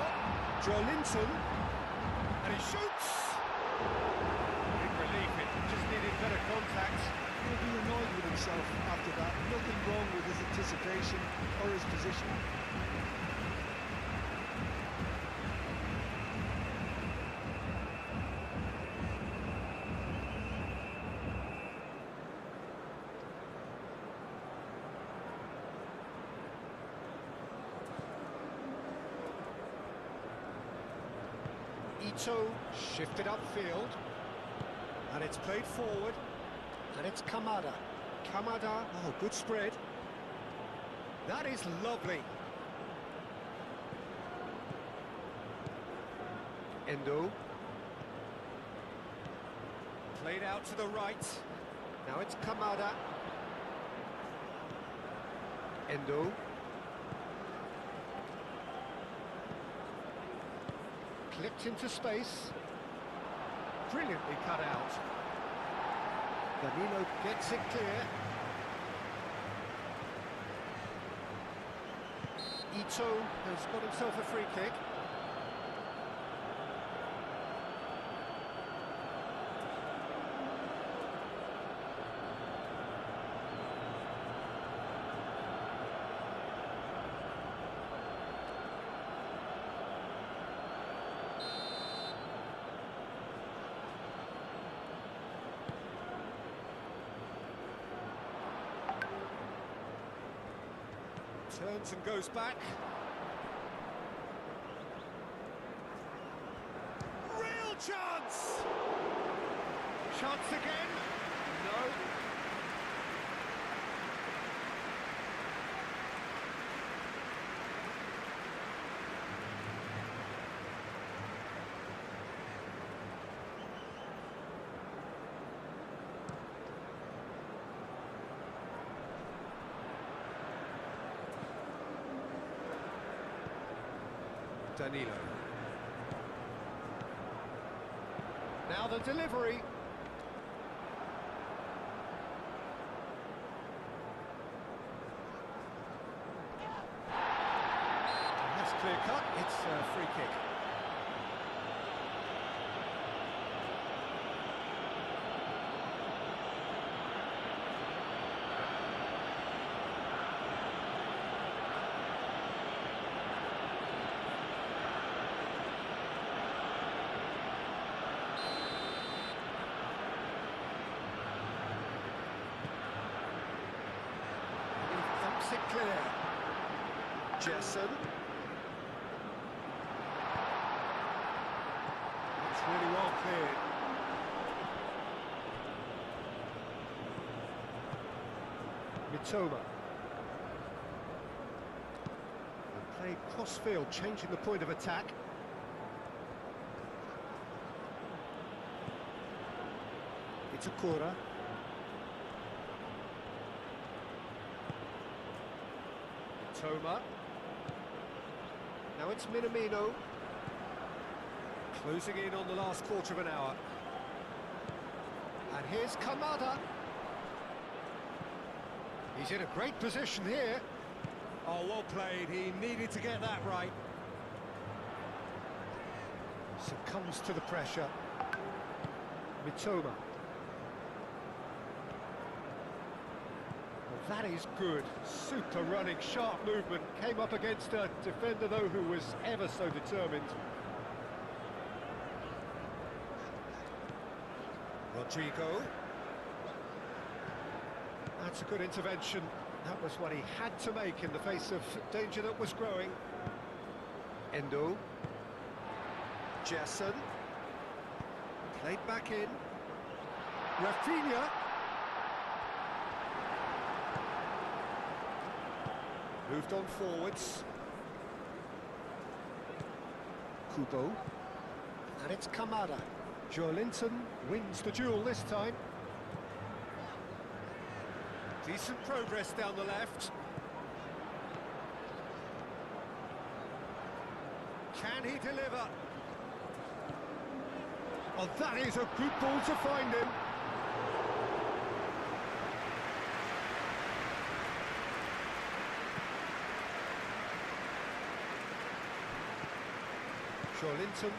Joelinton, and he shoots! Big relief, it just needed better contact. He'll be annoyed with himself after that. Nothing wrong with his anticipation or his position. Ito shifted upfield, and it's played forward, and it's Kamada. Kamada, oh, good spread. That is lovely. Endo. Played out to the right. Now it's Kamada. Endo. Clipped into space. Brilliantly cut out. Danilo gets it clear. Ito has got himself a free kick. Turns and goes back. Real chance! Chance again? No. Danilo. Now the delivery. That's clear cut. It's a free kick. It clear. Jessen. It's really well cleared. Mitoma. And played cross-field, changing the point of attack. Itakura. Toma. Now it's Minamino. Closing in on the last quarter of an hour. And here's Kamada. He's in a great position here. Oh, well played. He needed to get that right. Succumbs to the pressure. Mitoma. That is good. Super running, sharp movement. Came up against a defender, though, who was ever so determined. Rodrigo. That's a good intervention. That was what he had to make in the face of danger that was growing. Endo. Jessen. Played back in. Rafinha. Moved on forwards. Kubo. And it's Kamada. Joelinton wins the duel this time. Decent progress down the left. Can he deliver? Oh, that is a good ball to find him. Linton.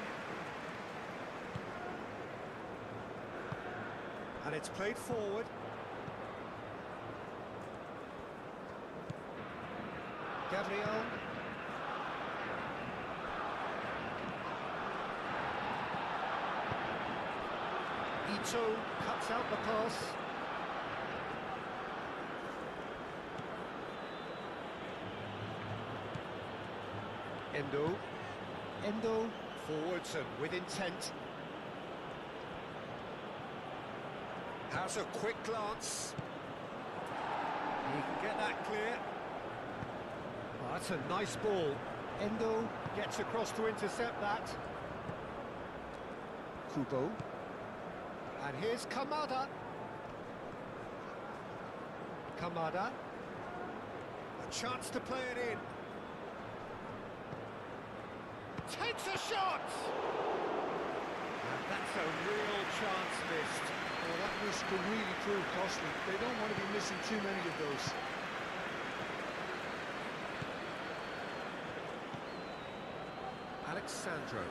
And it's played forward. Gabriel. Ito cuts out the pass. Endo forwards and with intent. Has a quick glance. He can get that clear. Oh, that's a nice ball. Endo gets across to intercept that. Kubo. And here's Kamada. Kamada. A chance to play it in. Takes a shot! And that's a real chance missed. Well, that miss could really prove costly. They don't want to be missing too many of those. Alexandro.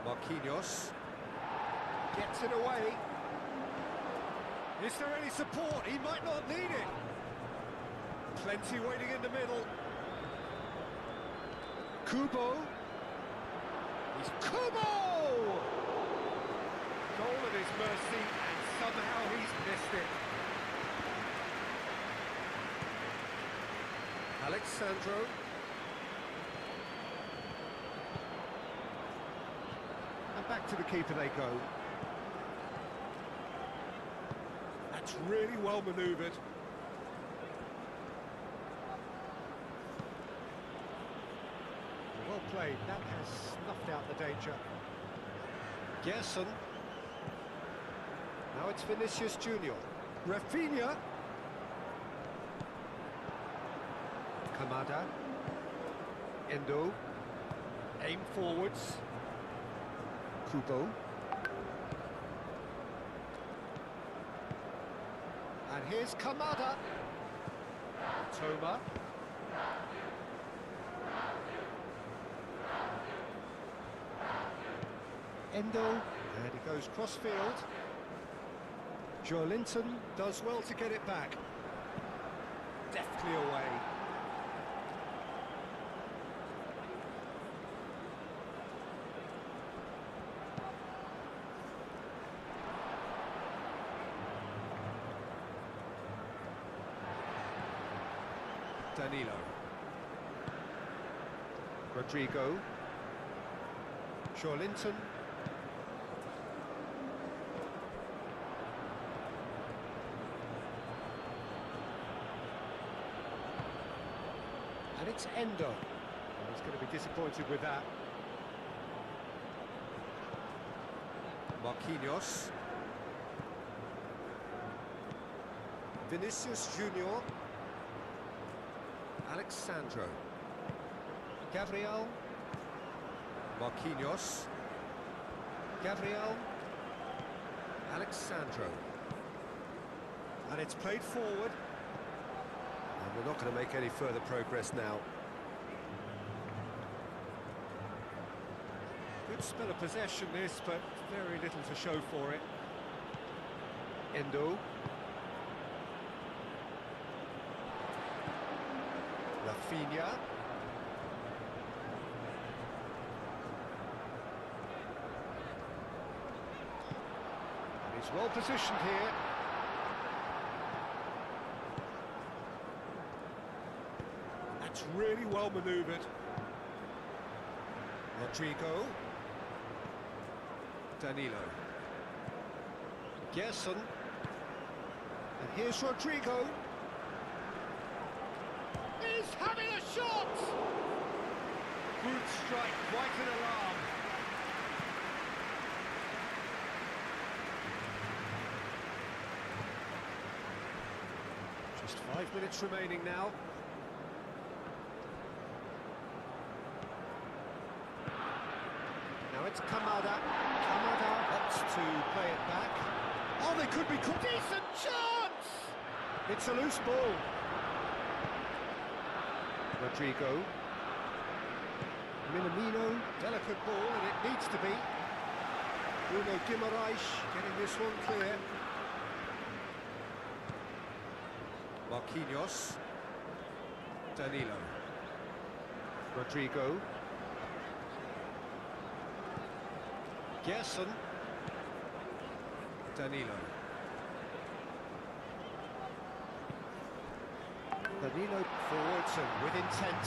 Marquinhos. Gets it away. Is there any support? He might not need it. Plenty waiting in the middle. Kubo. He's Kubo! Goal at his mercy, and somehow he's missed it. Alexandro. And back to the keeper they go. That's really well manoeuvred. Well played, that has snuffed out the danger. Gerson. Now it's Vinicius Junior. Rafinha. Kamada. Endo. Aim forwards. Kubo. And here's Kamada. Toma. Endo. And he goes cross-field. Linton does well to get it back. Deftly away. Danilo. Rodrigo. Linton. And it's Endo. He's going to be disappointed with that. Marquinhos. Vinicius Junior. Alexandro. Gabriel. Marquinhos. Gabriel. Alexandro. And it's played forward. And we're not going to make any further progress now. Good spell of possession this, but very little to show for it. Endo. Rafinha. And he's well positioned here. That's really well manoeuvred. Rodrigo. Danilo. Gerson. And here's Rodrigo. He's having a shot! Good strike, quite an alarm. Just 5 minutes remaining now. Now it's Kamada. Kamada opts to play it back. they could be... Decent chance! It's a loose ball. Rodrigo. Minamino. Delicate ball, and it needs to be. Bruno Guimaraes getting this one clear. Marquinhos. Danilo. Rodrigo. Gerson. Danilo. Danilo forwards and with intent.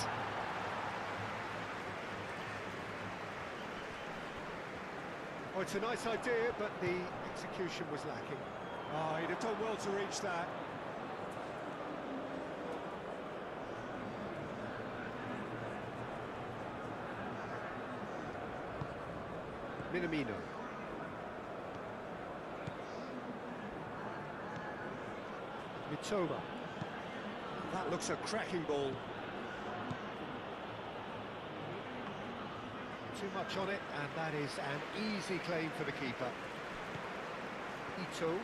Oh, it's a nice idea, but the execution was lacking. Oh, he'd have done well to reach that. Minamino. Mitoma. That looks a cracking ball. Too much on it, and that is an easy claim for the keeper. Ito.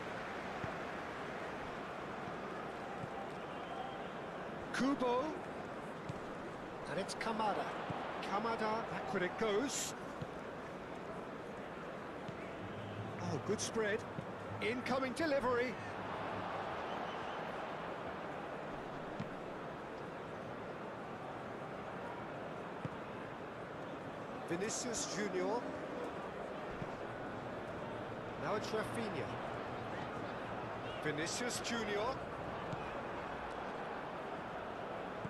Kubo. And it's Kamada. Kamada, backward it goes. Oh, good spread. Incoming delivery. Vinicius Junior. Now it's Rafinha. Vinicius Junior.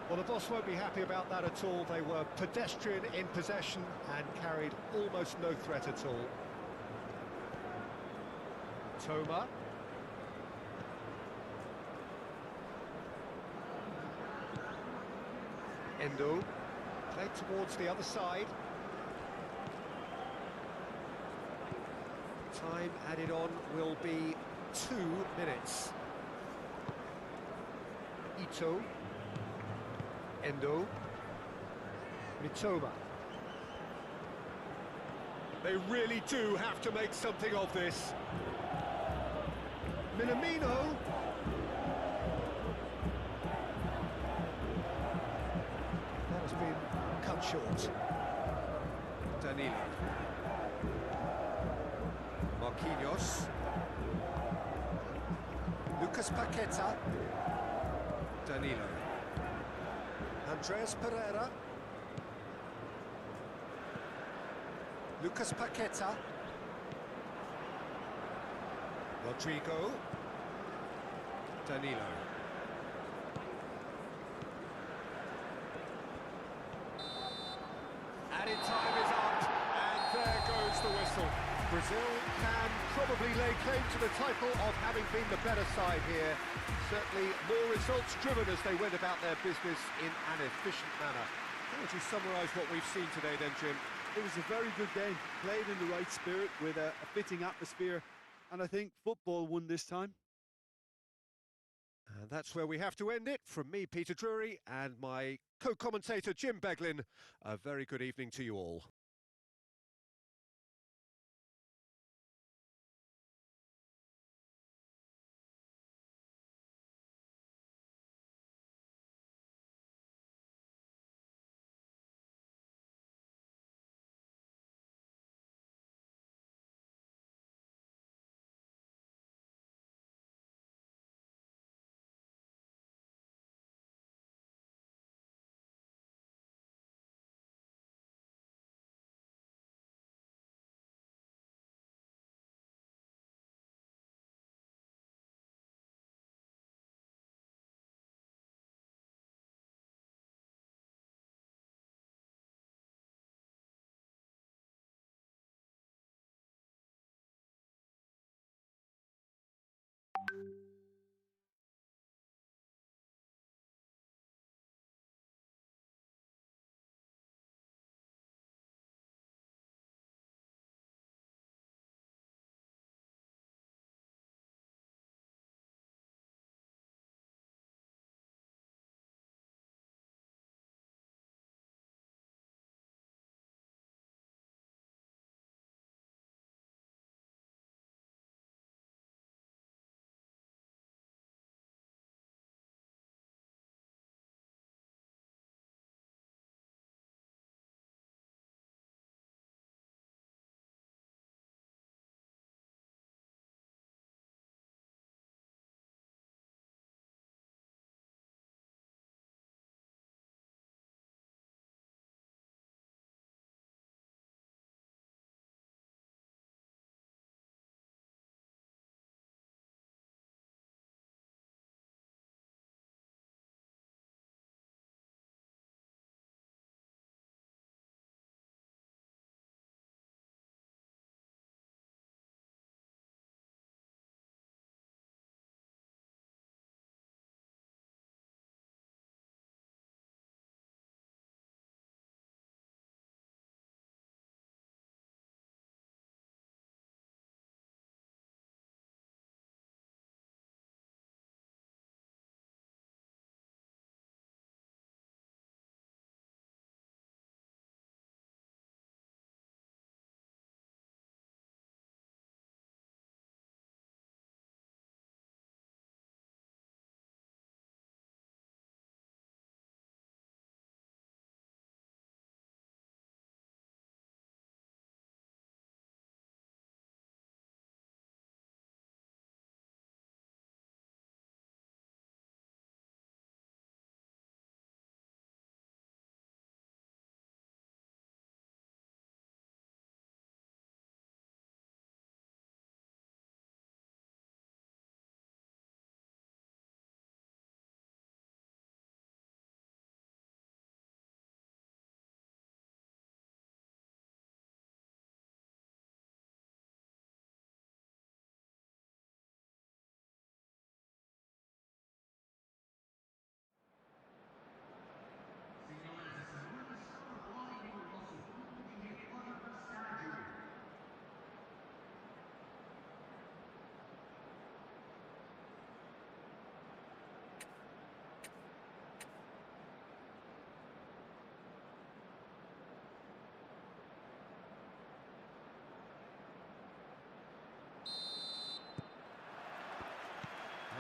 Well, the boss won't be happy about that at all. They were pedestrian in possession and carried almost no threat at all. Toma. Endo. Played towards the other side. Time added on will be 2 minutes. Ito. Endo. Mitoma. They really do have to make something of this. Minamino. That has been cut short. Danilo. Marquinhos. Lucas Paqueta. Danilo. Andreas Pereira. Lucas Paqueta. Rodrigo. Danilo. Added time is up, and there goes the whistle. Brazil can probably lay claim to the title of having been the better side here. Certainly more results driven as they went about their business in an efficient manner. How would you summarise what we've seen today then, Jim? It was a very good game, played in the right spirit with a fitting atmosphere, and I think football won this time. And that's where we have to end it. From me, Peter Drury, and my co-commentator, Jim Beglin, a very good evening to you all.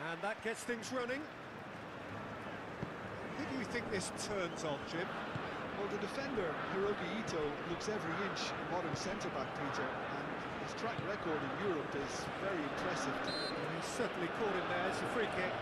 And that gets things running. Who do you think this turns on, Jim? Well, the defender, Hiroki Ito, looks every inch a modern centre-back, Peter, and his track record in Europe is very impressive. He's certainly caught him there. It's a free kick.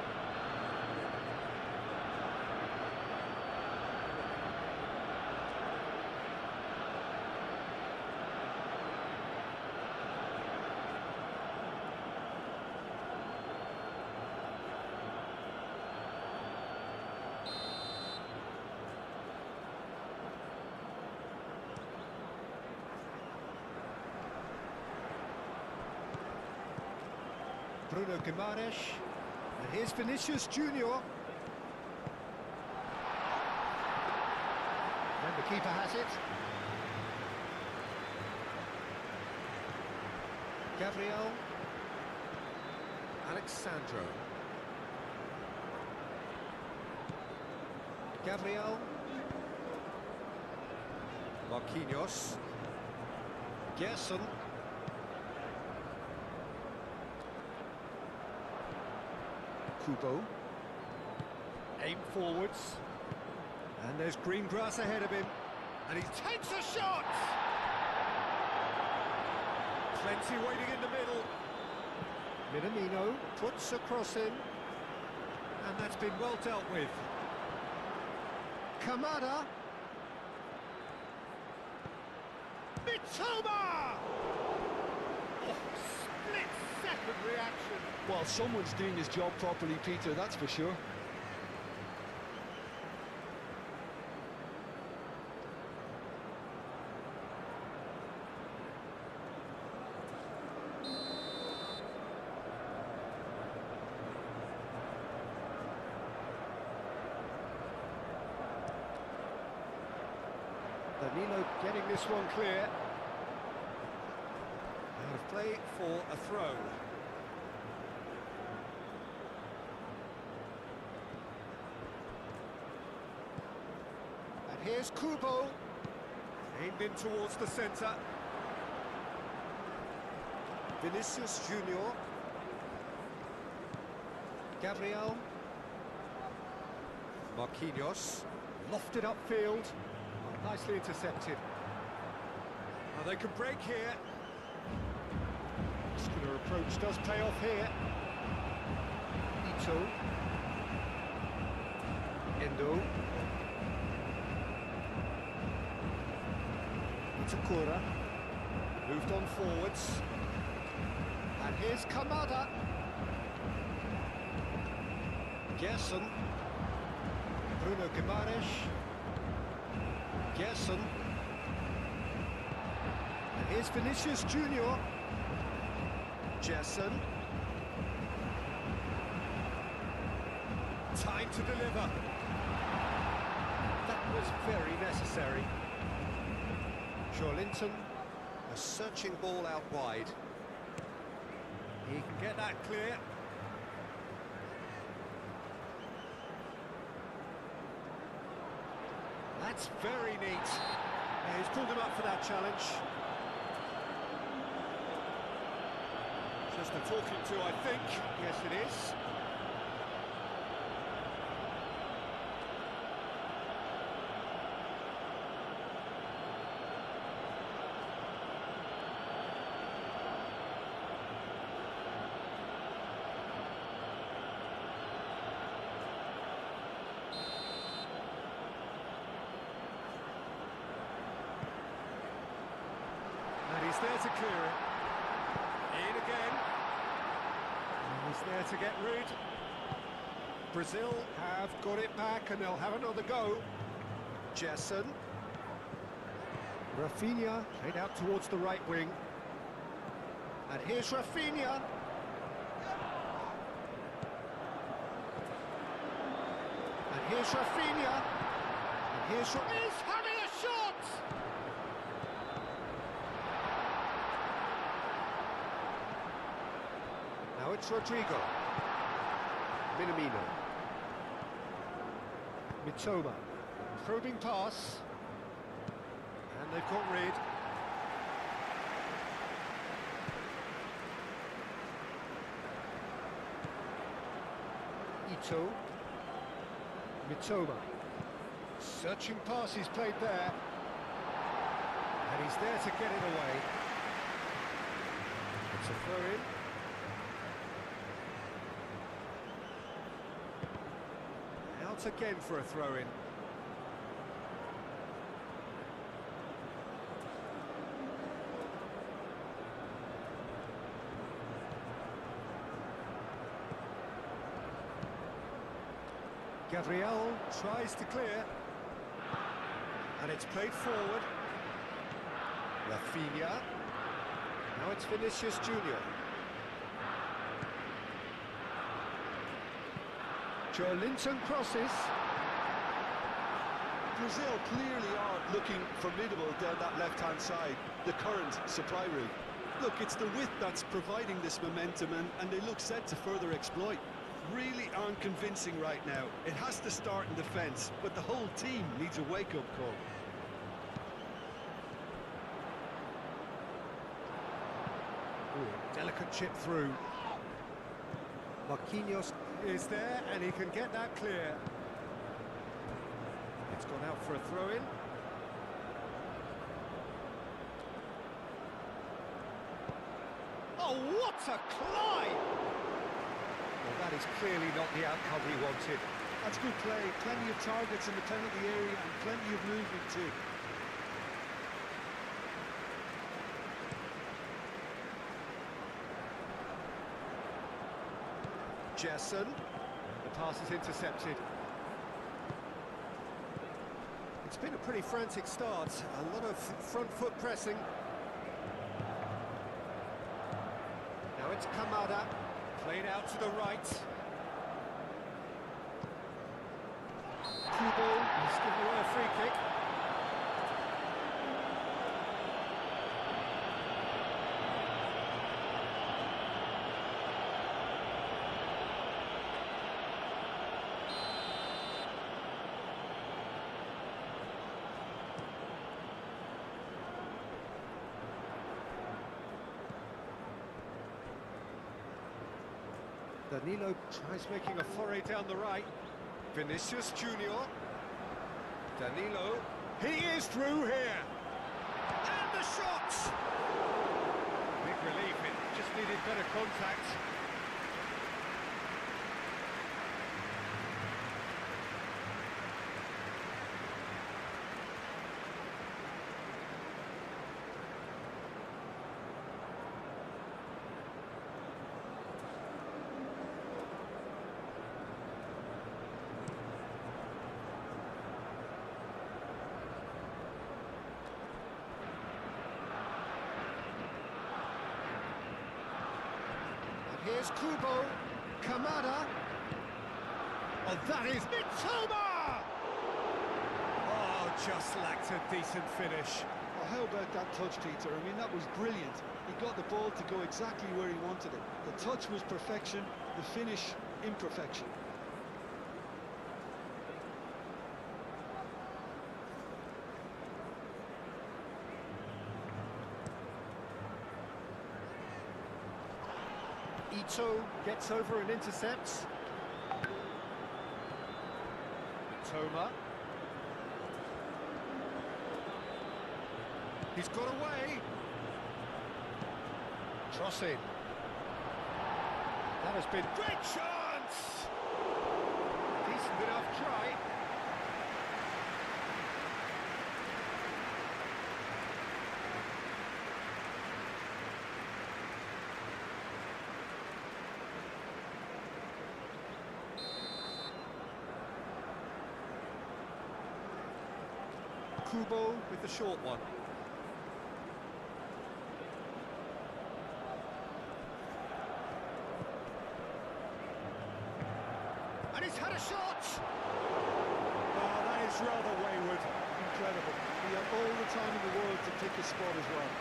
Bruno Guimaraes, and here's Vinicius Junior. Then the keeper has it. Gabriel. Alexandro. Gabriel. Marquinhos. Gerson. Kubo. Aim forwards. And there's green grass ahead of him. And he takes a shot! Plenty waiting in the middle. Minamino puts a cross in. And that's been well dealt with. Kamada. Mitoma! Oh, split-second reaction. Well, someone's doing his job properly, Peter, that's for sure. Danilo getting this one clear. Out of play for a throw. And here's Kubo. Aimed in towards the centre. Vinicius Junior. Gabriel. Marquinhos. Lofted upfield. Nicely intercepted. Well, they could break here. Muscular approach does pay off here. Ito. Endo. Itakura. Moved on forwards. And here's Kamada. Gerson. Bruno Guimaraes. Gerson. And here's Vinicius Junior. Gerson. Time to deliver. That was very necessary. Joelinton, a searching ball out wide. He can get that clear. That's very neat. Yeah, he's pulled him up for that challenge. Just a talking to, I think. Yes, it is. And he's there to clear it. In again. And he's there to get rid. Brazil have got it back and they'll have another go. Gerson. Rafinha played out towards the right wing. And here's Rafinha. And here's Rafinha. And here's He's having a shot! Now it's Rodrigo. Minamino. Mitoma. Probing pass. And they've got rid. Ito. Mitoma. Searching pass he's played there. And he's there to get it away. It's a throw-in. Out again for a throw-in. Gabriel tries to clear. And it's played forward. Rafinha. Now it's Vinicius Junior. Joelinton crosses. Brazil clearly are looking formidable down that left-hand side, the current supply route. Look, it's the width that's providing this momentum, and they look set to further exploit. Really aren't convincing right now. It has to start in defence, but the whole team needs a wake-up call. Ooh, delicate chip through. Marquinhos is there, and he can get that clear. It's gone out for a throw-in. Oh, what a climb! Well, that is clearly not the outcome he wanted. That's good play. Plenty of targets in the penalty area and plenty of movement too. Jesson. The pass is intercepted. It's been a pretty frantic start. A lot of front foot pressing. Now it's Kamada. Played out to the right. Kubo has given away a free kick. Danilo tries making a foray down the right. Vinicius Junior. Danilo. He is through here. And the shot! Big relief, it just needed better contact. Here's Kubo, Kamada, oh that is Mitoma! Oh, just lacked a decent finish. Oh, how about that touch, Peter? I mean, that was brilliant. He got the ball to go exactly where he wanted it. The touch was perfection, the finish imperfection. Ito gets over and intercepts. Toma. He's got away. Crossing. That has been great chance. Decent enough try. Kubo with the short one. And he's had a shot! Oh, that is rather wayward. Incredible. He had all the time in the world to pick his spot as well.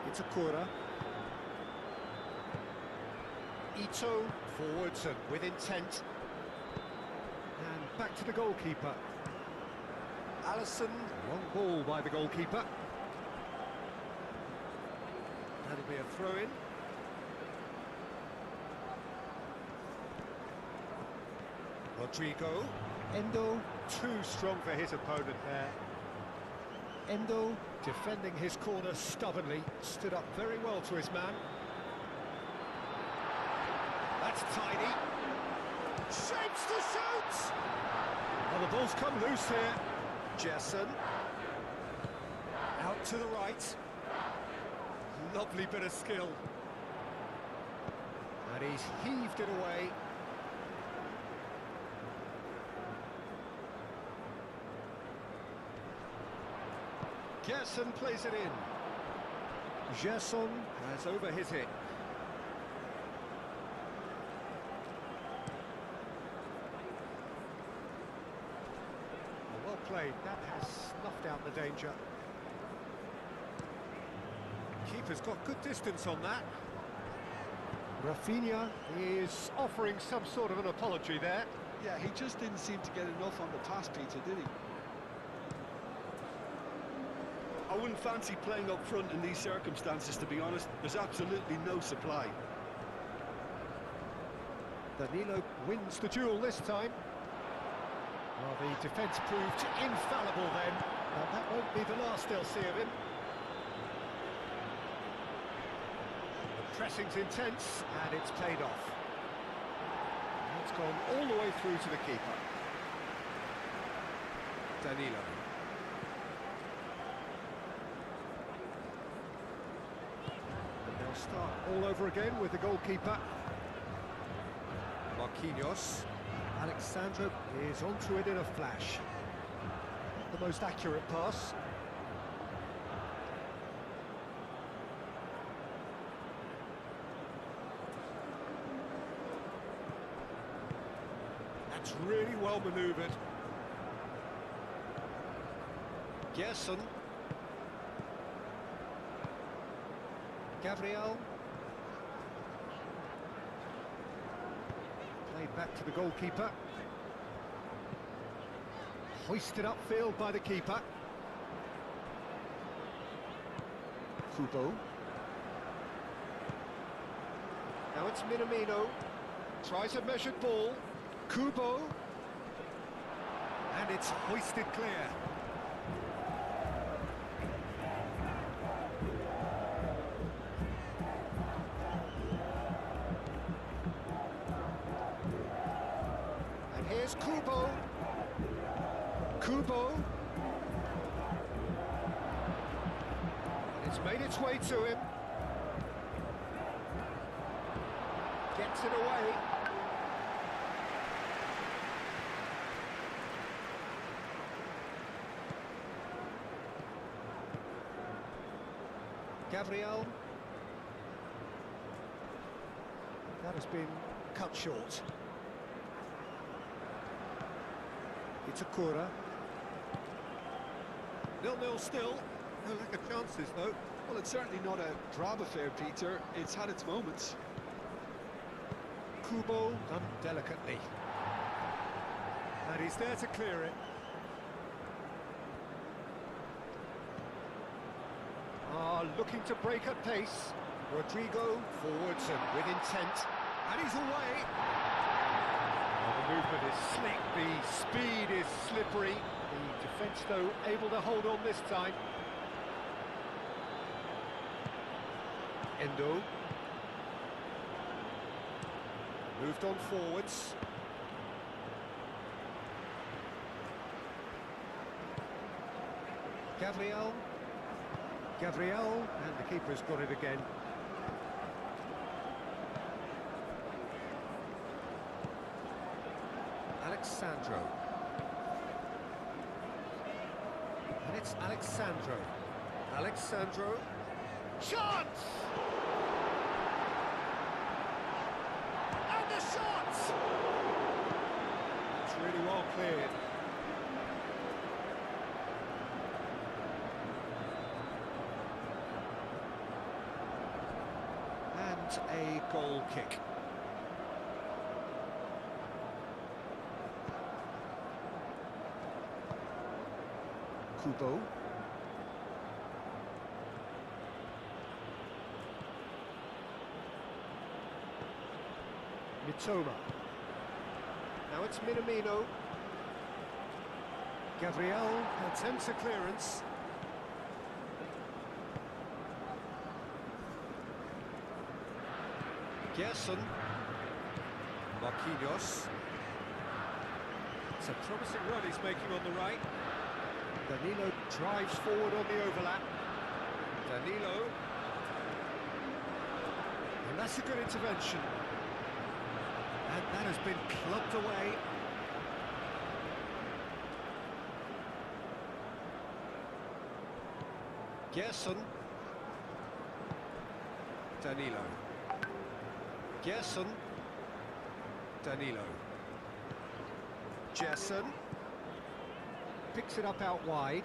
It's a corner. Ito forwards and with intent. And back to the goalkeeper. Alisson, long ball by the goalkeeper. That'll be a throw-in. Rodrigo. Endo, too strong for his opponent there. Endo, defending his corner stubbornly, stood up very well to his man. That's tiny. Shapes to shoot! Well, the ball's come loose here. Jesson. Out to the right. Lovely bit of skill. And he's heaved it away. Gerson plays it in. Gerson has over his hit. Well played, that has snuffed out the danger. Keeper's got good distance on that. Rafinha is offering some sort of an apology there. Yeah, he just didn't seem to get enough on the pass, Peter, did he? I wouldn't fancy playing up front in these circumstances, to be honest. There's absolutely no supply. Danilo wins the duel this time. Well, the defence proved infallible then, but that won't be the last they'll see of him. The pressing's intense, and it's paid off. It's gone all the way through to the keeper. Danilo. And they'll start all over again with the goalkeeper. Marquinhos. Alexandro is onto it in a flash. Not the most accurate pass. That's really well manoeuvred. Gerson. Gabriel. Played back to the goalkeeper. Hoisted upfield by the keeper. Kubo. Now it's Minamino. Tries a measured ball. Kubo. And it's hoisted clear. And here's Kubo. Kubo. And it's made its way to him. Gets it away. Gabriel. That has been cut short. It's Akura. 0-0 still. No lack of chances, though. Well, it's certainly not a drab affair, Peter. It's had its moments. Kubo done delicately. And he's there to clear it. Looking to break at pace. Rodrigo forwards and with intent. And he's away. The movement is slick, the speed is slippery. The defence, though, able to hold on this time. Endo. Moved on forwards. Gabriel. Gabriel, and the keeper's got it again. Alexandro. And it's Alexandro. Alexandro. Shot! And the shot! That's really well cleared. And a goal kick. Kubo. Mitoma. Now it's Minamino. Gabriel attempts a clearance. Gerson. Marquinhos. It's a promising run he's making on the right. Danilo drives forward on the overlap. Danilo. And that's a good intervention. And that has been clubbed away. Gerson. Danilo. Gerson. Danilo. Gerson. Picks it up out wide.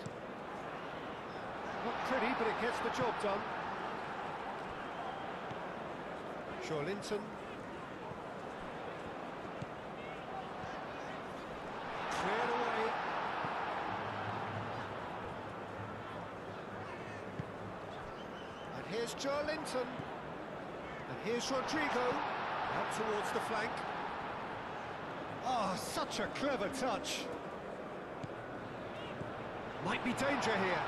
Not pretty, but it gets the job done. Linton. Cleared away. And here's Linton. And here's Rodrigo. Out towards the flank. Oh, such a clever touch. Might be danger here.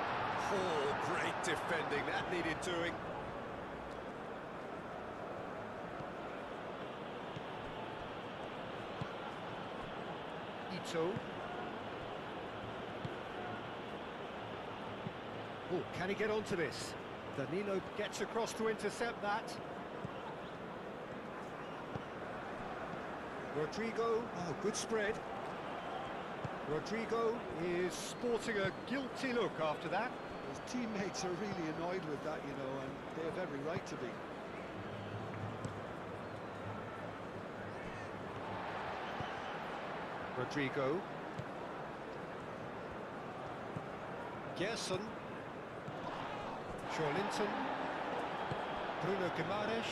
Oh, great defending. That needed doing. Ito. Oh, can he get onto this? Danilo gets across to intercept that. Rodrigo, oh, good spread. Rodrigo is sporting a guilty look after that. His teammates are really annoyed with that, you know, and they have every right to be. Rodrigo. Gerson. Linton. Bruno Guimaraes.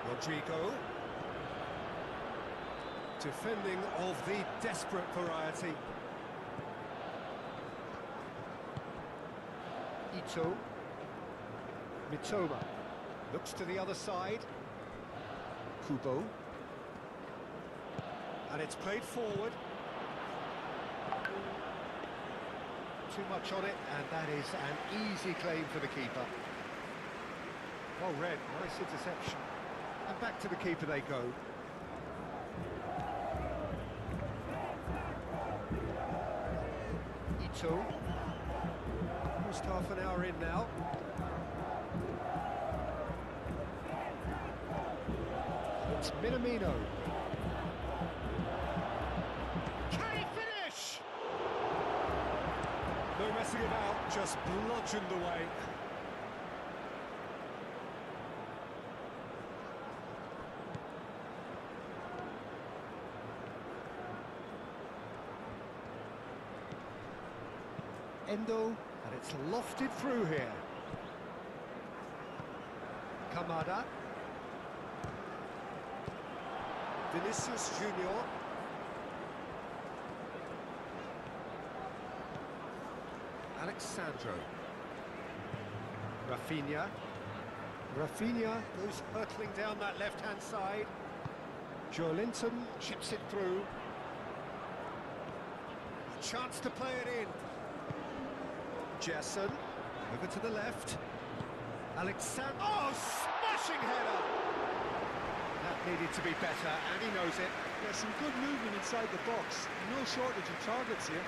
Rodrigo. Defending of the desperate variety. Ito. Mitoma. Looks to the other side. Kubo. And it's played forward. Too much on it, and that is an easy claim for the keeper. Well read, nice interception. And back to the keeper they go. Ito. Almost half an hour in now. It's Minamino. Can he finish? No messing about, just bludgeoned away. Endo, and it's lofted through here. Kamada. Vinicius Junior. Alexandro. Rafinha. Rafinha goes hurtling down that left-hand side. Linton chips it through. A chance to play it in. Gerson, over to the left. Alexander, oh, smashing header! That needed to be better, and he knows it. Yeah, some good movement inside the box. No shortage of targets here.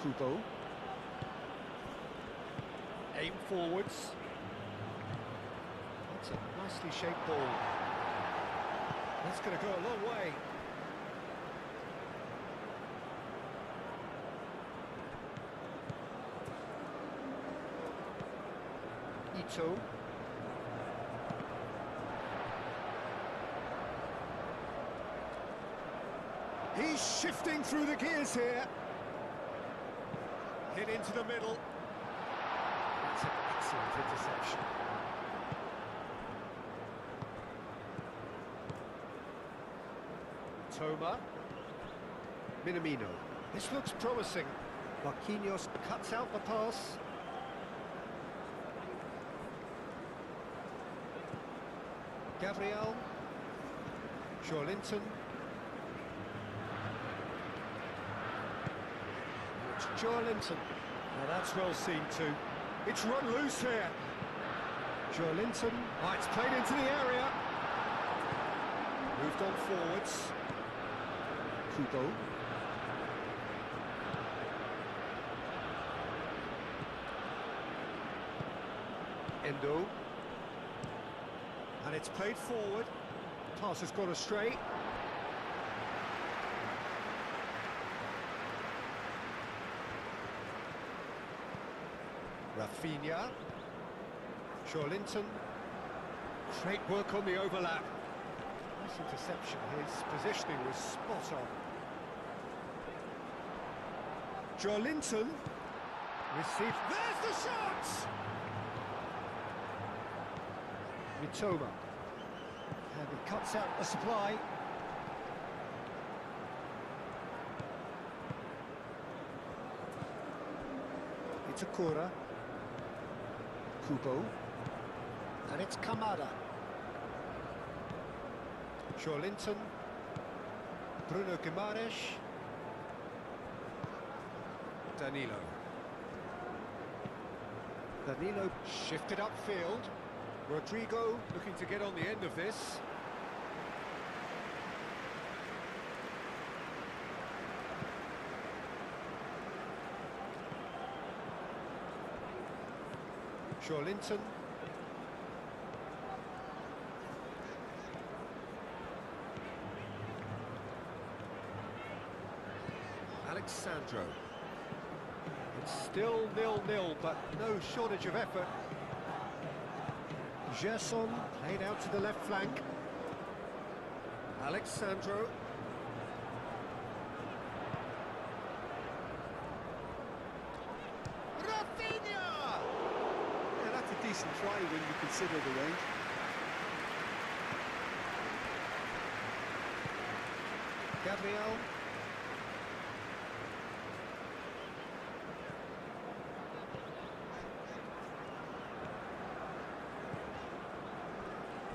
Kubo. Aim forwards. That's a nicely shaped ball. That's going to go a long way. Ito. He's shifting through the gears here. Hit into the middle. That's an excellent interception. Toma. Minamino. This looks promising. Marquinhos cuts out the pass. Gabriel. Joelinton. It's Joelinton. Now that's well seen too. It's run loose here. Joelinton. Oh, it's played into the area. Moved on forwards. Kubo. Endo. And it's played forward. Pass has gone astray. Rafinha. Joelinton. Great work on the overlap. Nice interception. His positioning was spot on. Joelinton. Received. There's the shot! Mitoma. And he cuts out the supply. Itakura. Kubo. And it's Kamada. Joelinton. Bruno Guimaraes. Danilo. Danilo shifted upfield. Rodrigo looking to get on the end of this. Joelinton. Alexandro. It's still 0-0, but no shortage of effort. Gerson played out to the left flank. Alexandro. Rafinha! Yeah, that's a decent try when you consider the range. Gabriel.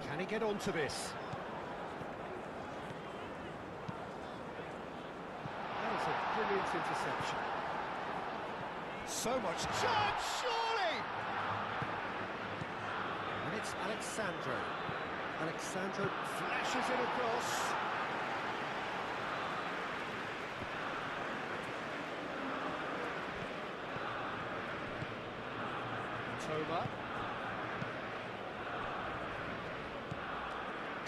Can he get onto this? That is a brilliant interception. So much chance, surely! And it's Alexandro. Alexandro flashes it across. Toma.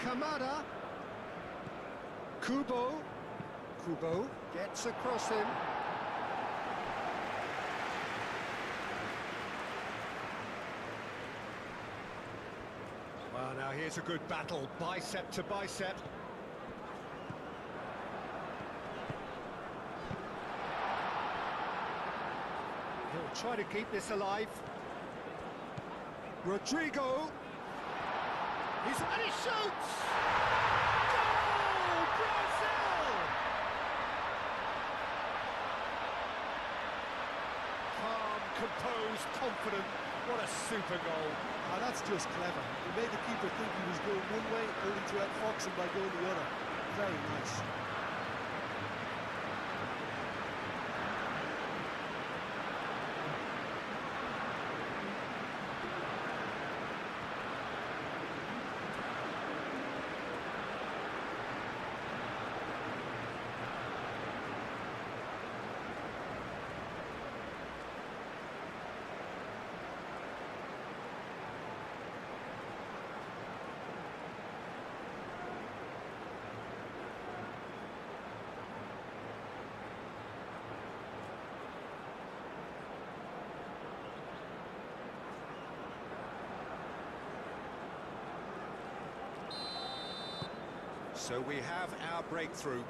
Kamada. Kubo. Kubo gets across him. Well, now here's a good battle, bicep to bicep. He'll try to keep this alive. Rodrigo. And he shoots! Goal! Brazil! Calm, composed, confident. What a super goal. Oh, that's just clever. He made the keeper think he was going one way, only to outfox him by going the other. Very nice. So we have our breakthrough.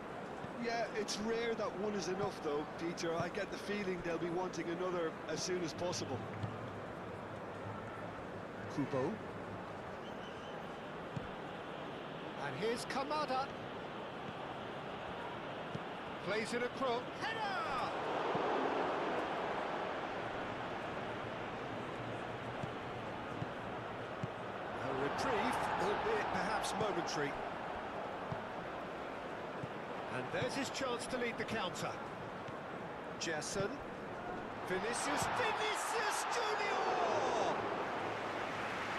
Yeah, it's rare that one is enough though, Peter. I get the feeling they'll be wanting another as soon as possible. Kubo. And here's Kamada. Plays it across. Header! A reprieve, albeit perhaps momentary. And there's his chance to lead the counter. Jessen. Vinicius Junior!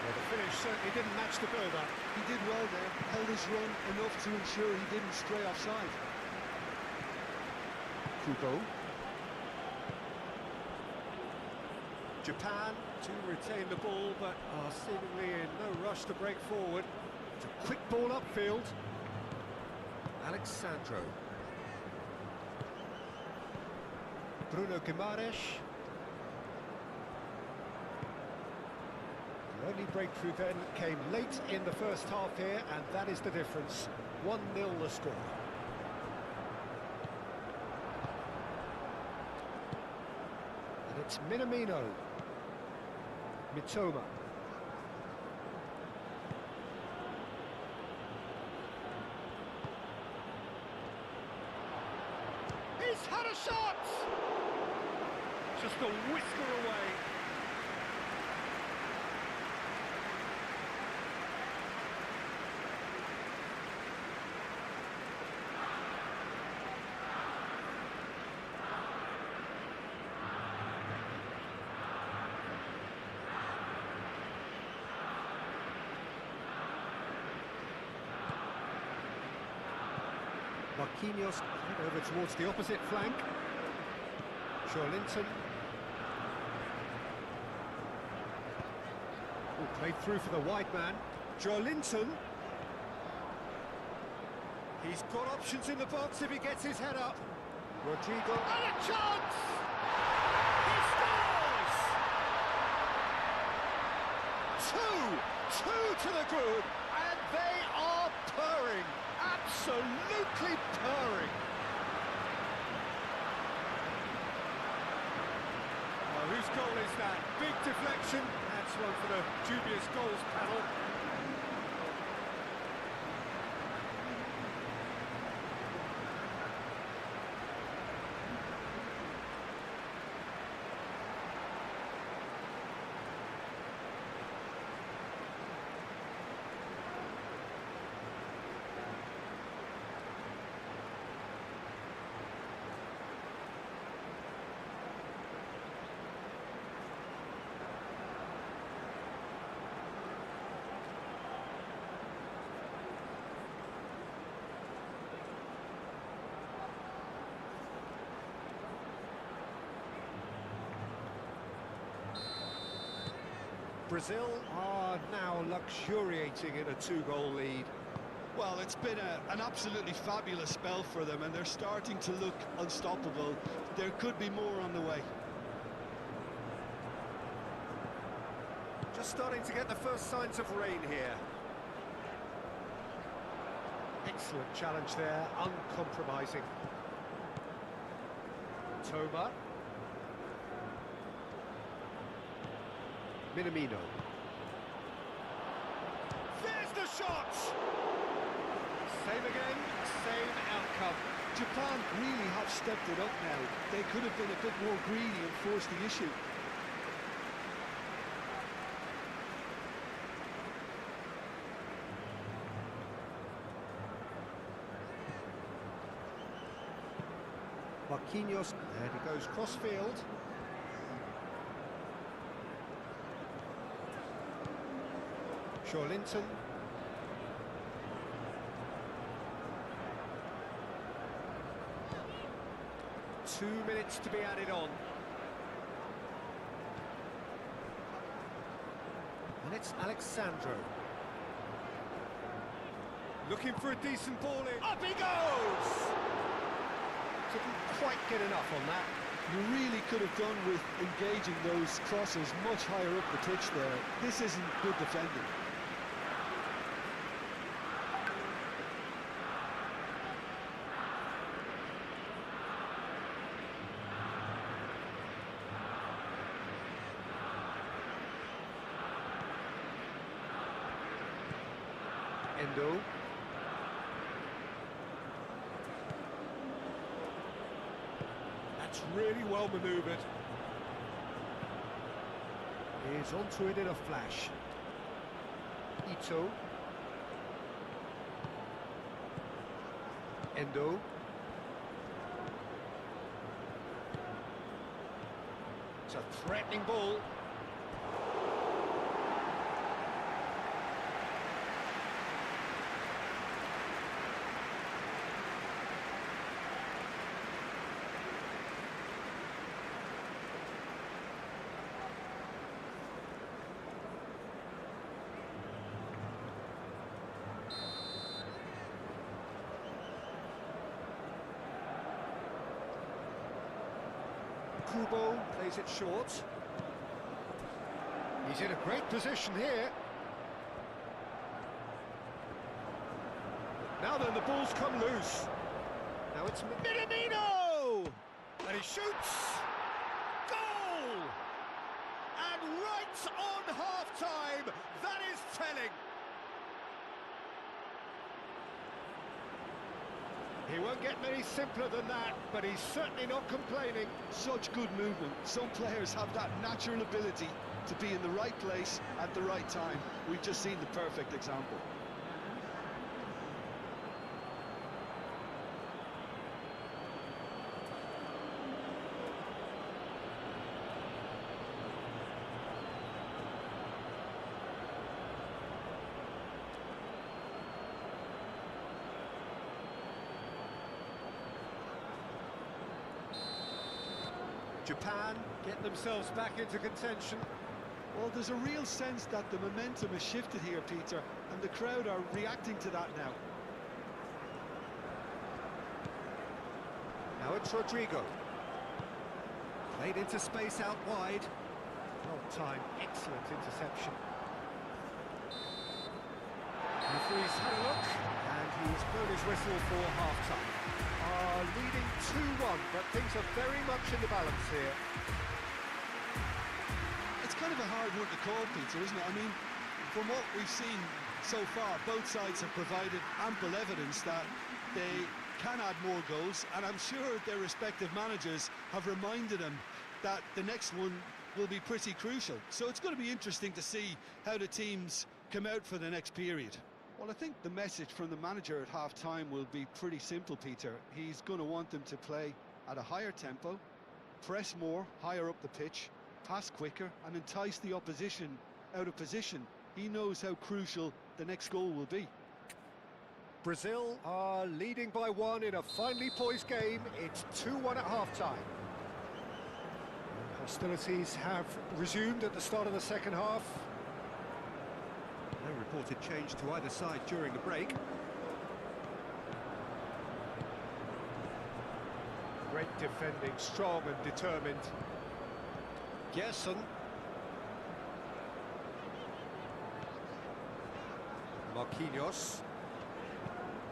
Well, the finish certainly didn't match the build-up. He did well there, held his run enough to ensure he didn't stray offside. Kubo. Japan to retain the ball, but are seemingly in no rush to break forward. It's a quick ball upfield. Alexandro. Bruno Guimaraes. The only breakthrough then came late in the first half here, and that is the difference. 1-0 the score. And it's Minamino. Mitoma. He's had a shot! Just a whisker away. Marquinhos over towards the opposite flank. Linton. Oh, played through for the wide man. Linton. He's got options in the box if he gets his head up. Rodrigo. And a chance! He scores! Two to the good, and they are purring. Absolutely purring. Well, whose goal is that? Big deflection. That's one for the dubious goals panel. Brazil are now luxuriating in a two-goal lead. Well, it's been an absolutely fabulous spell for them, and they're starting to look unstoppable. There could be more on the way. Just starting to get the first signs of rain here. Excellent challenge there, uncompromising. Toma. Minamino. There's the shot! Same again, same outcome. Japan really have stepped it up now. They could have been a bit more greedy and forced the issue. Marquinhos, and he goes cross-field. Linton. 2 minutes to be added on. And it's Alexandro. Looking for a decent ball in. Up he goes! Didn't quite get enough on that. You really could have done with engaging those crosses much higher up the pitch there. This isn't good defending. Endo. That's really well manoeuvred. He's onto it in a flash. Ito. Endo. It's a threatening ball. Kubo plays it short. He's in a great position here. Now then, the ball's come loose. Now it's Minamino! And he shoots! Goal! And right on half-time, that is telling. He won't get any simpler than that, but he's certainly not complaining. Such good movement. Some players have that natural ability to be in the right place at the right time. We've just seen the perfect example. Japan get themselves back into contention. Well, there's a real sense that the momentum has shifted here, Peter, and the crowd are reacting to that now. Now it's Rodrigo. Played into space out wide. Well timed, excellent interception. Referee's had a look, and he's blown his whistle for half-time. Leading 2-1, but things are very much in the balance here. It's kind of a hard one to call, Peter, isn't it? I mean, from what we've seen so far, both sides have provided ample evidence that they can add more goals, and I'm sure their respective managers have reminded them that the next one will be pretty crucial. So it's going to be interesting to see how the teams come out for the next period. Well, I think the message from the manager at half-time will be pretty simple, Peter. He's going to want them to play at a higher tempo, press more, higher up the pitch, pass quicker, and entice the opposition out of position. He knows how crucial the next goal will be. Brazil are leading by 1 in a finely poised game. It's 2-1 at half-time. Hostilities have resumed at the start of the second half. No reported change to either side during the break. Great defending, strong and determined. Gerson. Marquinhos.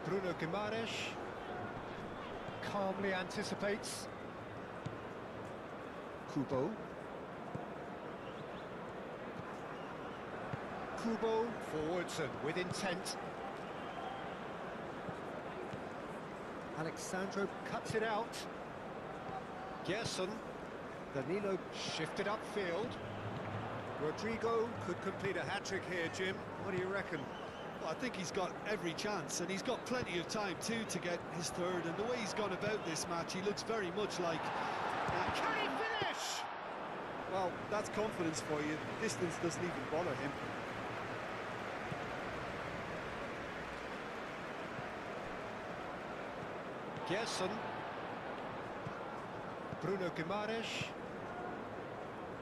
Bruno Guimaraes. Calmly anticipates. Kubo. Kubo forwards and with intent. Alexandro cuts it out. Gerson. Danilo shifted upfield. Rodrigo could complete a hat-trick here, Jim. What do you reckon? Well, I think he's got every chance, and he's got plenty of time too to get his third. And the way he's gone about this match, he looks very much like... Can he finish? Well, that's confidence for you. Distance doesn't even bother him. Gerson. Bruno Guimaraes.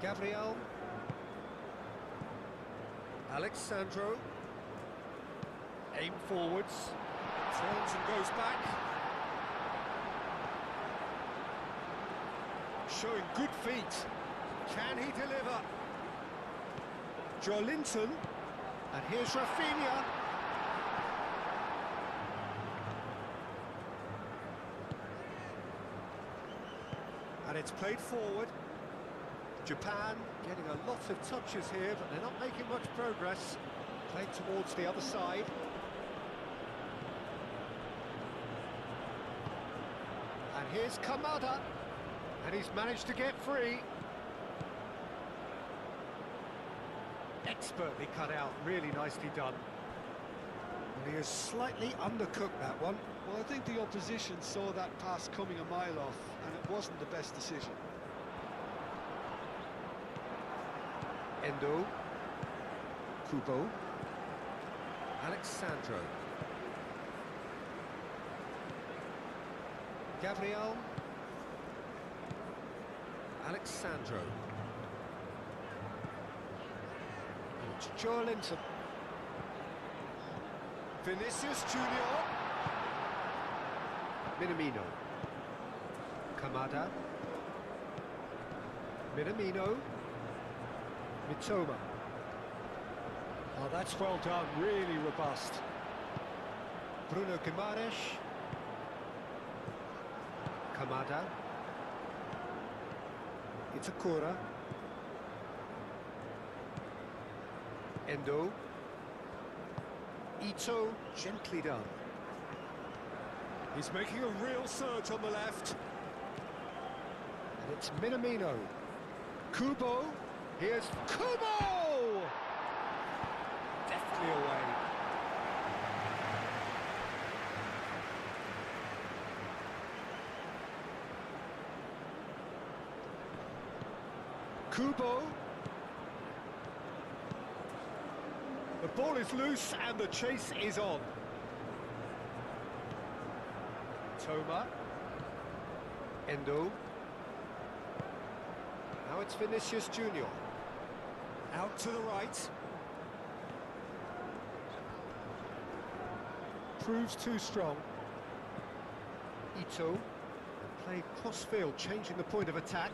Gabriel. Alexandro. Aim forwards. Turns and goes back. Showing good feet. Can he deliver? Joelinton. And here's Rafinha. And it's played forward. Japan getting a lot of touches here, but they're not making much progress. Played towards the other side. here's Kamada. And he's managed to get free. Expertly cut out, really nicely done. And he has slightly undercooked that one. Well, I think the opposition saw that pass coming a mile off, and it wasn't the best decision. Endo. Kubo. Alexandro. Gabriel. Alexandro. And it's Joelinton. Vinicius Junior. Minamino. Kamada. Minamino. Mitoma. Oh, that's well done, really robust. Bruno Guimaraes. Kamada. Itakura. Endo. Ito, gently done. He's making a real surge on the left. And it's Minamino. Kubo. Here's Kubo! Deftly away. Kubo. The ball is loose and the chase is on. Toma. Endo. Now it's Vinicius Junior. Out to the right. Proves too strong. Ito. Played cross-field, changing the point of attack.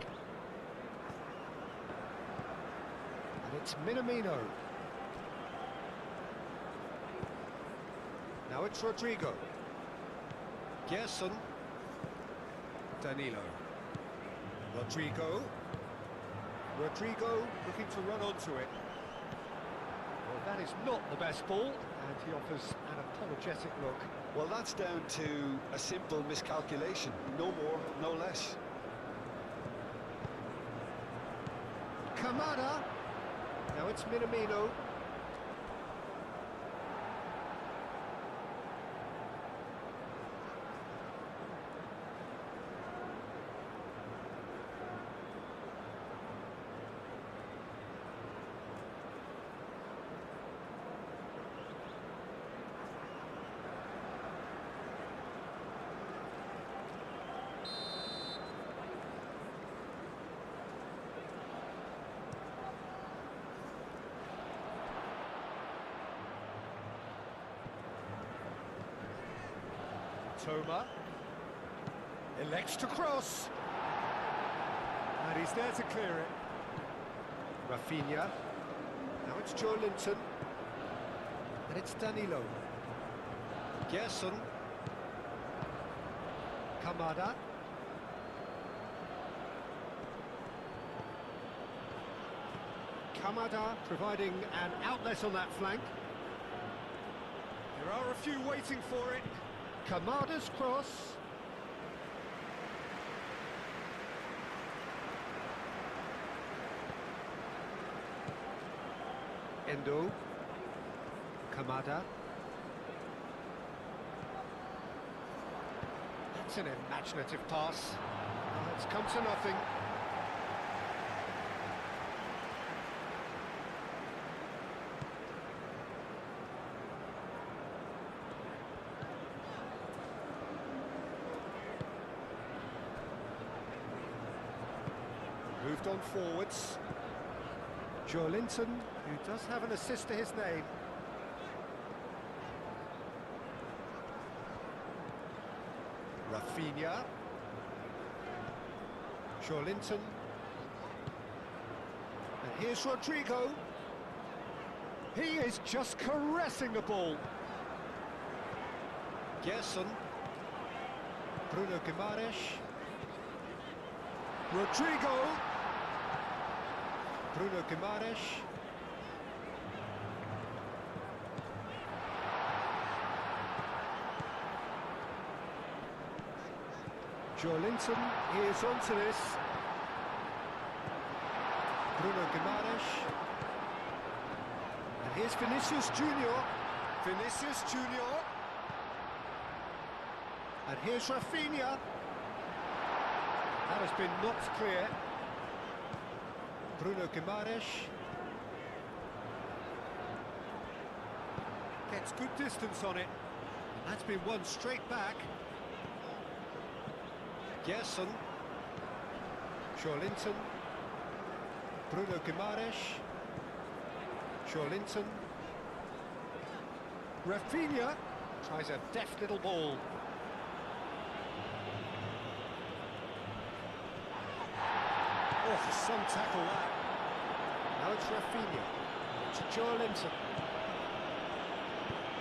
And it's Minamino. Now it's Rodrigo. Gerson. Danilo. Rodrigo. Rodrigo looking to run onto it. Well, that is not the best ball, and he offers an apologetic look. Well, that's down to a simple miscalculation. No more, no less. Kamada. Now it's Minamino. Toma elects to cross, and he's there to clear it. Rafinha. Now it's Joelinton, and it's Danilo. Gerson. Kamada. Kamada providing an outlet on that flank. There are a few waiting for it. Kamada's cross. Endo. Kamada. That's an imaginative pass. It's come to nothing. Moved on forwards. Joelinton, who does have an assist to his name. Rafinha. Joelinton. And here's Rodrigo. He is just caressing the ball. Gerson. Bruno Guimaraes. Rodrigo. Bruno Guimaraes. Joelinton is onto this. Bruno Guimaraes. And here's Vinicius Junior. Vinicius Junior. And here's Rafinha. That has been knocked clear. Bruno Guimaraes. Gets good distance on it. And that's been won straight back. Gerson. Joelinton. Bruno Guimaraes. Joelinton. Rafinha tries a deft little ball. Oh, some tackle that. Now it's Rafinha. To Joelinton.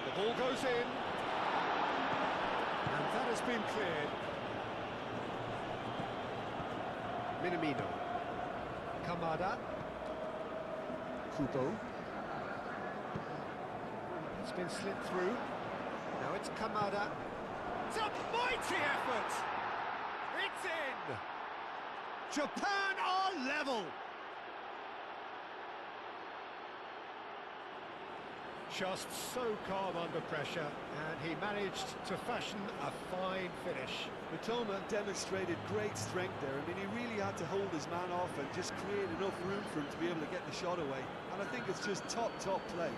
The ball goes in. And that has been cleared. Minamino. Kamada. Kubo. It's been slid through. Now it's Kamada. It's a mighty effort! It's in! Japan are level! Just so calm under pressure, and he managed to fashion a fine finish. Mitoma demonstrated great strength there. I mean, he really had to hold his man off and just create enough room for him to be able to get the shot away. And I think it's just top play.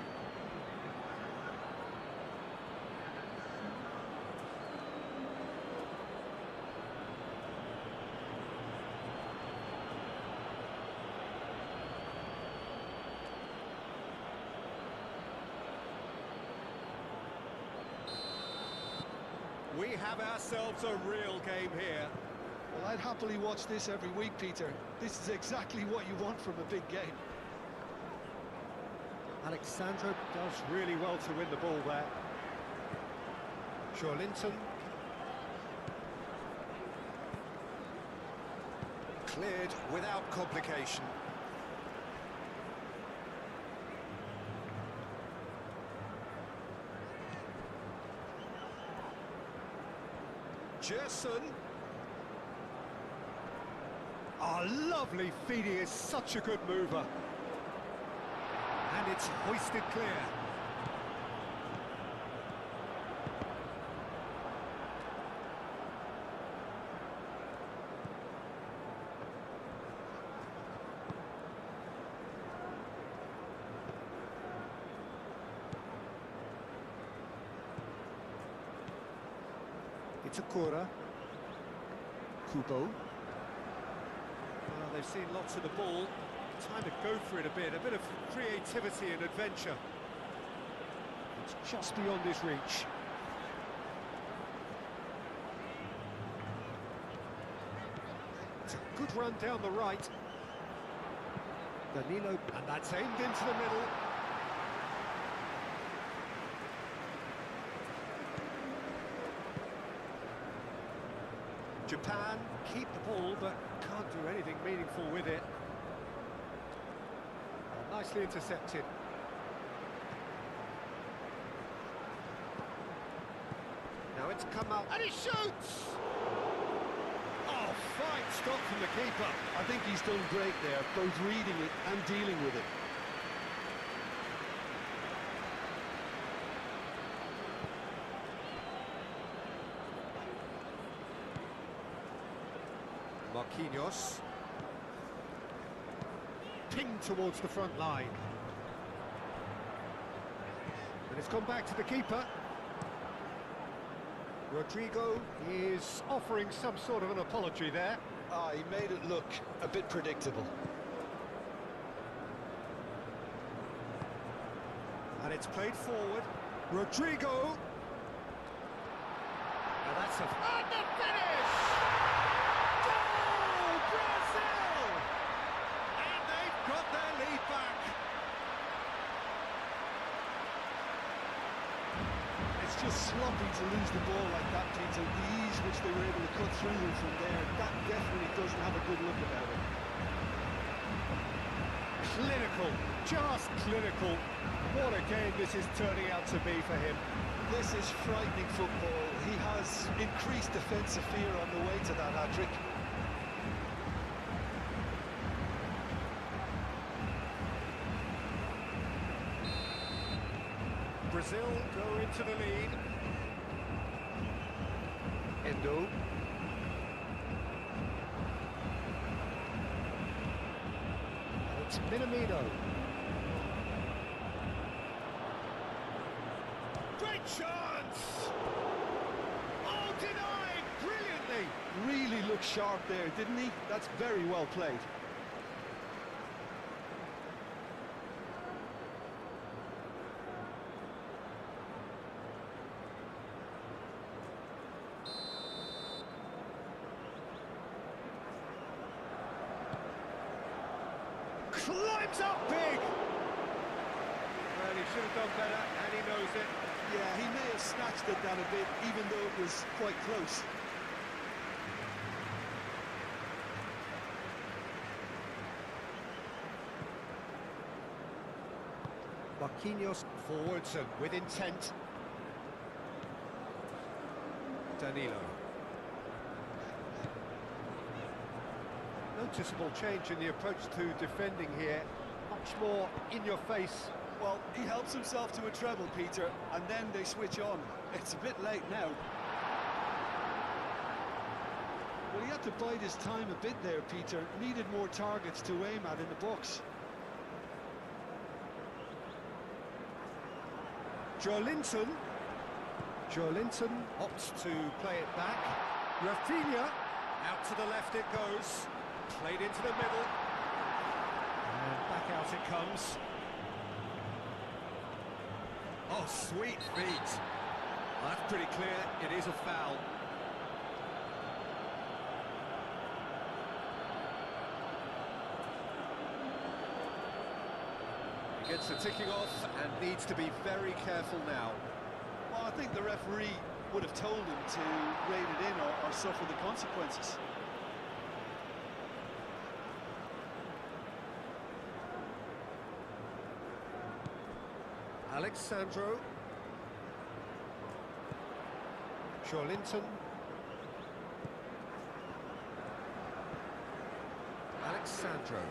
We have ourselves a real game here. Well, I'd happily watch this every week, Peter. This is exactly what you want from a big game. Alexandro does really well to win the ball there. Joelinton. Cleared without complication. Gerson. Oh, lovely feed. He is such a good mover. And it's hoisted clear. Itakura. Kubo. Well, they've seen lots of the ball. Time to go for it a bit of creativity and adventure. It's just beyond his reach. It's a good run down the right. Danilo, and that's aimed into the middle. Japan keep the ball, but can't do anything meaningful with it. Nicely intercepted. Now it's come out, and he shoots! Oh, fine stop from the keeper. I think he's done great there, both reading it and dealing with it. Marquinhos. Pinged towards the front line. And it's gone back to the keeper. Rodrigo is offering some sort of an apology there. Ah, he made it look a bit predictable. And it's played forward. Rodrigo. And that's a... And the finish! Goal! Brazil! And they've got their lead back. It's just sloppy to lose the ball like that, Peter. The ease which they were able to cut through them from there, that definitely doesn't have a good look about it. Clinical, just clinical. What a game this is turning out to be for him. This is frightening football. he has increased defensive fear on the way to that hat-trick. Brazil go into the lead. Endo. It's Minamino. Great chance! Oh, denied brilliantly! Really looked sharp there, didn't he? That's very well played. Climbs up big! Well, he should have done better, and he knows it. Yeah, he may have snatched at that a bit, even though it was quite close. Marquinhos forwards and with intent. Danilo. Noticeable change in the approach to defending here. Much more in your face. Well, he helps himself to a treble, Peter, and then they switch on. It's a bit late now. Well, he had to bide his time a bit there, Peter. Needed more targets to aim at in the box. Joelinton. Joelinton opts to play it back. Rafinha. Out to the left it goes. Played into the middle. And back out it comes. Oh, sweet feet. Well, that's pretty clear. It is a foul. He gets the ticking off and needs to be very careful now. Well, I think the referee would have told him to rein it in or suffer the consequences. Alexandro. Joelinton. Alexandro.